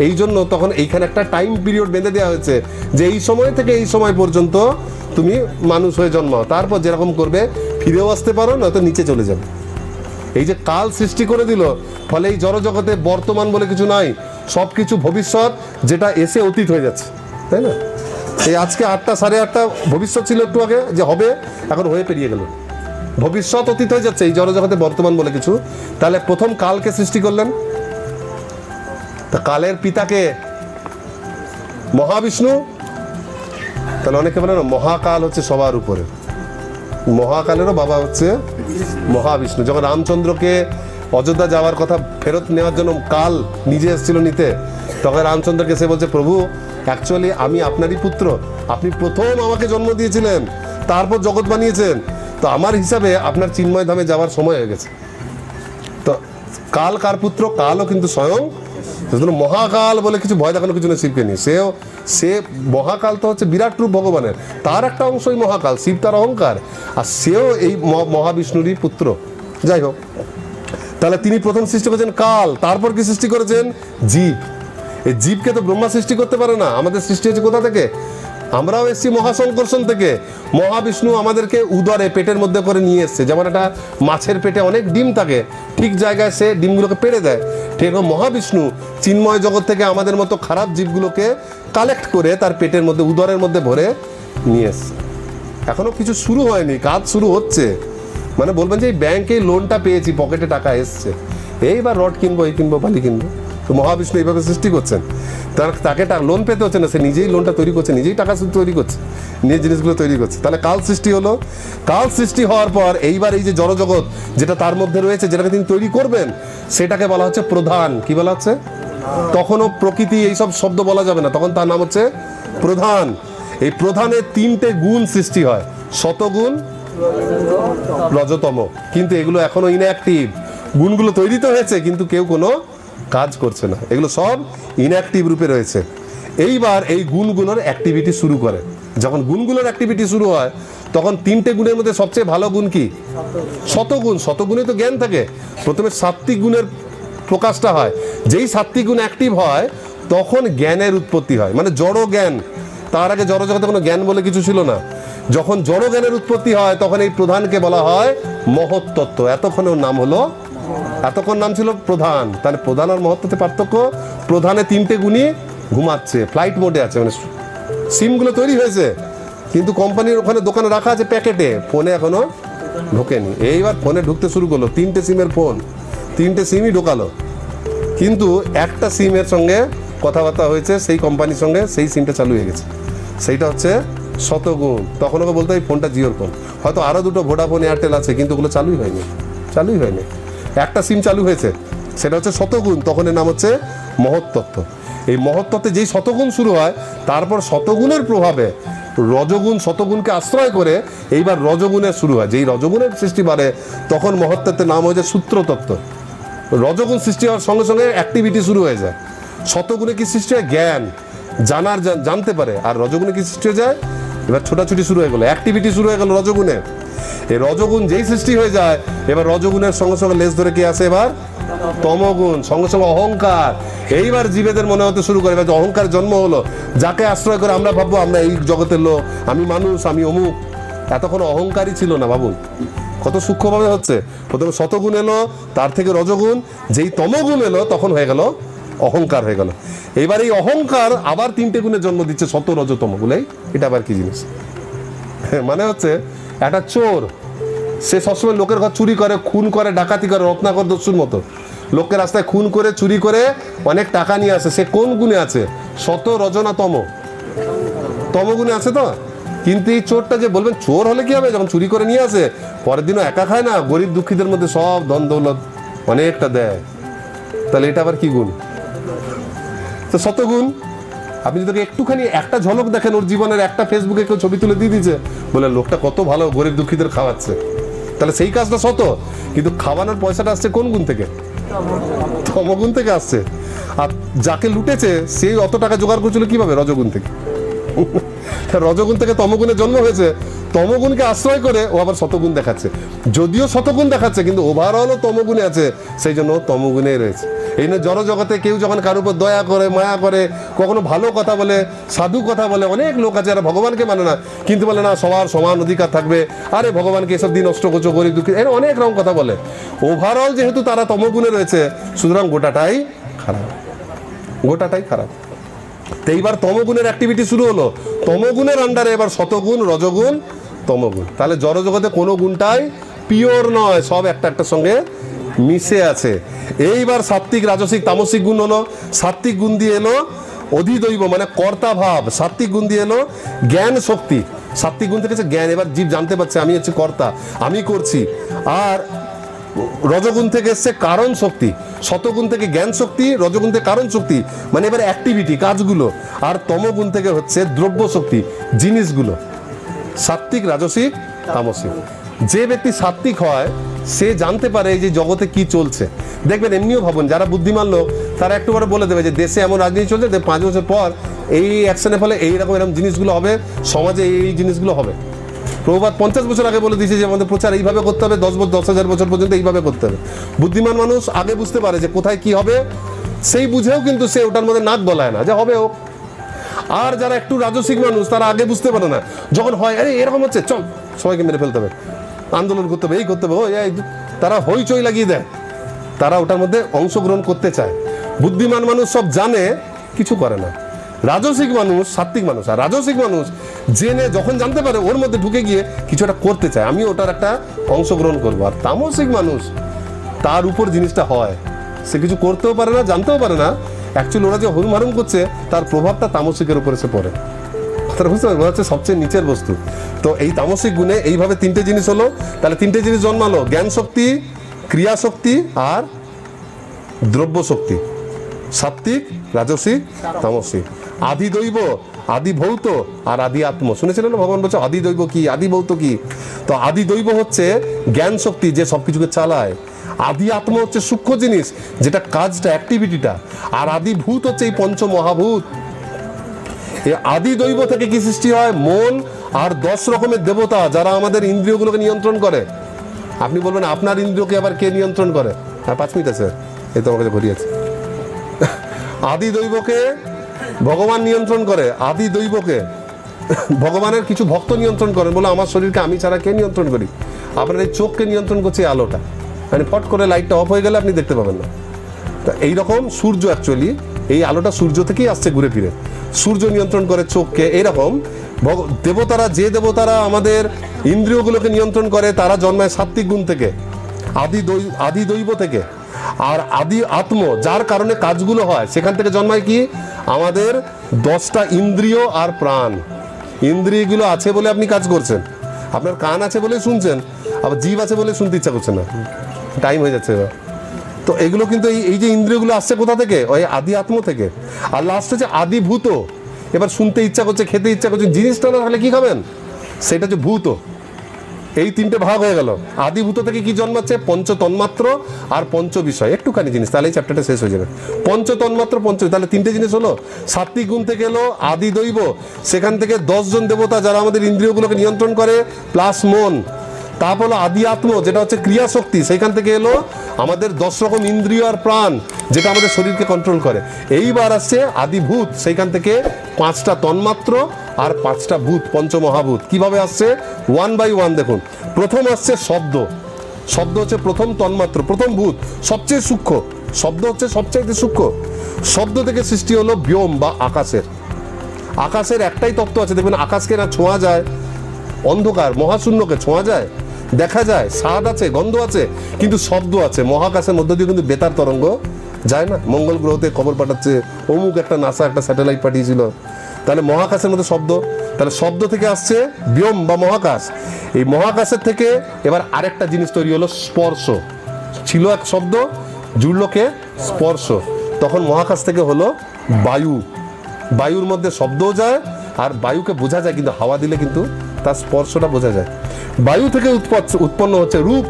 এই জন্য তখন এইখানে একটা টাইম পিরিয়ড বেঁধে দেওয়া হয়েছে যে এই সময় থেকে এই সময় পর্যন্ত তুমি মানুষ হয়ে জন্মাও, তারপর যেরকম করবে ফিরেও আসতে পারো, নয়তো নিচে চলে যাবে। এই যে কাল সৃষ্টি করে দিল, ফলে এই জড়জগতে বর্তমান বলে কিছু নাই, সব কিছু ভবিষ্যৎ, যেটা এসে অতীত হয়ে যাচ্ছে, তাই না? এই আজকে 8টা 8:30 ভবিষ্যৎ ছিল একটু আগে যে হবে, এখন হয়ে পেরিয়ে গেল। ভবিষ্যৎ অতীত হয়ে যাচ্ছে এই জড়জগতে বর্তমান বলে কিছু। তাহলে প্রথম কালকে সৃষ্টি করলেন, তা কালের পিতাকে মহাবিষ্ণু। তাহলে অনেকে বলে না মহাকাল হচ্ছে সবার উপরে, মহাকালেরও বাবা হচ্ছে মহাবিষ্ণু। যখন রামচন্দ্রকে অযোধ্যা যাওয়ার কথা ফেরত নেওয়ার জন্য কাল নিজে এসেছিল নিতে, তখন রামচন্দ্রকে সে বলছে প্রভু অ্যাকচুয়ালি আমি আপনারই পুত্র, আপনি প্রথম আমাকে জন্ম দিয়েছিলেন, তারপর জগৎ বানিয়েছেন, তো আমার হিসাবে আপনার চিন্ময় ধামে যাওয়ার সময় হয়ে গেছে। তো কাল কার পুত্র? কালও কিন্তু স্বয়ং মহাকাল বলে কিছু ভয় দেখানো কিছু না শিবকে নিয়ে। সে মহাকাল তো হচ্ছে বিরাট রূপ ভগবানের, তার একটা অংশই মহাকাল, শিব তার অহংকার, আর সেও এই মহাবিষ্ণুরই পুত্র। যাই হোক, তাহলে তিনি প্রথম সৃষ্টি করেছেন কাল, তারপর কি সৃষ্টি করেছেন? জীব। এই জীবকে তো ব্রহ্মা সৃষ্টি করতে পারে না, আমাদের সৃষ্টি হয়েছে কোথা থেকে? আমরাও এসেছি মহাসংকর্ষণ থেকে। মহাবিষ্ণু আমাদেরকে উদরে পেটের মধ্যে করে নিয়ে এসছে। যেমন একটা মাছের পেটে অনেক ডিম থাকে, ঠিক জায়গায় সে ডিমগুলোকে পেড়ে দেয়, ঠিক মহাবিষ্ণু চিন্ময় জগৎ থেকে আমাদের মতো খারাপ জীবগুলোকে কালেক্ট করে তার পেটের মধ্যে, উদরের মধ্যে ভরে নিয়ে এসছে। এখনো কিছু শুরু হয়নি, কাজ শুরু হচ্ছে। মানে বলবেন যে এই ব্যাংকে লোনটা পেয়েছি, পকেটে টাকা এসছে, এইবার রড কিনবো, এই কিনবো, বালি কিনবো। তো মহাবিষ্ণু এইভাবে সৃষ্টি করছেন, তাকে লোন পেতে হচ্ছে না, সে নিজেই লোনটা তৈরি করছে, নিজেই টাকা তৈরি করছে, নিজের জিনিসগুলো তৈরি করছে। তাহলে কাল সৃষ্টি হলো। কাল সৃষ্টি হওয়ার পর এইবার এই যে জড়জগৎ যেটা তার মধ্যে রয়েছে, যেটাকে তিনি তৈরি করবেন, সেটাকে বলা হচ্ছে প্রধান। কি বলা হচ্ছে? তখনও প্রকৃতি এইসব শব্দ বলা যাবে না, তখন তার নাম হচ্ছে প্রধান। এই প্রধানের 3টে গুণ সৃষ্টি হয়, শতগুণ, রজতম। কিন্তু এগুলো এখনো ইনঅ্যাক্টিভ। গুণগুলো তৈরি তো হয়েছে, কিন্তু কেউ কোনো কাজ করছে না, এগুলো সব ইনঅ্যাক্টিভ রূপে রয়েছে। এইবার এই গুণগুলোর অ্যাক্টিভিটি শুরু করে। যখন গুণগুলোর অ্যাক্টিভিটি শুরু হয়, তখন 3টে গুণের মধ্যে সবচেয়ে ভালো গুণ কি? শতগুণ। শতগুণে তো জ্ঞান থাকে। প্রথমে সাত্ত্বিক গুণের প্রকাশটা হয়। যেই সাত্ত্বিক গুণ অ্যাক্টিভ হয়, তখন জ্ঞানের উৎপত্তি হয়, মানে জড় জ্ঞান। তার আগে জড় জগতে কোনো জ্ঞান বলে কিছু ছিল না। যখন জড় জ্ঞানের উৎপত্তি হয় তখন এই প্রধানকে বলা হয় মহৎ তত্ত্ব। এতক্ষণ ওর নাম হলো, এতক্ষণ নাম ছিল প্রধান। তাহলে প্রধান আর মহত্ত্বতে পার্থক্য, প্রধানে 3টে গুণী ঘুমাচ্ছে, ফ্লাইট মোডে আছে, মানে সিমগুলো তৈরি হয়েছে কিন্তু কোম্পানির ওখানে দোকানে রাখা আছে প্যাকেটে, ফোনে এখনো ঢোকেনি। এইবার ফোনে ঢুকতে শুরু করলো, 3টে সিমের ফোন, 3টে সিমই ঢোকালো, কিন্তু একটা সিমের সঙ্গে কথাবার্তা হয়েছে সেই কোম্পানির সঙ্গে, সেই সিমটা চালু হয়ে গেছে। সেইটা হচ্ছে শতগুণ। তখন ওকে বলতে হয় ফোনটা জিওর ফোন। হয়তো আরও 2টো ভোডাফোন এয়ারটেল আছে কিন্তু ওগুলো চালুই হয়নি, চালুই হয়নি। একটা সিম চালু হয়েছে, সেটা হচ্ছে শতগুণ। তখন এর নাম হচ্ছে মহৎ তত্ত্ব। এই মহৎ তত্ত্বে যেই শতগুণ শুরু হয়, তারপর শতগুণের প্রভাবে রজগুণ শতগুণকে আশ্রয় করে এইবার রজগুণের শুরু হয়। যেই রজগুণের সৃষ্টি বাড়ে তখন মহৎ তত্ত্বের নাম হয়েছে সূত্র তত্ত্ব। রজগুণ সৃষ্টি হওয়ার সঙ্গে সঙ্গে অ্যাক্টিভিটি শুরু হয়ে যায়। শতগুণে কি সৃষ্টি হয়? জ্ঞান, জানার, জানতে পারে। আর রজগুণে কি সৃষ্টি হয়ে যায়? এবার ছোটাছুটি শুরু হয়ে গেল, অ্যাক্টিভিটি শুরু হয়ে গেল রজগুণে। এই রজগুণ যেই সৃষ্টি হয়ে যায়, এবার রজগুণের সঙ্গে সঙ্গে লেজ ধরে কি আসে? এবার তমগুণ, সঙ্গে সঙ্গে অহংকার। এইবার জীবেদের মনে হতে শুরু করে এবার অহংকার জন্ম হলো, যাকে আশ্রয় করে আমরা ভাববো আমরা এই জগতের লোক, আমি মানুষ, আমি অমুক। এতক্ষণ অহংকারই ছিল না। ভাবুন কত সূক্ষ্মভাবে হচ্ছে। প্রথমে শতগুণ এলো, তার থেকে রজগুণ, যেই তমগুণ এলো তখন হয়ে গেল অহংকার হয়ে গেল। এবার এই অহংকার আবার 3টে গুণের জন্ম দিচ্ছে, শত রজতম গুলাই। এটা আবার কি জিনিস? মানে হচ্ছে একটা চোর, সে সবসময় লোকের ঘর চুরি করে, খুন করে, ডাকাতি করে, রত্নাকর দস্যুর মতো। লোকের রাস্তায় খুন করে, চুরি করে অনেক টাকা নিয়ে আসে। সে কোন গুণে আছে? শত রজনা তম, তমগুণে আছে তো। কিন্তু এই চোরটা যে বলবেন চোর হলে কি হবে, যখন চুরি করে নিয়ে আসে পরের দিনও একা খায় না, গরিব দুঃখীদের মধ্যে সব ধন দৌলত অনেকটা দেয়। তাহলে এটা আবার কি গুণ? তো শতগুণ। আপনি যদি একটুখানি একটা ঝলক দেখেন ওর জীবনের, একটা ফেসবুকে কেউ ছবি তুলে দিয়ে দিয়েছে, বলে লোকটা কত ভালো, গরিব দুঃখীদের খাওয়াচ্ছে, তাহলে সেই কাজটা শত। কিন্তু খাওয়ানোর পয়সাটা আসছে কোন গুণ থেকে? তমগুণ থেকে আসছে। আর যাকে লুটেছে সেই অত টাকা জোগাড় করছিল কিভাবে? রজগুণ থেকে। রজগুণ থেকে তমগুণের জন্ম হয়েছে, তমগুণকে আশ্রয় করে ও আবার শতগুণ দেখাচ্ছে। যদিও শতগুণ দেখাচ্ছে কিন্তু ওভারঅলও তমগুণে আছে, সেই জন্য তমগুণে রয়েছে। এই জন্য জড় জগতে কেউ যখন কারোর উপর দয়া করে, মায়া করে, কখনো ভালো কথা বলে, সাধু কথা বলে, অনেক লোক আছে যারা ভগবানকে মানে না কিন্তু বলে না সবার সমান অধিকার থাকবে, আরে ভগবানকে এসব দিন নষ্ট করছো, গরিব দুঃখী, এর অনেক রকম কথা বলে। ওভারঅল যেহেতু তারা তমগুণে রয়েছে, সুতরাং গোটাটাই খারাপ, গোটাটাই খারাপ। তো এইবার তমগুণের অ্যাক্টিভিটি শুরু হলো। তমগুণের আন্ডারে এবার শতগুণ, রজগুণ, তমগুণ। তাহলে জড় জগতে কোনো গুণটাই পিওর নয়, সব একটা একটার সঙ্গে মিশে আছে। এইবার সাত্ত্বিক, রাজসিক, তামসিক গুণ হলো। সাত্ত্বিক গুণ দিয়ে এলো অধিদৈব, মানে কর্তা ভাব। সাত্ত্বিক গুণ দিয়ে এলো জ্ঞান শক্তি। সাত্ত্বিক গুণ থেকে জ্ঞান, এবার জীব জানতে পারছে আমি হচ্ছে কর্তা, আমি করছি। আর রজগুণ থেকে এসছে কারণ শক্তি। শতগুণ থেকে জ্ঞান শক্তি, রজগুণ থেকে কারণ শক্তি, মানে এবার অ্যাক্টিভিটি, কাজগুলো। আর তমগুণ থেকে হচ্ছে দ্রব্য শক্তি, জিনিসগুলো। সাত্ত্বিক, রাজসিক, তামসিক। যে ব্যক্তি সাত্ত্বিক হয় সে জানতে পারে এই যে জগতে কি চলছে। দেখবেন এমনিও ভাবুন, যারা বুদ্ধিমান লোক তারা একটু করে বলে দেবে যে দেশে এমন রাজনীতি চলছে, 5 বছর পর এই অ্যাকশনের ফলে এইরকম এরকম জিনিসগুলো হবে, সমাজে এই জিনিসগুলো হবে। প্রভুপাদ 50 বছর আগে বলে দিয়েছে যে আমাদের প্রচার এইভাবে করতে হবে, 10,000 বছর পর্যন্ত এইভাবে করতে হবে। বুদ্ধিমান মানুষ আগে বুঝতে পারে যে কোথায় কি হবে, সেই বুঝেও কিন্তু সে ওটার মধ্যে নাক গলায় না যে হবে হোক। আর যারা একটু রাজসিক মানুষ তারা আগে বুঝতে পারে না, যখন হয় আরে এরকম হচ্ছে চল সবাইকে মেরে ফেলতে হবে, আন্দোলন করতে হবে, এই করতে হবে, তারা হইচই লাগিয়ে দেয়, তারা ওটার মধ্যে অংশগ্রহণ করতে চায়। বুদ্ধিমান মানুষ সব জানে, কিছু করে না। রাজসিক মানুষ, সাত্ত্বিক মানুষ। আর রাজসিক মানুষ জেনে যখন জানতে পারে ওর মধ্যে ঢুকে গিয়ে কিছু একটা করতে চায়, আমি ওটার একটা অংশগ্রহণ করবো। আর তামসিক মানুষ তার উপর জিনিসটা হয়, সে কিছু করতেও পারে না, জানতেও পারে না, অ্যাকচুয়ালি ওরা যে হুরুম হারুম করছে তার প্রভাবটা তামসিকের উপরে এসে পড়ে। তারা বুঝতে পারবে, হচ্ছে সবচেয়ে নিচের বস্তু। তো এই তামসিক গুণে এইভাবে 3টে জিনিস হলো। তাহলে 3টে জিনিস জন্মালো, জ্ঞান শক্তি, ক্রিয়া শক্তি আর দ্রব্য শক্তি। সাত্ত্বিক, রাজসিক, তামসিক। আদি দৈব, আদি ভৌত আর আদি আত্ম। শুনেছিলেন না ভগবান বলছে আদি দৈব কি, আদি ভৌত কি? তো আদি দৈব হচ্ছে জ্ঞান শক্তি যে সবকিছুকে চালায়। আদি আত্ম হচ্ছে সূক্ষ্ম জিনিস যেটা কাজটা, অ্যাক্টিভিটিটা। আর আদি ভূত হচ্ছে এই পঞ্চ মহাভূত। এই আদি দৈব থেকে কি সৃষ্টি হয়? মন আর 10 রকমের দেবতা যারা আমাদের ইন্দ্রিয়গুলোকে নিয়ন্ত্রণ করে। আপনি বলবেন আপনার ইন্দ্রিয়কে আবার কে নিয়ন্ত্রণ করে? হ্যাঁ 5 মিনিট আছে, এই তো আমার কাছে ঘড়ি আছে। আদি দৈবকে ভগবান নিয়ন্ত্রণ করে, আদি দৈবকে ভগবানের কিছু ভক্ত নিয়ন্ত্রণ করেন, বলে আমার শরীরকে আমি ছাড়া কে নিয়ন্ত্রণ করি? আপনার এই চোখকে নিয়ন্ত্রণ করছে এই আলোটা, মানে ফট করে লাইটটা অফ হয়ে গেলে আপনি দেখতে পাবেন না। তা এইরকম সূর্য অ্যাকচুয়ালি এই আলোটা সূর্য থেকেই আসছে ঘুরে ফিরে, সূর্য নিয়ন্ত্রণ করে চোখকে। এইরকম দেবতারা, যে দেবতারা আমাদের ইন্দ্রিয়গুলোকে নিয়ন্ত্রণ করে তারা জন্মায় সাত্ত্বিক গুণ থেকে, আদি দৈব থেকে। আর আদি আত্ম যার কারণে কাজগুলো হয় সেখান থেকে জন্মায় কি আমাদের 10টা ইন্দ্রিয় আর প্রাণ। ইন্দ্রিয়গুলো আছে বলে আপনি কাজ করছেন, আপনার কান আছে বলে শুনছেন, আবার জিভ আছে বলে শুনতে ইচ্ছা করছে না। টাইম হয়ে যাচ্ছে এবার। তো এগুলো কিন্তু এই যে ইন্দ্রিয়গুলো আসছে কোথা থেকে? ওই আদি আত্ম থেকে। আর লাস্ট হচ্ছে আদিভূত। এবার শুনতে ইচ্ছা করছে, খেতে ইচ্ছা করছে, জিনিসটা না তাহলে কি খাবেন? সেটা হচ্ছে ভূত। এই 3টে ভাগ হয়ে গেল। আদিভূত থেকে কি জন্মাচ্ছে? পঞ্চ তন্মাত্র আর পঞ্চ বিষয়। একটুখানি জিনিস, তাহলে এই চ্যাপ্টারটা শেষ হয়ে যাবে। পঞ্চ তন্মাত্র, তাহলে 3টে জিনিস হলো। সাত্ত্বিক গুণ থেকে এলো আদি দৈব, সেখান থেকে 10 জন দেবতা যারা আমাদের ইন্দ্রিয়গুলোকে নিয়ন্ত্রণ করে, প্লাস মন। তারপর হলো আদি আত্ম, যেটা হচ্ছে ক্রিয়া শক্তি, সেখান থেকে এলো আমাদের 10 রকম ইন্দ্রিয় আর প্রাণ, যেটা আমাদের শরীরকে কন্ট্রোল করে। এইবার আসছে আদিভূত, সেইখান থেকে 5টা তন্মাত্র আর 5টা ভূত, পঞ্চমহাভূত। কিভাবে আসছে? 1 বাই 1 দেখুন। প্রথম আসছে শব্দ। শব্দ হচ্ছে প্রথম তন্মাত্র, প্রথম ভূত, সবচেয়ে সূক্ষ্ম। শব্দ হচ্ছে সবচেয়ে সূক্ষ্ম। শব্দ থেকে সৃষ্টি হলো ব্যোম বা আকাশের। আকাশের একটাই তত্ত্ব আছে, দেখবেন আকাশকে না ছোঁয়া যায়, অন্ধকার মহাশূন্যকে ছোঁয়া যায়, দেখা যায়, স্বাদ আছে, গন্ধ আছে, কিন্তু শব্দ আছে। মহাকাশের মধ্য দিয়ে কিন্তু বেতার তরঙ্গ যায় না। মঙ্গল গ্রহতে খবর পাঠাচ্ছে, অমুক একটা নাসা একটা স্যাটেলাইট পাঠিয়েছিল, তাহলে মহাকাশের মধ্যে শব্দ। তাহলে শব্দ থেকে আসছে ব্যোম বা মহাকাশ। এই মহাকাশের থেকে এবার আরেকটা জিনিস তৈরি হলো স্পর্শ। ছিল এক শব্দ, জুড়লোকে স্পর্শ, তখন মহাকাশ থেকে হলো বায়ু। বায়ুর মধ্যে শব্দও যায়, আর বায়ুকে বোঝা যায়, কিন্তু হাওয়া দিলে কিন্তু তার স্পর্শটা বোঝা যায়। বায়ু থেকে উৎপন্ন হচ্ছে রূপ।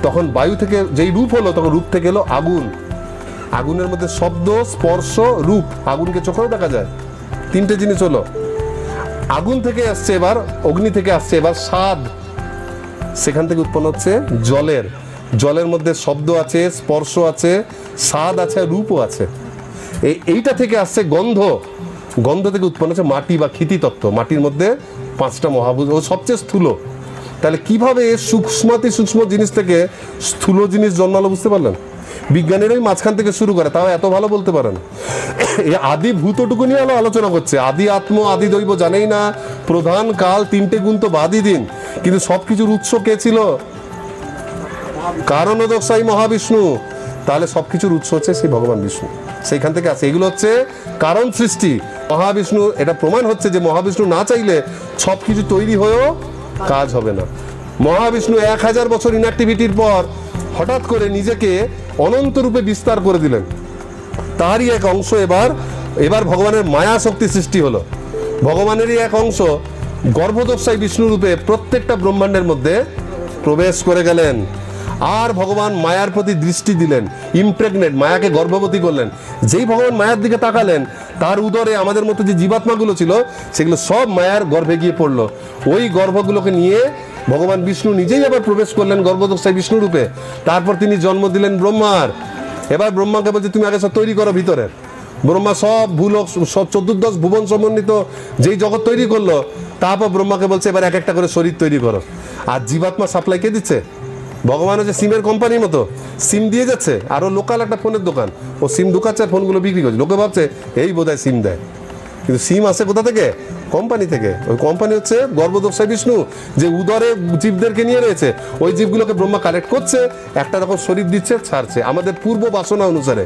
তখন বায়ু থেকে যেই রূপ হলো, তখন রূপ থেকে এলো আগুন। আগুনের মধ্যে শব্দ, স্পর্শ, রূপ। আগুনকে চোখেও দেখা যায়। 3টে জিনিস হলো। আগুন থেকে আসছে এবার, অগ্নি থেকে আসছে এবার স্বাদ। সেখান থেকে উৎপন্ন হচ্ছে জলের। জলের মধ্যে শব্দ আছে, স্পর্শ আছে, স্বাদ আছে, রূপও আছে। এইটা থেকে আসছে গন্ধ। গন্ধ থেকে উৎপন্ন হচ্ছে মাটি বা ক্ষিতি তত্ত্ব। মাটির মধ্যে 5টা মহাভূত, ও সবচেয়ে স্থূল। তাহলে কিভাবে সূক্ষ্মাতি সূক্ষ্ম জিনিস থেকে স্থূল জিনিস জন্মালো বুঝতে পারলেন? বিজ্ঞানীরাই মাঝখান থেকে শুরু করে, তাও এত ভালো বলতে পারেন। এই আদি ভূতটুকু নিয়ে আলোচনা করছে। আদি আত্ম, আদি দৈব জানেই না, প্রধান কাল, 3টে গুণ তো বাদই দিন, কিন্তু সবকিছুর উৎস কে ছিল? কারণোদকসাই মহাবিষ্ণু। তাহলে সবকিছুর উৎস হচ্ছে সেই ভগবান বিষ্ণু, সেইখান থেকে আসে। এগুলো হচ্ছে কারণ সৃষ্টি। মহাবিষ্ণু, এটা প্রমাণ হচ্ছে যে মহাবিষ্ণু না চাইলে সবকিছু তৈরি হয়েও কাজ হবে না। মহাবিষ্ণু 1000 বছর ইনঅ্যাক্টিভিটির পর হঠাৎ করে নিজেকে অনন্ত রূপে বিস্তার করে দিলেন। তারই এক অংশ এবার ভগবানের মায়া শক্তি সৃষ্টি হলো। ভগবানেরই এক অংশ গর্ভদোষাই বিষ্ণু রূপে প্রত্যেকটা ব্রহ্মাণ্ডের মধ্যে প্রবেশ করে গেলেন। আর ভগবান মায়ার প্রতি দৃষ্টি দিলেন, ইমপ্রেগনেট, মায়াকে গর্ভবতী করলেন। যেই ভগবান মায়ার দিকে তাকালেন, তার উদরে আমাদের মতো যে জীবাত্মাগুলো ছিল, সেগুলো সব মায়ার গর্ভে গিয়ে পড়লো। ওই গর্ভগুলোকে নিয়ে ভগবান বিষ্ণু নিজেই আবার প্রবেশ করলেন গর্ভদোষাই বিষ্ণু রূপে। তারপর তিনি জন্ম দিলেন ব্রহ্মার। এবার ব্রহ্মাকে বলছে তুমি আগে সব তৈরি করো ভিতরে। ব্রহ্মা সব ভূলোক, সব 14 ভুবন সমন্বিত যেই জগৎ তৈরি করলো, তারপর ব্রহ্মাকে বলছে এবার এক একটা করে শরীর তৈরি করো। আর জীবাত্মা সাপ্লাই কে দিচ্ছে? ভগবান হচ্ছে সিমের কোম্পানির মতো, সিম দিয়ে যাচ্ছে। আরও লোকাল একটা ফোনের দোকান, ও সিম ঢুকাচ্ছে আর ফোনগুলো বিক্রি করছে। লোকে ভাবছে এই বোধহয় সিম দেয়, কিন্তু সিম আসে কোথা থেকে? কোম্পানি থেকে। ওই কোম্পানি হচ্ছে গর্ভদোষাই বিষ্ণু, যে উদরে জীবদেরকে নিয়ে রয়েছে। ওই জীবগুলোকে ব্রহ্মা কালেক্ট করছে, একটা রকম শরীর দিচ্ছে, ছাড়ছে আমাদের পূর্ব বাসনা অনুসারে।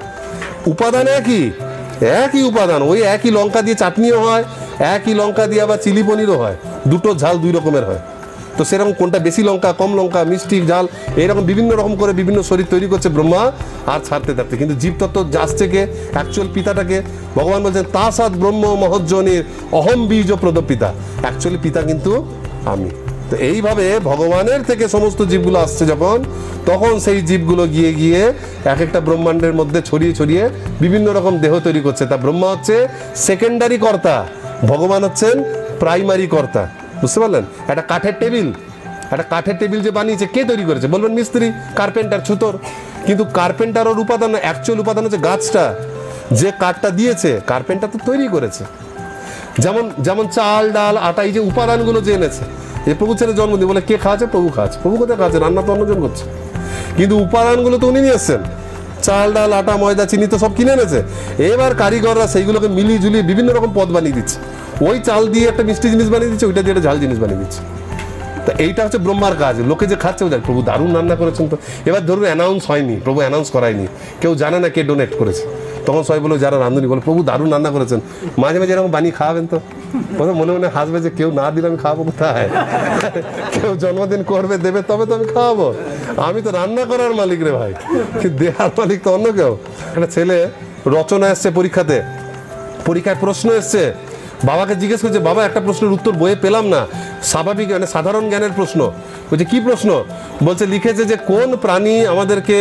উপাদান একই উপাদান। ওই একই লঙ্কা দিয়ে চাটনিও হয়, একই লঙ্কা দিয়ে আবার চিলি পনিরও হয়। দুটো ঝাল 2 রকমের হয়। তো সেরকম কোনটা বেশি লঙ্কা, কম লঙ্কা, মিষ্টি, ঝাল, এইরকম বিভিন্ন রকম করে বিভিন্ন শরীর তৈরি করছে ব্রহ্মা আর ছাড়তে থাকতে। কিন্তু জীবতত্ত্ব আসছে কে? অ্যাকচুয়াল পিতাটাকে। ভগবান বলছেন তা সাত ব্রহ্ম মহজ্জনের অহম বীজ প্রদ পিতা। অ্যাকচুয়ালি পিতা কিন্তু আমি। তো এইভাবে ভগবানের থেকে সমস্ত জীবগুলো আসছে যখন, তখন সেই জীবগুলো গিয়ে গিয়ে এক একটা ব্রহ্মাণ্ডের মধ্যে ছড়িয়ে ছড়িয়ে বিভিন্ন রকম দেহ তৈরি করছে। তা ব্রহ্মা হচ্ছে সেকেন্ডারি কর্তা, ভগবান হচ্ছেন প্রাইমারি কর্তা। বুঝতে পারলেন? একটা কাঠের টেবিল যে বানিয়েছে কে তৈরি করেছে? বলবেন মিস্ত্রি, কার্পেন্টার, ছুতোর। কিন্তু কার্পেন্টারের উপাদান, অ্যাকচুয়াল উপাদান হচ্ছে গাছটা। যে কাঠটা দিয়েছে কার্পেন্টার তো তৈরি করেছে। যেমন যেমন চাল ডাল আটা এই যে উপাদানগুলো যে এনেছে, যে প্রভু ছেলে জন্ম দিয়ে বলে কে খাওয়াচ্ছে? প্রভু খাওয়াচ্ছে। প্রভু কোথায় খাওয়াচ্ছে? রান্না তো অন্যজন করছে, কিন্তু উপাদানগুলো তো উনি নিয়ে এসছেন। চাল ডাল আটা ময়দা চিনি তো সব কিনে এনেছে। এবার কারিগররা সেইগুলোকে মিলিয়ে ঝুলিয়ে বিভিন্ন রকম পদ বানিয়ে দিচ্ছে। ওই চাল দিয়ে একটা মিষ্টি জিনিস বানিয়ে দিচ্ছে, ওইটা দিয়ে একটা ঝাল জিনিস বানিয়ে দিচ্ছে। তা এইটা হচ্ছে ব্রহ্মার কাজ। লোকে যে খাচ্ছে দেখ প্রভু দারুণ রান্না করেছেন। তো এবার ধরুন অ্যানাউন্স হয়নি, প্রভু অ্যানাউন্স করায়নি, কেউ জানে না কে ডোনেট করেছে, তখন সবাই বলো যারা রাঁধুনি বলে প্রভু দারুণ রান্না করেছেন, মাঝে মাঝে এরকম বানিয়ে খাওয়াবেন তো। মনে মনে হাসবে যে কেউ না দিলে আমি খাওয়াবো কোথায়? কেউ জন্মদিন করবে দেবে তবে তো আমি খাওয়াবো, আমি তো রান্না করার মালিক রে ভাই, দেহার মালিক তো অন্য কেউ। একটা ছেলে রচনা এসছে পরীক্ষাতে, পরীক্ষায় প্রশ্ন এসছে, বাবাকে জিজ্ঞেস করছে বাবা একটা প্রশ্নের উত্তর বইয়ে পেলাম না, স্বাভাবিক মানে সাধারণ জ্ঞানের প্রশ্ন। বলছে কি প্রশ্ন? বলছে লিখেছে যে কোন প্রাণী আমাদেরকে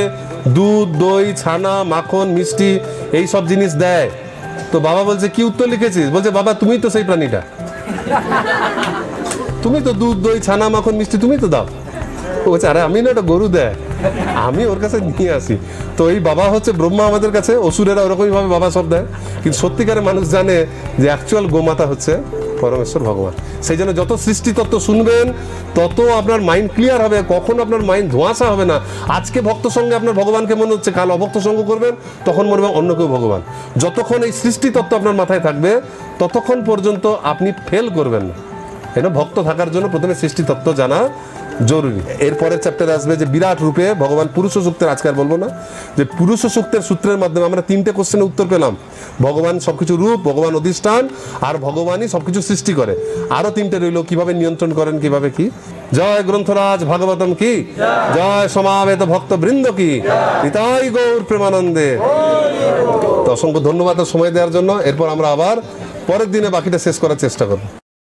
দুধ দই ছানা মাখন মিষ্টি এই সব জিনিস দেয়। তো বাবা বলছে কি উত্তর লিখেছিস? বলছে বাবা তুমি তো সেই প্রাণীটা, তুমি তো দুধ দই ছানা মাখন মিষ্টি তুমি তো দাও। ও বলছে আরে আমি না একটা গরু দেয়, আমি ওর কাছে নিয়ে আসি। তো এই বাবা হচ্ছে ব্রহ্মা আমাদের কাছে, অসুরেরা ওরকমই ভাবে বাবা সব দেয়, কিন্তু সত্যিকারের মানুষ জানে যে অ্যাকচুয়াল গোমাতা হচ্ছে পরমেশ্বর ভগবান। সেই জন্য যত সৃষ্টি তত্ত্ব শুনবেন তত আপনার মাইন্ড ক্লিয়ার হবে, কখনো আপনার মাইন্ড ধোঁয়াশা হবে না। আজকে ভক্ত সঙ্গে আপনার ভগবানকে মনে হচ্ছে, কাল অভক্ত সঙ্গ করবেন তখন মনে হবে অন্য কেউ ভগবান। যতক্ষণ এই সৃষ্টি তত্ত্ব আপনার মাথায় থাকবে ততক্ষণ পর্যন্ত আপনি ফেল করবেন না। এই ভক্ত থাকার জন্য প্রথমে সৃষ্টি তত্ত্ব জানা জরুরি। এরপরের চ্যাপ্টারে আসবে যে বিরাট রূপে ভগবান পুরুষ সূক্তের, আজকে আর বলবো না, যে পুরুষ সূক্তের সূত্রের মাধ্যমে আমরা 3টে কোশ্চেনের উত্তর পেলাম। ভগবান সবকিছু রূপ, ভগবান অধিষ্ঠান, আর ভগবানই সবকিছু সৃষ্টি করে। আরো 3টে রইল, কিভাবে নিয়ন্ত্রণ করেন, কিভাবে কি। জয় গ্রন্থরাজ ভাগবতম কি জয়, সমাবেত ভক্ত বৃন্দ কি নিতাই গৌর প্রেমানন্দে। তো অসংখ্য ধন্যবাদ সময় দেওয়ার জন্য। এরপর আমরা আবার পরের দিনে বাকিটা শেষ করার চেষ্টা করব।